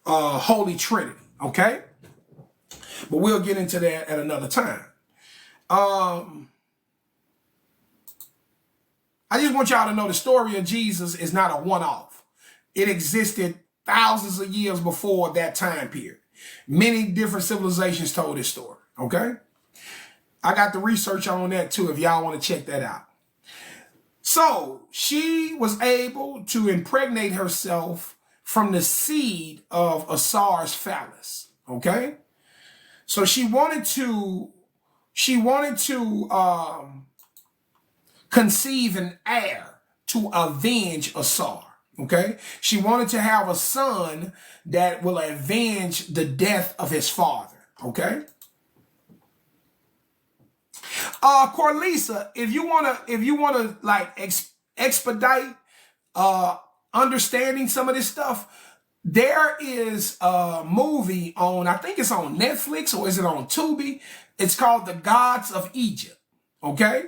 Holy Trinity, okay? But we'll get into that at another time. I just want y'all to know the story of Jesus is not a one-off. It existed thousands of years before that time period. Many different civilizations told this story, okay? I got the research on that too if y'all want to check that out. So she was able to impregnate herself from the seed of Osiris phallus, okay? So she wanted to conceive an heir to avenge Osiris, okay? She wanted to have a son that will avenge the death of his father, okay? Corlisa, if you wanna like expedite understanding some of this stuff, there is a movie on, I think it's on Netflix or is it on Tubi? It's called The Gods of Egypt. Okay?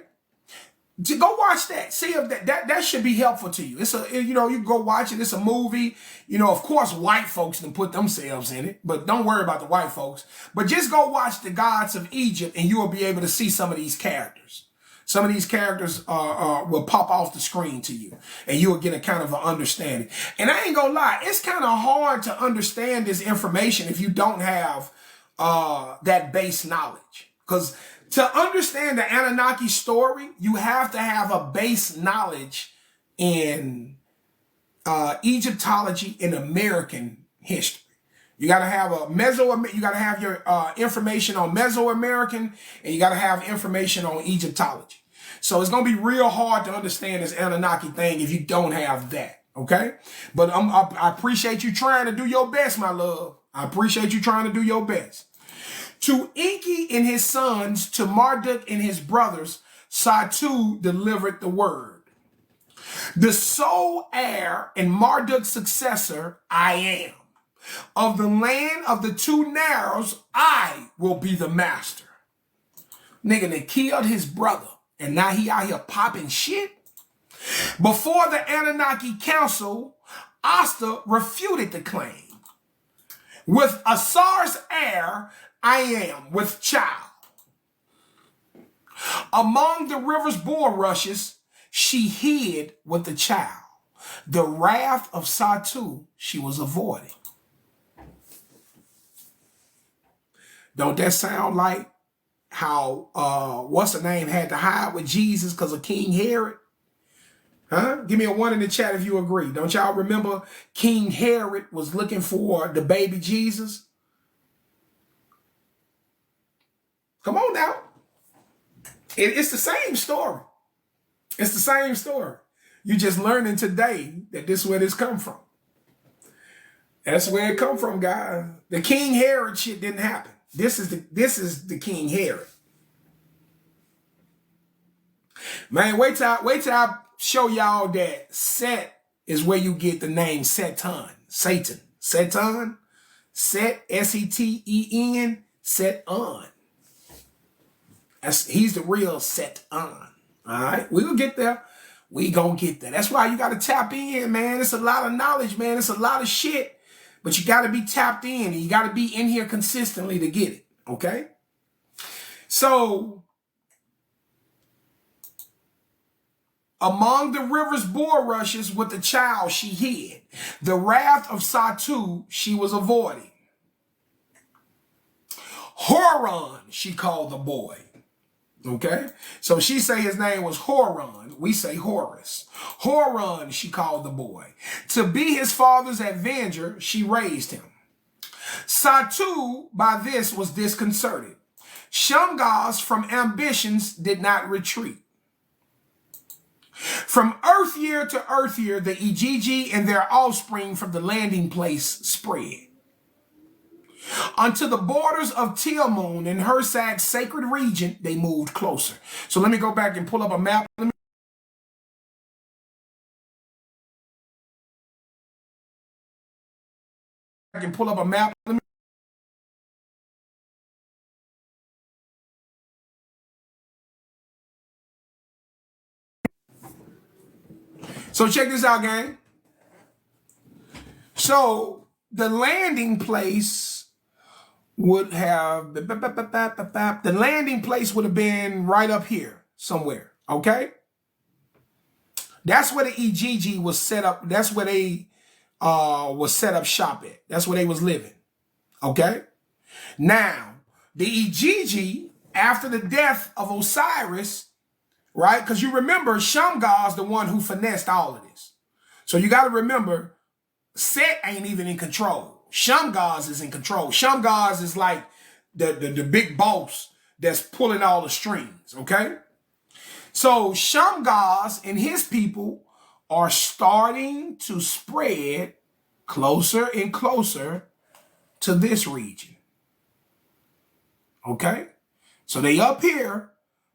Go watch that. See if that should be helpful to you. It's you go watch it. It's a movie. Of course, white folks can put themselves in it, but don't worry about the white folks. But just go watch The Gods of Egypt and you will be able to see some of these characters. Some of these characters will pop off the screen to you and you will get a kind of an understanding. And I ain't gonna lie, it's kind of hard to understand this information if you don't have that base knowledge. Because to understand the Anunnaki story, you have to have a base knowledge in Egyptology and American history. You got to have you got to have your information on Mesoamerican, and you got to have information on Egyptology. So it's going to be real hard to understand this Anunnaki thing if you don't have that, okay? But I appreciate you trying to do your best, my love. I appreciate you trying to do your best. To Enki and his sons, to Marduk and his brothers, Satu delivered the word. The sole heir and Marduk's successor, I am. Of the land of the two narrows, I will be the master. Nigga that killed his brother. And now he out here popping shit. Before the Anunnaki Council, Asta refuted the claim. With Osiris heir, I am with child. Among the river's bulrushes, she hid with the child. The wrath of Satu she was avoiding. Don't that sound like how, what's her name, had to hide with Jesus because of King Herod? Huh? Give me a 1 in the chat if you agree. Don't y'all remember King Herod was looking for the baby Jesus? Come on now. It's the same story. It's the same story. You just learning today that this is where this come from. That's where it come from, guys. The King Herod shit didn't happen. This is the King Herod. Man, wait till I show y'all that Set is where you get the name Satan. Satan. Satan. Set, S-E-T-E-N, Set-on. He's the real Set-on. All right? We'll get there. We gonna get there. That's why you got to tap in, man. It's a lot of knowledge, man. It's a lot of shit. But you got to be tapped in. And you got to be in here consistently to get it. Okay? So, among the river's bulrushes with the child she hid. The wrath of Satu she was avoiding. Horon she called the boy. Okay? So she say his name was Horon. We say Horus. Horon she called the boy. To be his father's avenger, she raised him. Satu by this was disconcerted. Shamgas from ambitions did not retreat. From earth year to earth year, the Igigi and their offspring from the landing place spread. Unto the borders of Tiamun and Hersag's sacred region, they moved closer. So let me go back and pull up a map. So check this out, gang. So the landing place would have, the landing place would have been right up here somewhere, okay? That's where the Igigi was set up. That's where they was set up shop at. That's where they was living, okay? Now, the Igigi, after the death of Osiris, right? Because you remember, Shamgar's the one who finessed all of this. So you got to remember, Set ain't even in control. Shamgar's is in control. Shamgar's is like the big boss that's pulling all the strings, okay? So Shamgar's and his people are starting to spread closer and closer to this region, okay? So they up here,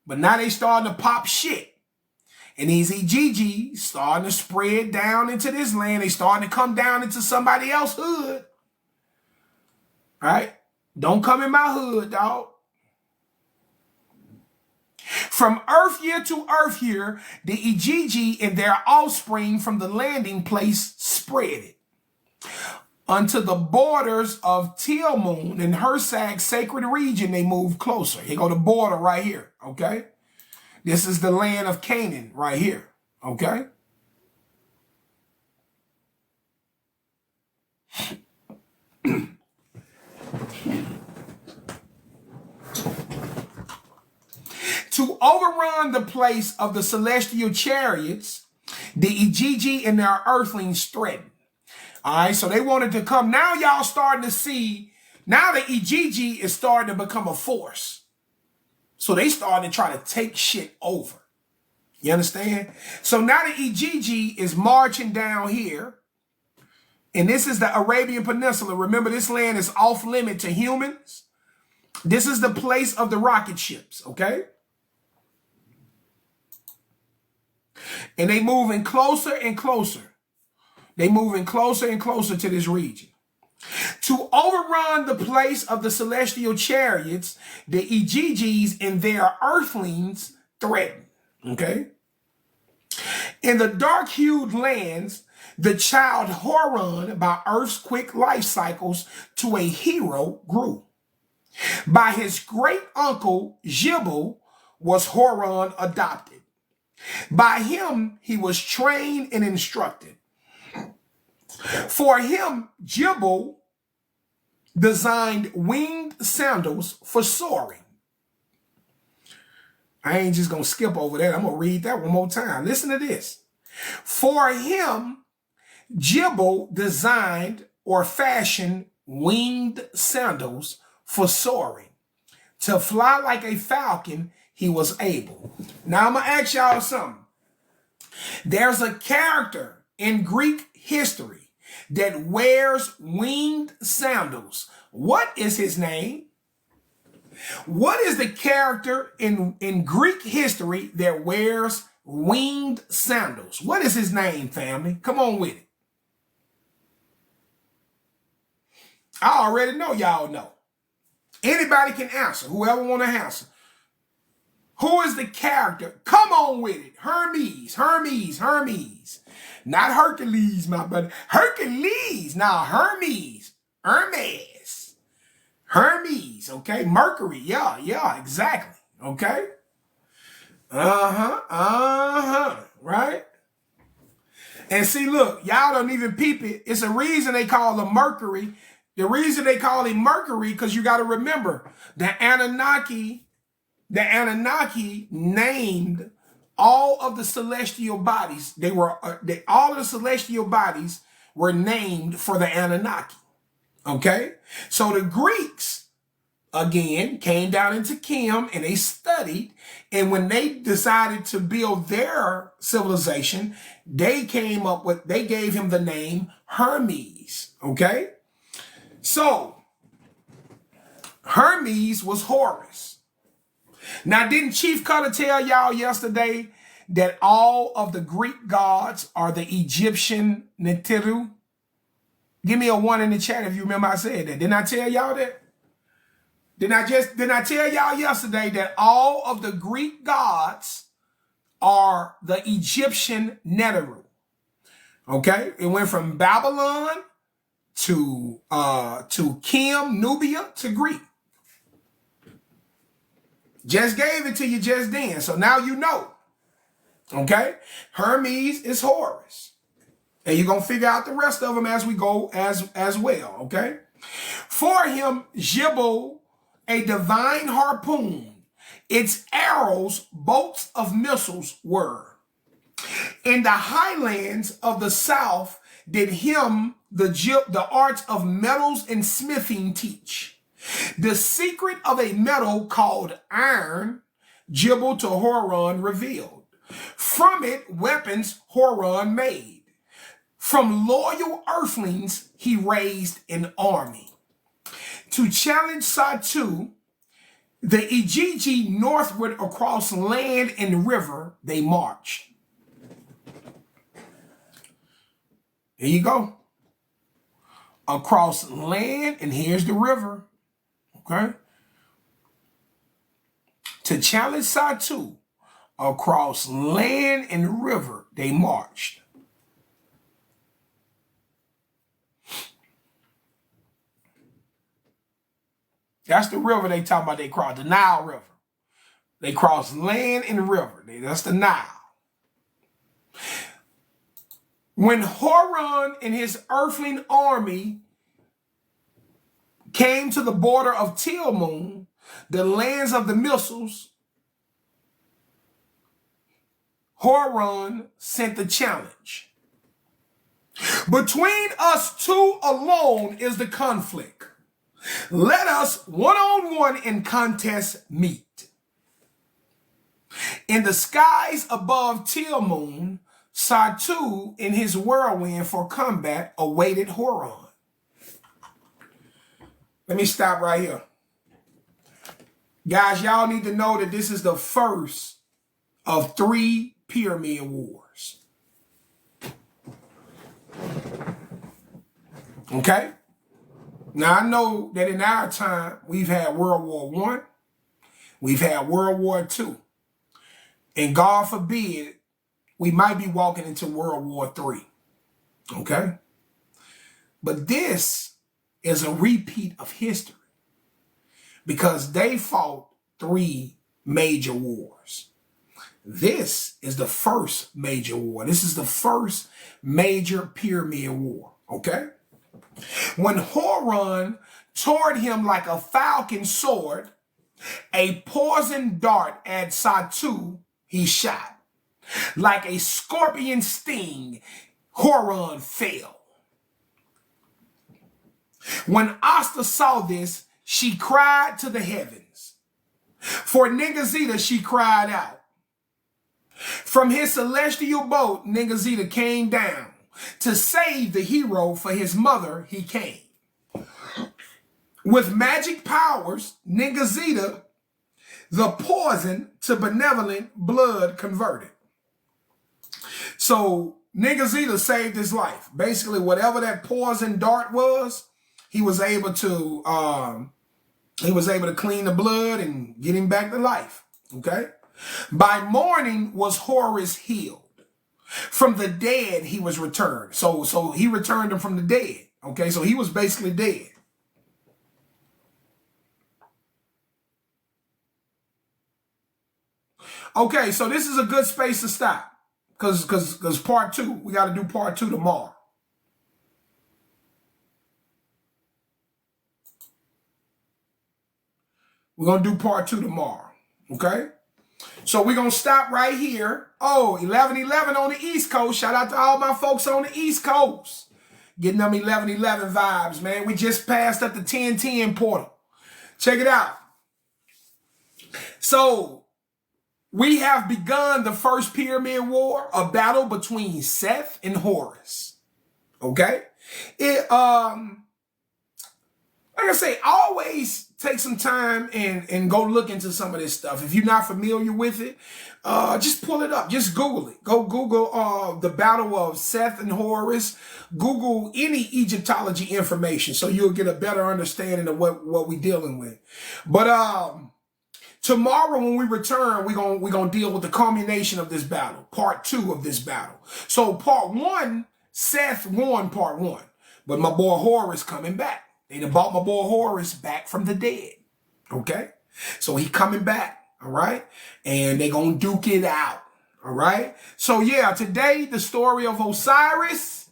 but now they starting to pop shit. And these Igigi starting to spread down into this land. They starting to come down into somebody else's hood. All right? Don't come in my hood, dog. From earth year to earth year, the Igigi and their offspring from the landing place spread it. Unto the borders of Tiamun and Hersag's sacred region, they moved closer. Here go the border right here, okay? This is the land of Canaan right here, okay? To overrun the place of the celestial chariots, the Igigi and their earthlings threatened. All right, so they wanted to come. Now y'all starting to see, now the Igigi is starting to become a force. So they starting to try to take shit over. You understand? So now the Igigi is marching down here. And this is the Arabian Peninsula. Remember, this land is off limit to humans. This is the place of the rocket ships, okay? And they moving closer and closer. They moving closer and closer to this region. To overrun the place of the celestial chariots, the Igigis and their earthlings threatened. Okay? In the dark-hued lands, the child Horon, by Earth's quick life cycles, to a hero grew. By his great uncle Jibble was Horon adopted. By him he was trained and instructed. For him, Jibble designed winged sandals for soaring. I ain't just going to skip over that. I'm going to read that one more time. Listen to this. For him, Jibble designed or fashioned winged sandals for soaring. To fly like a falcon, he was able. Now I'm going to ask y'all something. There's a character in Greek history that wears winged sandals. What is his name? What is the character in Greek history that wears winged sandals? What is his name, family? Come on with it. I already know y'all know. Anybody can answer. Whoever want to answer. Who is the character? Come on with it. Hermes. Not Hercules, my brother. Hercules. Now Hermes. Hermes, okay? Mercury. Yeah, exactly. Okay? Right? And see, look, y'all don't even peep it. It's a reason they call him Mercury. The reason they call him Mercury, because you got to remember, the Anunnaki named all of the celestial bodies. All of the celestial bodies were named for the Anunnaki. Okay? So the Greeks, again, came down into Kim and they studied. And when they decided to build their civilization, they gave him the name Hermes. Okay? So, Hermes was Horus. Now, didn't Chief Cuttah tell y'all yesterday that all of the Greek gods are the Egyptian Netiru? Give me a 1 in the chat if you remember I said that. Didn't I tell y'all that? Didn't I tell y'all yesterday that all of the Greek gods are the Egyptian Neteru? Okay? It went from Babylon to Kim, Nubia, to Greek. Just gave it to you just then. So now you know. Okay? Hermes is Horus. And you're going to figure out the rest of them as we go as well. Okay? For him, Jibble, a divine harpoon, its arrows, bolts of missiles were. In the highlands of the south did him the arts of metals and smithing teach. The secret of a metal called iron, Jibble to Horon revealed. From it, weapons Horon made. From loyal earthlings, he raised an army. To challenge Satu, the Igigi northward across land and river, they marched. Here you go. Across land, and here's the river. Okay? To challenge Satu, across land and river, they marched. That's the river they talking about they crossed, the Nile River. They crossed land and river. That's the Nile. When Horon and his earthling army came to the border of Tilmun, the lands of the missiles, Horon sent the challenge. Between us two alone is the conflict. Let us one-on-one in contest meet. In the skies above Tilmun, Satu in his whirlwind for combat awaited Horon. Let me stop right here. Guys, y'all need to know that this is the first of 3 pyramid wars. Okay? Now, I know that in our time, we've had World War I, we've had World War II, and God forbid, we might be walking into World War III, okay? But this is a repeat of history because they fought 3 major wars. This is the first major war. This is the first major pyramid war, okay? When Horus toward him like a falcon sword, a poisoned dart at Satu he shot. Like a scorpion sting, Horus fell. When Asta saw this, she cried to the heavens. For Ningazita, she cried out. From his celestial boat, Ningazita came down. To save the hero for his mother, he came. With magic powers, Ningazita, the poison to benevolent blood converted. So Ningazita saved his life. Basically, whatever that poison dart was, he was able to clean the blood and get him back to life. Okay. By morning was Horus healed. From the dead he was returned. So he returned him from the dead. Okay, so he was basically dead. Okay, so this is a good space to stop. Because part 2, we got to do part 2 tomorrow. We're going to do part 2 tomorrow. Okay? So we're going to stop right here. Oh, 11:11 on the East Coast. Shout out to all my folks on the East Coast. Getting them 11:11 vibes, man. We just passed up the 10:10 portal. Check it out. So we have begun the first pyramid war, a battle between Seth and Horus. Okay? Like I say, always take some time and go look into some of this stuff. If you're not familiar with it, just pull it up. Just Google it. Go Google the battle of Seth and Horus. Google any Egyptology information so you'll get a better understanding of what we're dealing with. But tomorrow when we return, we're gonna deal with the culmination of this battle, part 2 of this battle. So part 1, Seth won part 1, but my boy Horus coming back. They done brought my boy Horus back from the dead. Okay? So he coming back. All right? And they gonna duke it out. All right? So yeah, today the story of Osiris,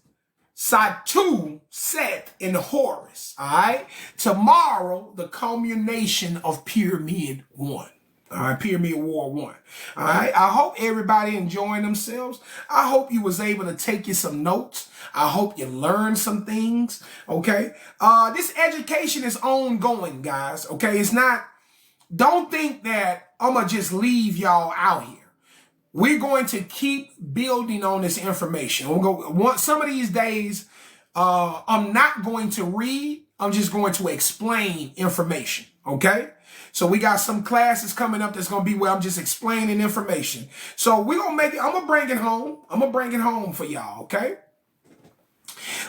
Satu, Seth, and Horus. All right? Tomorrow, the culmination of Pyramid 1. All right, Pyramid War 1. All right, I hope everybody enjoying themselves. I hope you was able to take you some notes. I hope you learned some things, okay? This education is ongoing, guys, okay? It's not, don't think that I'm going to just leave y'all out here. We're going to keep building on this information. Some of these days, I'm not going to read. I'm just going to explain information, okay? So we got some classes coming up that's going to be where I'm just explaining information. So we're going to make it, I'm going to bring it home. I'm going to bring it home for y'all, okay?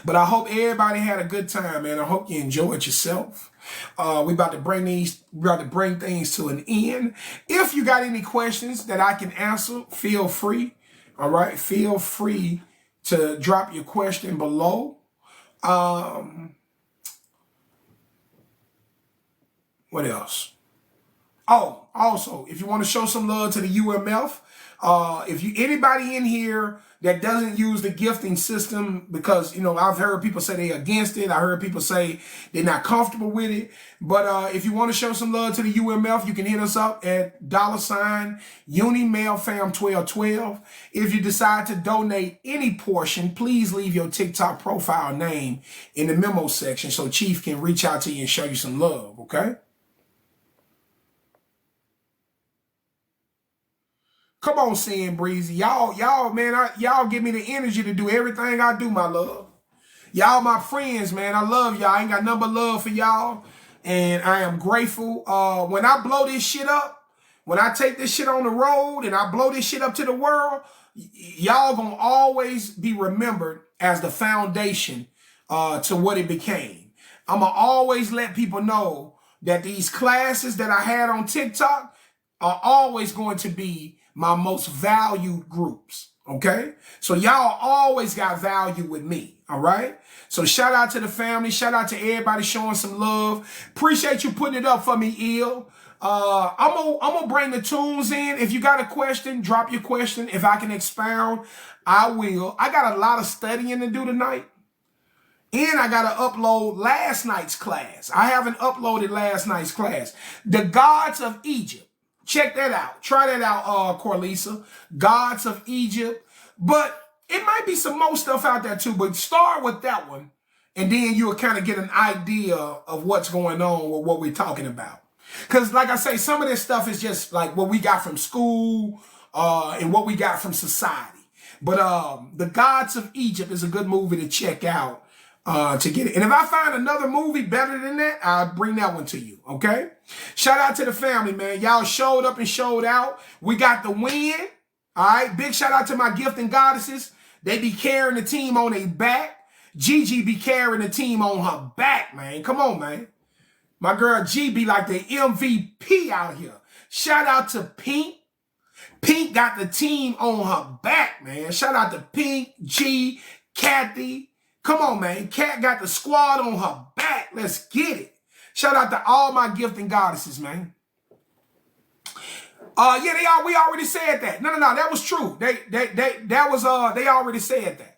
But I hope everybody had a good time, man. I hope you enjoyed yourself. We about to bring things to an end. If you got any questions that I can answer, feel free. All right, feel free to drop your question below. What else? Oh, also, if you want to show some love to the UMF, anybody in here that doesn't use the gifting system, because, you know, I've heard people say they're against it. I heard people say they're not comfortable with it. But if you want to show some love to the UMF, you can hit us up at $UniMailFam1212. If you decide to donate any portion, please leave your TikTok profile name in the memo section so Chief can reach out to you and show you some love, okay? Come on, Sin Breezy. Y'all, man, y'all give me the energy to do everything I do, my love. Y'all my friends, man. I love y'all. I ain't got nothing but love for y'all. And I am grateful. When I blow this shit up, when I take this shit on the road and I blow this shit up to the world, y'all gonna always be remembered as the foundation to what it became. I'm going to always let people know that these classes that I had on TikTok are always going to be my most valued groups. Okay? So y'all always got value with me. All right? So shout out to the family. Shout out to everybody showing some love. Appreciate you putting it up for me, Ill. I'm gonna bring the tunes in. If you got a question, drop your question. If I can expound, I will. I got a lot of studying to do tonight. And I got to upload last night's class. I haven't uploaded last night's class. The Gods of Egypt. Check that out. Try that out, Corlisa. Gods of Egypt. But it might be some more stuff out there too. But start with that one. And then you'll kind of get an idea of what's going on with what we're talking about. Because like I say, some of this stuff is just like what we got from school and what we got from society. But The Gods of Egypt is a good movie to check out. To get it. And if I find another movie better than that, I'll bring that one to you, okay? Shout out to the family, man. Y'all showed up and showed out. We got the win, all right? Big shout out to my gifting goddesses. They be carrying the team on their back. Gigi be carrying the team on her back, man. Come on, man. My girl G be like the MVP out here. Shout out to Pink. Pink got the team on her back, man. Shout out to Pink, G, Kathy. Come on, man. Kat got the squad on her back. Let's get it. Shout out to all my gifting goddesses, man. Yeah, we already said that. No, that was true. They already said that.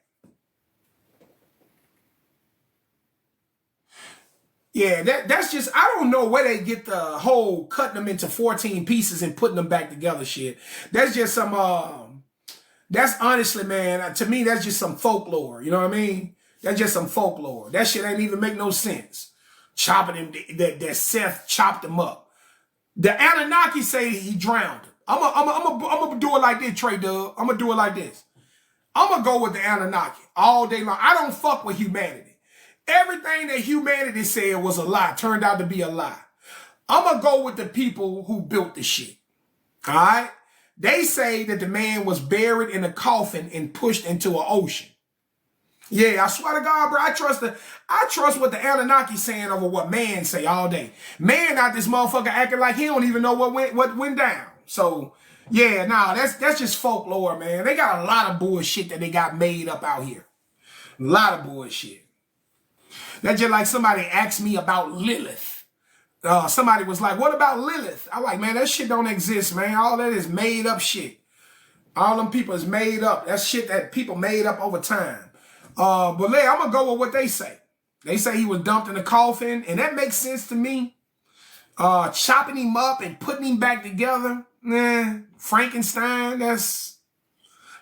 Yeah, that's just, I don't know where they get the whole cutting them into 14 pieces and putting them back together shit. That's just some, that's honestly, man, to me, that's just some folklore. You know what I mean? That's just some folklore. That shit ain't even make no sense. Chopping him, that Seth chopped him up. The Anunnaki say he drowned him. I'm gonna do it like this, Trey Dub. I'm gonna do it like this. I'm gonna go with the Anunnaki all day long. I don't fuck with humanity. Everything that humanity said was a lie, turned out to be a lie. I'm gonna go with the people who built the shit. All right? They say that the man was buried in a coffin and pushed into an ocean. Yeah, I swear to God, bro, I trust what the Anunnaki saying over what man say all day. Man out this motherfucker acting like he don't even know what went down. So, yeah, nah, that's just folklore, man. They got a lot of bullshit that they got made up out here. A lot of bullshit. That's just like somebody asked me about Lilith. Somebody was like, what about Lilith? I'm like, man, that shit don't exist, man. All that is made up shit. All them people is made up. That's shit that people made up over time. But I'm going to go with what they say. They say he was dumped in a coffin, and that makes sense to me. Chopping him up and putting him back together, Frankenstein, that's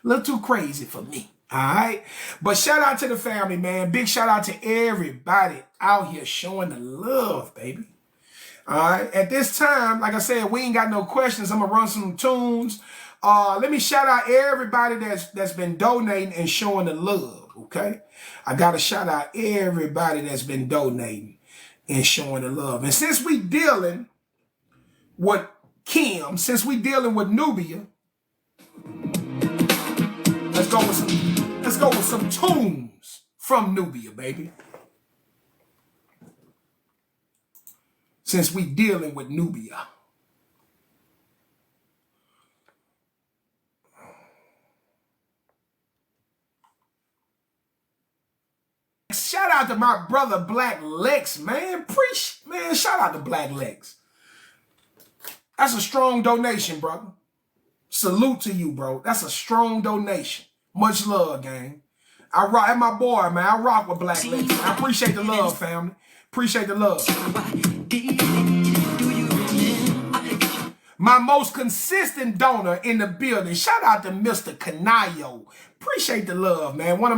a little too crazy for me. All right? But shout out to the family, man. Big shout out to everybody out here showing the love, baby. All right? At this time, like I said, we ain't got no questions. I'm going to run some tunes. Let me shout out everybody that's been donating and showing the love. Okay, I gotta shout out everybody that's been donating and showing the love. And since we dealing with Kim, since we dealing with Nubia, let's go with some tunes from Nubia, baby. Since we dealing with Nubia. Shout out to my brother Black Lex, man. Man, shout out to Black Lex. That's a strong donation, brother. Salute to you, bro. That's a strong donation. Much love, gang. I rock at my boy, man. I rock with Black Lex. I appreciate the love, family. Appreciate the love. My most consistent donor in the building. Shout out to Mr. Canayo. Appreciate the love, man. One of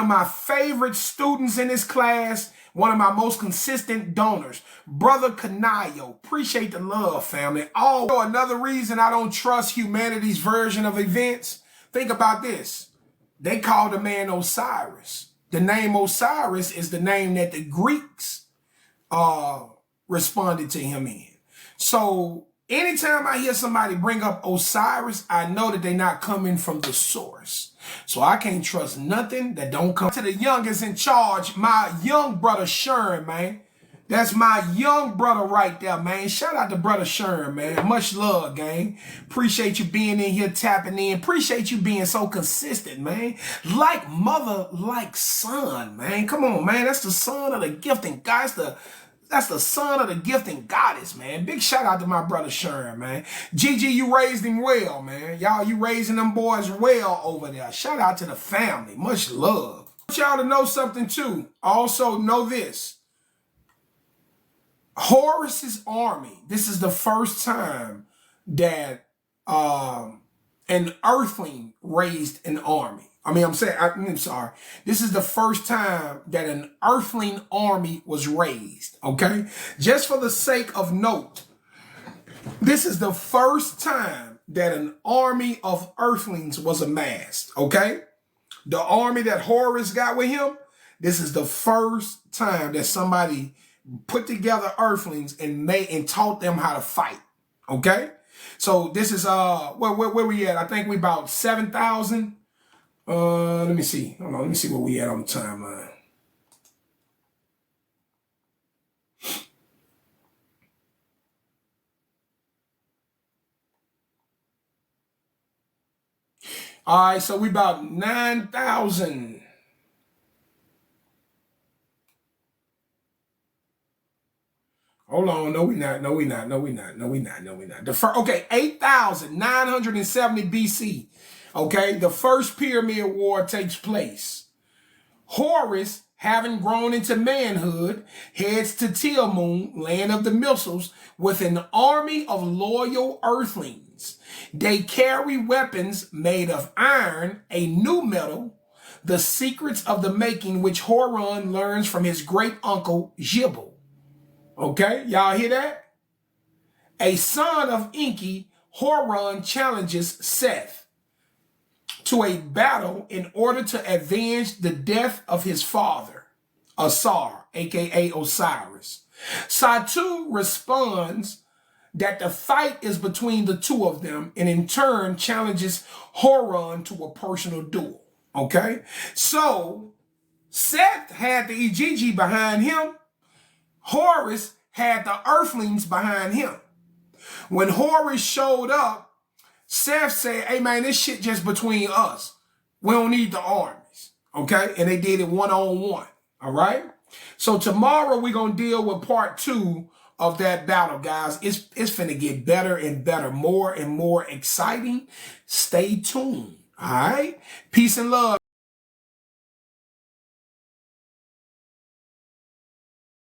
my favorite students in this class. One of my most consistent donors. Brother Canayo. Appreciate the love, family. Oh, another reason I don't trust humanity's version of events. Think about this. They call the man Osiris. The name Osiris is the name that the Greeks responded to him in. So anytime I hear somebody bring up Osiris, I know that they're not coming from the source. So I can't trust nothing that don't come to the youngest in charge, my young brother Sherm, man. That's my young brother right there, man. Shout out to brother Sherm, man. Much love, gang. Appreciate you being in here, tapping in. Appreciate you being so consistent, man. Like mother, like son, man. Come on, man. That's the son of the gifting God. That's the son of the gifting goddess, man. Big shout out to my brother Sherm, man. Gigi, you raised him well, man. Y'all, you raising them boys well over there. Shout out to the family. Much love. I want y'all to know something, too. Also, know this. Horus's army, this is the first time that an earthling raised an army. I'm sorry. This is the first time that an earthling army was raised, okay? Just for the sake of note, this is the first time that an army of earthlings was amassed, okay? The army that Horus got with him, this is the first time that somebody put together earthlings and taught them how to fight. Okay? So this is where we at? I think we about 7,000. Let me see. Hold on, let me see where we at on the timeline. All right, so we about 9,000. Hold on, no, we not. Okay, 8,970 BC. Okay, the first pyramid war takes place. Horus, having grown into manhood, heads to Tilmoon, land of the missiles, with an army of loyal earthlings. They carry weapons made of iron, a new metal, the secrets of the making which Horon learns from his great uncle Jibble. Okay, y'all hear that? A son of Enki, Horon challenges Seth to a battle in order to avenge the death of his father, Asar, aka Osiris. Satu responds that the fight is between the two of them, and in turn challenges Horon to a personal duel. Okay, so Seth had the Igigi behind him. Horus had the earthlings behind him. When Horus showed up, Seth said, hey man, this shit just between us. We don't need the armies. Okay? And they did it one-on-one. All right? So tomorrow we're going to deal with part 2 of that battle, guys. It's finna get better and better, more and more exciting. Stay tuned. All right? Peace and love.